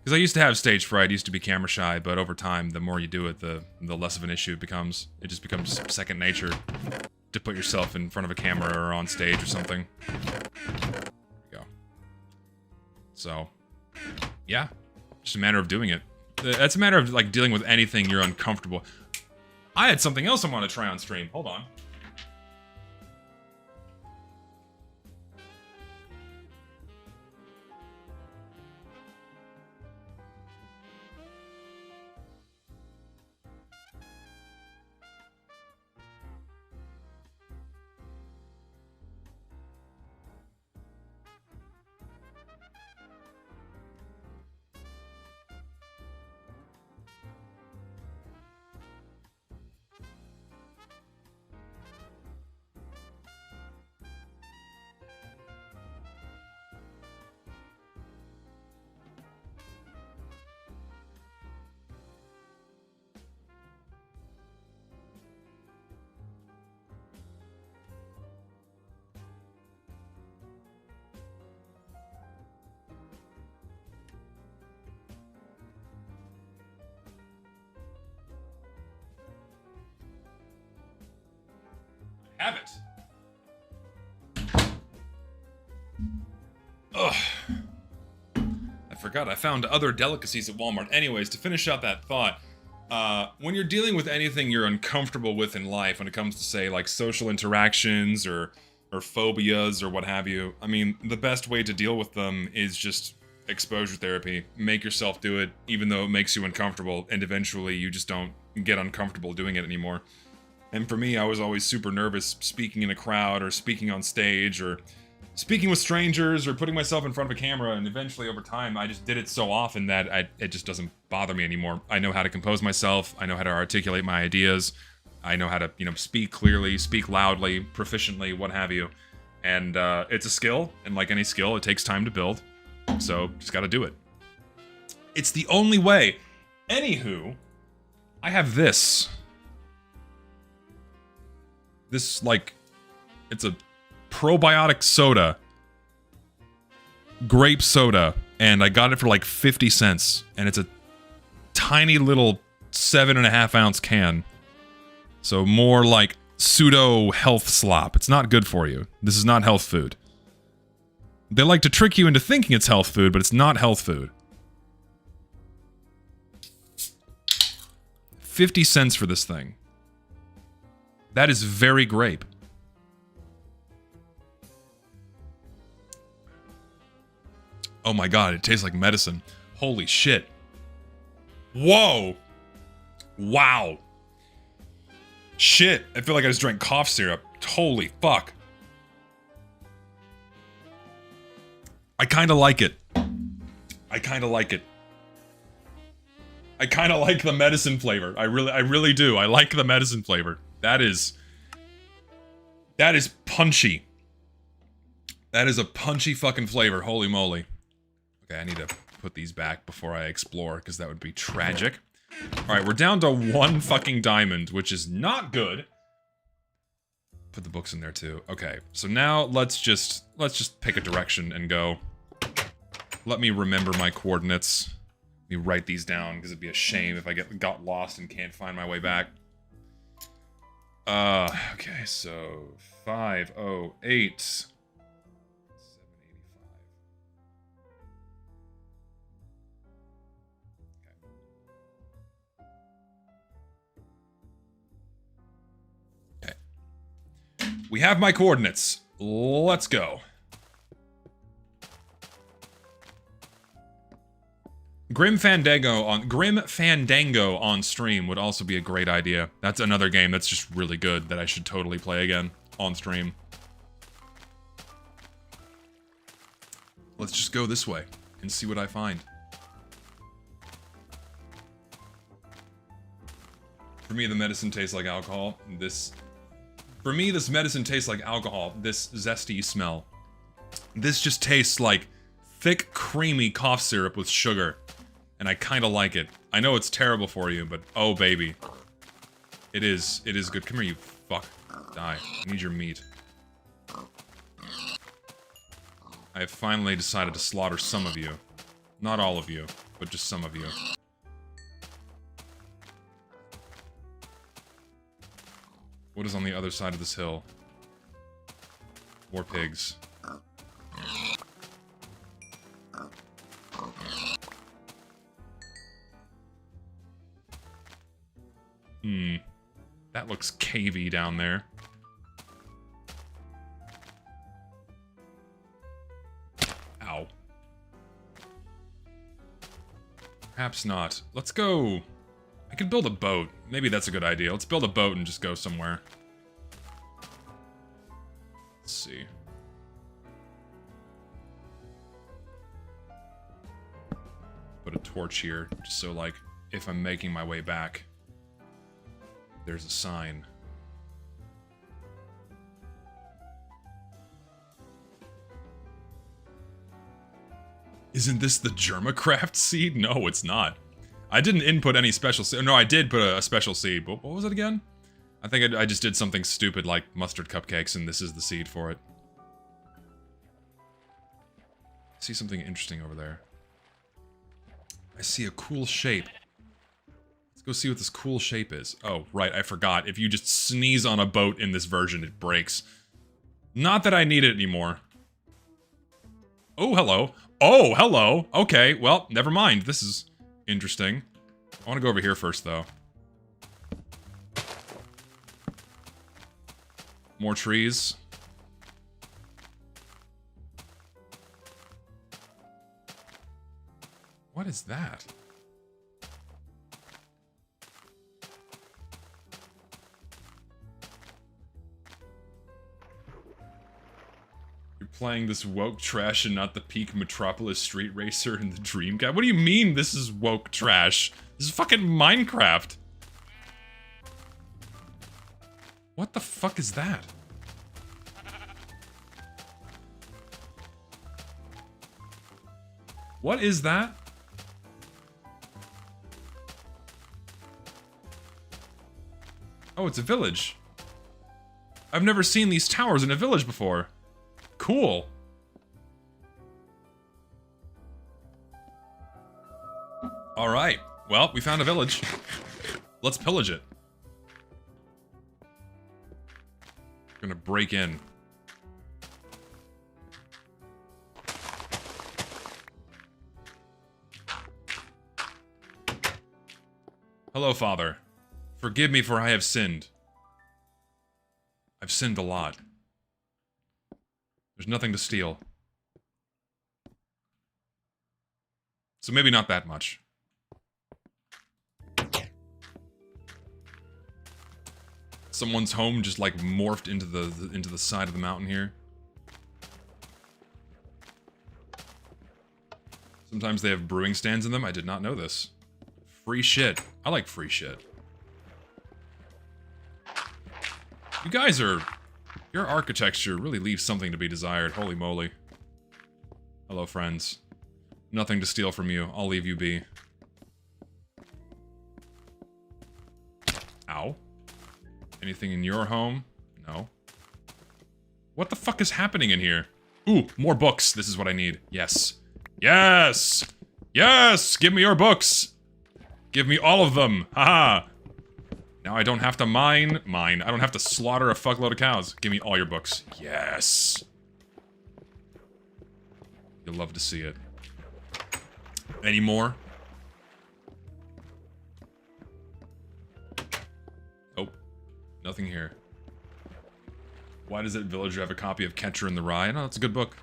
S1: Because I used to have stage fright, used to be camera shy, but over time, the more you do it, the less of an issue it becomes. It just becomes second nature to put yourself in front of a camera or on stage or something. There we go. So, yeah. Just a matter of doing it. That's a matter of, like, dealing with anything you're uncomfortable. I had something else I want to try on stream. Hold on. Have it. Ugh. I forgot I found other delicacies at Walmart. Anyways, to finish out that thought, when you're dealing with anything you're uncomfortable with in life, when it comes to, say, like social interactions or phobias or what have you, I mean, the best way to deal with them is just exposure therapy. Make yourself do it, even though it makes you uncomfortable, and eventually you just don't get uncomfortable doing it anymore. And for me, I was always super nervous speaking in a crowd or speaking on stage or speaking with strangers or putting myself in front of a camera, and eventually over time I just did it so often that it just doesn't bother me anymore. I know how to compose myself, I know how to articulate my ideas, I know how to, you know, speak clearly, speak loudly, proficiently, what have you. And it's a skill, and like any skill, it takes time to build, so just gotta do it. It's the only way. Anywho, I have this. This, like, it's a probiotic soda. Grape soda. And I got it for like 50 cents. And it's a tiny little 7.5 ounce can. So more like pseudo health slop. It's not good for you. This is not health food. They like to trick you into thinking it's health food, but it's not health food. 50 cents for this thing. That is very grape. Oh my god, it tastes like medicine. Holy shit. Whoa! Wow. Shit, I feel like I just drank cough syrup. Holy fuck. I kinda like it. I kinda like it. I kinda like the medicine flavor. I really do. I like the medicine flavor. That is punchy. That is a punchy fucking flavor. Holy moly. Okay, I need to put these back before I explore, because that would be tragic. Alright, we're down to 1 fucking diamond, which is not good. Put the books in there too. Okay, so now let's just pick a direction and go. Let me remember my coordinates. Let me write these down, because it'd be a shame if I got lost and can't find my way back. Okay, so 508. We have my coordinates. Let's go. Grim Fandango on stream would also be a great idea. That's another game that's just really good that I should totally play again on stream. Let's just go this way and see what I find. For me, the medicine tastes like alcohol. For me, this medicine tastes like alcohol. This zesty smell. This just tastes like thick, creamy cough syrup with sugar. And I kind of like it. I know it's terrible for you, but oh baby. It is good. Come here, you fuck. Die. I need your meat. I have finally decided to slaughter some of you. Not all of you, but just some of you. What is on the other side of this hill? More pigs. That looks cavey down there. Ow. Perhaps not. Let's go. I could build a boat. Maybe that's a good idea. Let's build a boat and just go somewhere. Let's see. Put a torch here, just so, like, if I'm making my way back, there's a sign. Isn't this the Germacraft seed? No, it's not. I didn't input any special seed. No, I did put a special seed. What was it again? I think I just did something stupid like mustard cupcakes, and this is the seed for it. I see something interesting over there. I see a cool shape. Let's go see what this cool shape is. Oh, right, I forgot. If you just sneeze on a boat in this version, it breaks. Not that I need it anymore. Oh, hello. Oh, hello. Okay, well, never mind. This is interesting. I want to go over here first, though. More trees. What is that? You're playing this woke trash and not the peak Metropolis Street Racer and the Dream Guy? What do you mean this is woke trash? This is fucking Minecraft. What the fuck is that? What is that? Oh, it's a village. I've never seen these towers in a village before. Cool. Alright. Well, we found a village. Let's pillage it. Gonna break in. Hello, Father. Forgive me for I have sinned. I've sinned a lot. There's nothing to steal. So maybe not that much. Someone's home just like morphed into the side of the mountain here. Sometimes they have brewing stands in them. I did not know this. Free shit. I like free shit. You guys are... Your architecture really leaves something to be desired. Holy moly. Hello, friends. Nothing to steal from you. I'll leave you be. Ow. Anything in your home? No. What the fuck is happening in here? Ooh, more books. This is what I need. Yes. Yes! Yes! Give me your books! Give me all of them! Haha! Now I don't have to mine. I don't have to slaughter a fuckload of cows. Give me all your books. Yes! You'll love to see it. Any more? Oh. Nothing here. Why does that villager have a copy of Catcher in the Rye? No, that's a good book.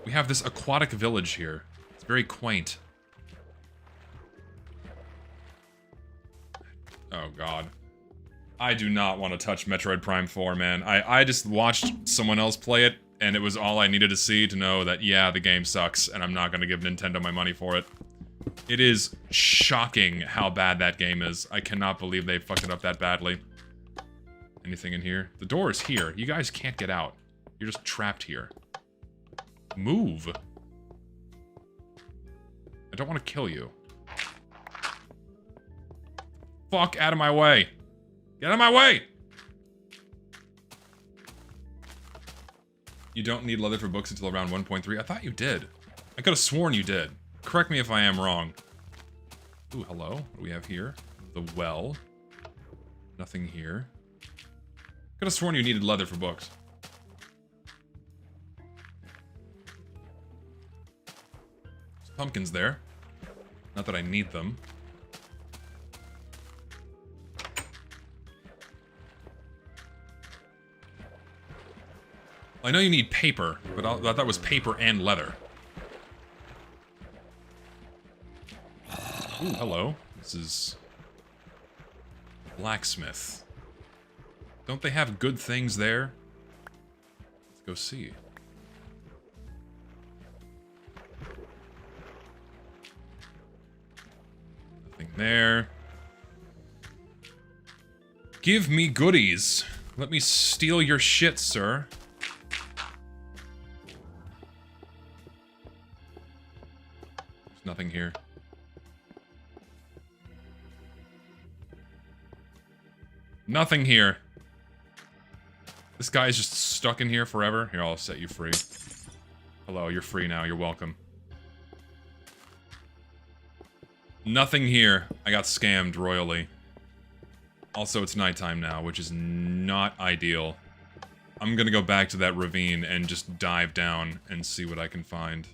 S1: We have this aquatic village here. It's very quaint. Oh god. I do not want to touch Metroid Prime 4, man. I just watched someone else play it, and it was all I needed to see to know that, yeah, the game sucks, and I'm not going to give Nintendo my money for it. It is shocking how bad that game is. I cannot believe they fucked it up that badly. Anything in here? The door is here. You guys can't get out. You're just trapped here. Move. I don't want to kill you. Fuck out of my way. Get out of my way! You don't need leather for books until around 1.3. I thought you did. I could have sworn you did. Correct me if I am wrong. Ooh, hello. What do we have here? The well. Nothing here. Could have sworn you needed leather for books. There's pumpkins there. Not that I need them. I know you need paper, but I thought that was paper and leather. Ooh, hello. This is... blacksmith. Don't they have good things there? Let's go see. Nothing there. Give me goodies. Let me steal your shit, sir. There's nothing here. Nothing here. This guy's just stuck in here forever. Here, I'll set you free. Hello, you're free now. You're welcome. Nothing here. I got scammed royally. Also, it's nighttime now, which is not ideal. I'm gonna go back to that ravine and just dive down and see what I can find.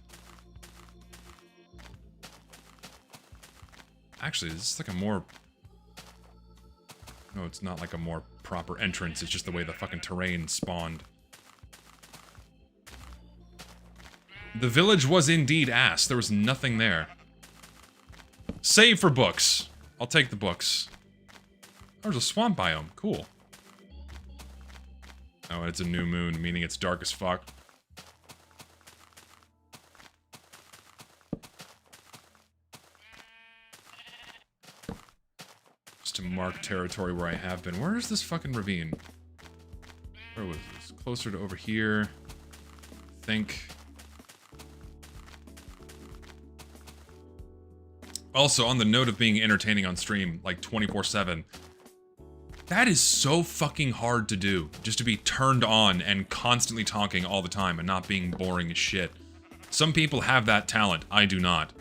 S1: Actually, this is like a more... No, it's not like a more proper entrance, it's just the way the fucking terrain spawned. The village was indeed ass. There was nothing there. Save for books. I'll take the books. There's a swamp biome. Cool. Oh, it's a new moon, meaning it's dark as fuck. To mark territory where I have been. Where is this fucking ravine? Where was this? Closer to over here. I think. Also, on the note of being entertaining on stream, like 24/7, that is so fucking hard to do. Just to be turned on and constantly talking all the time and not being boring as shit. Some people have that talent. I do not.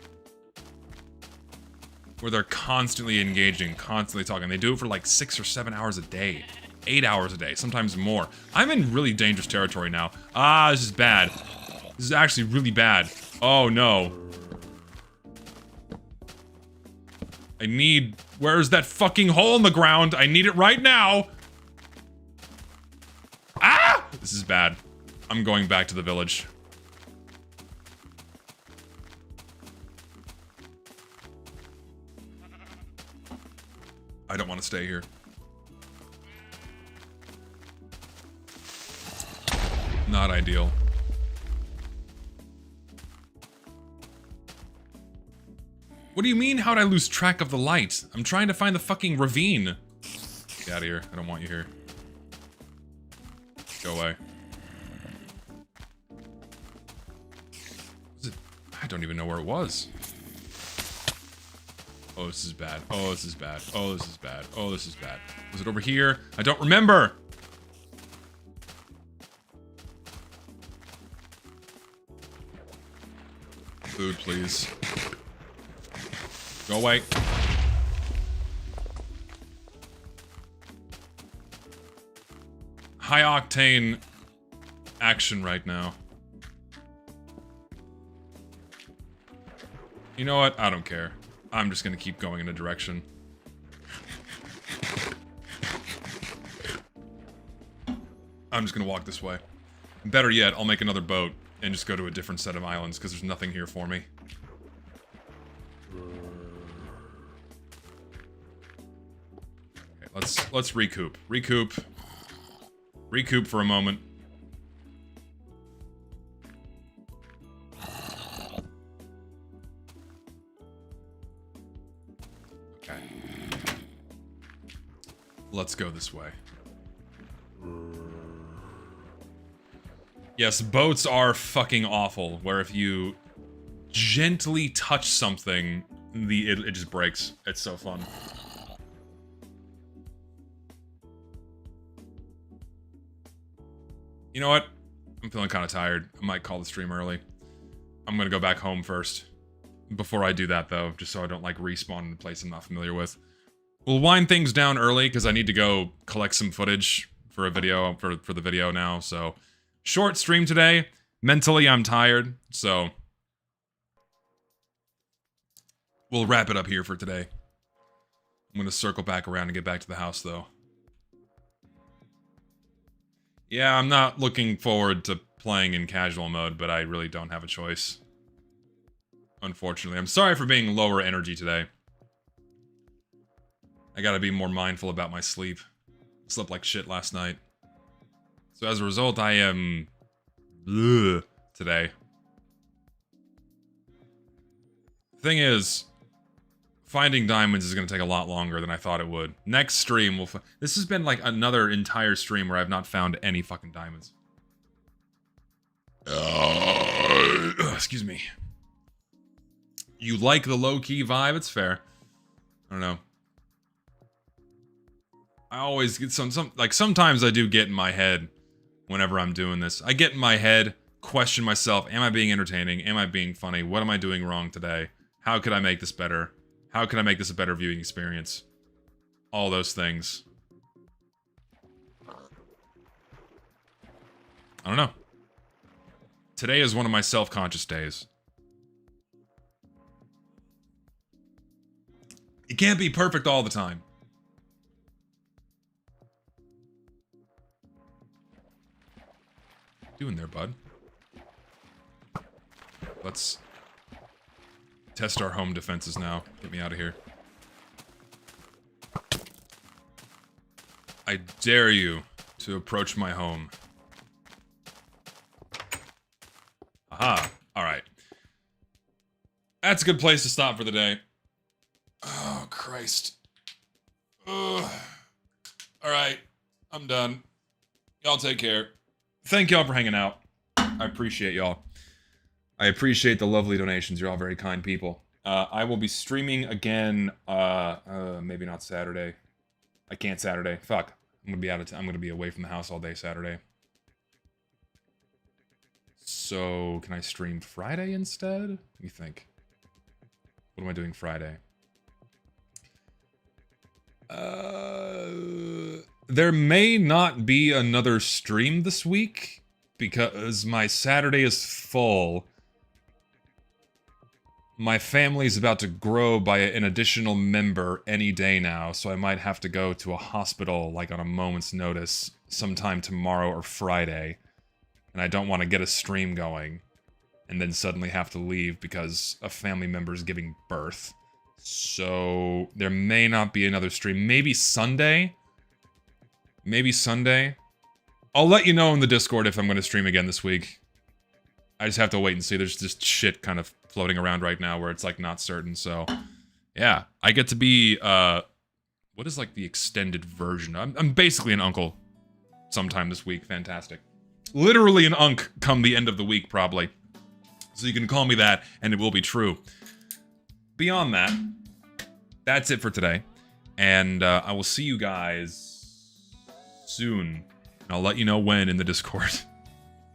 S1: Where they're constantly engaging, constantly talking. They do it for like 6 or 7 hours a day. 8 hours a day, sometimes more. I'm in really dangerous territory now. Ah, this is bad. This is actually really bad. Oh no. I need... Where's that fucking hole in the ground? I need it right now! Ah! This is bad. I'm going back to the village. I don't want to stay here. Not ideal. What do you mean, how'd I lose track of the light? I'm trying to find the fucking ravine. Get out of here. I don't want you here. Go away. Was it? I don't even know where it was. Oh, this is bad. Oh, this is bad. Oh, this is bad. Oh, this is bad. Was it over here? I don't remember! Food, please. Go away. High octane action right now. You know what? I don't care. I'm just gonna keep going in a direction. I'm just gonna walk this way. Better yet, I'll make another boat and just go to a different set of islands because there's nothing here for me. Okay, let's recoup. Recoup for a moment. Okay. Let's go this way. Yes, boats are fucking awful, where if you gently touch something, it just breaks. It's so fun. You know what? I'm feeling kind of tired. I might call the stream early. I'm gonna go back home first. Before I do that, though, just so I don't, like, respawn in a place I'm not familiar with. We'll wind things down early, because I need to go collect some footage for a video, for the video now, so... Short stream today. Mentally, I'm tired, so... We'll wrap it up here for today. I'm gonna circle back around and get back to the house, though. Yeah, I'm not looking forward to playing in casual mode, but I really don't have a choice. Unfortunately. I'm sorry for being lower energy today. I gotta be more mindful about my sleep. Slept like shit last night. So as a result, I am... today. Thing is, finding diamonds is going to take a lot longer than I thought it would. Next stream, this has been like another entire stream where I've not found any fucking diamonds. Excuse me. You like the low-key vibe? It's fair. I don't know. I always get sometimes I do get in my head whenever I'm doing this. I get in my head, question myself, am I being entertaining? Am I being funny? What am I doing wrong today? How could I make this better? How can I make this a better viewing experience? All those things. I don't know. Today is one of my self-conscious days. It can't be perfect all the time. What are you doing there, bud? Let's test our home defenses now. Get me out of here. I dare you to approach my home. Aha. Alright. That's a good place to stop for the day. Oh, Christ. Ugh. Alright. I'm done. Y'all take care. Thank y'all for hanging out. I appreciate y'all. I appreciate the lovely donations. You're all very kind people. I will be streaming again, maybe not Saturday. I can't Saturday. Fuck. I'm gonna be out of I'm gonna be away from the house all day Saturday. So, can I stream Friday instead? What do you think? What am I doing Friday? There may not be another stream this week, because my Saturday is full. My family's about to grow by an additional member any day now, so I might have to go to a hospital, like, on a moment's notice sometime tomorrow or Friday. And I don't want to get a stream going, and then suddenly have to leave because a family member's giving birth. So, there may not be another stream. Maybe Sunday? Maybe Sunday? I'll let you know in the Discord if I'm going to stream again this week. I just have to wait and see. There's just shit kind of floating around right now where it's, like, not certain, so... Yeah, I get to be, what is, like, the extended version? I'm basically an uncle sometime this week. Fantastic. Literally an unk come the end of the week, probably. So you can call me that, and it will be true. Beyond that, that's it for today. And I will see you guys soon. I'll let you know when in the Discord.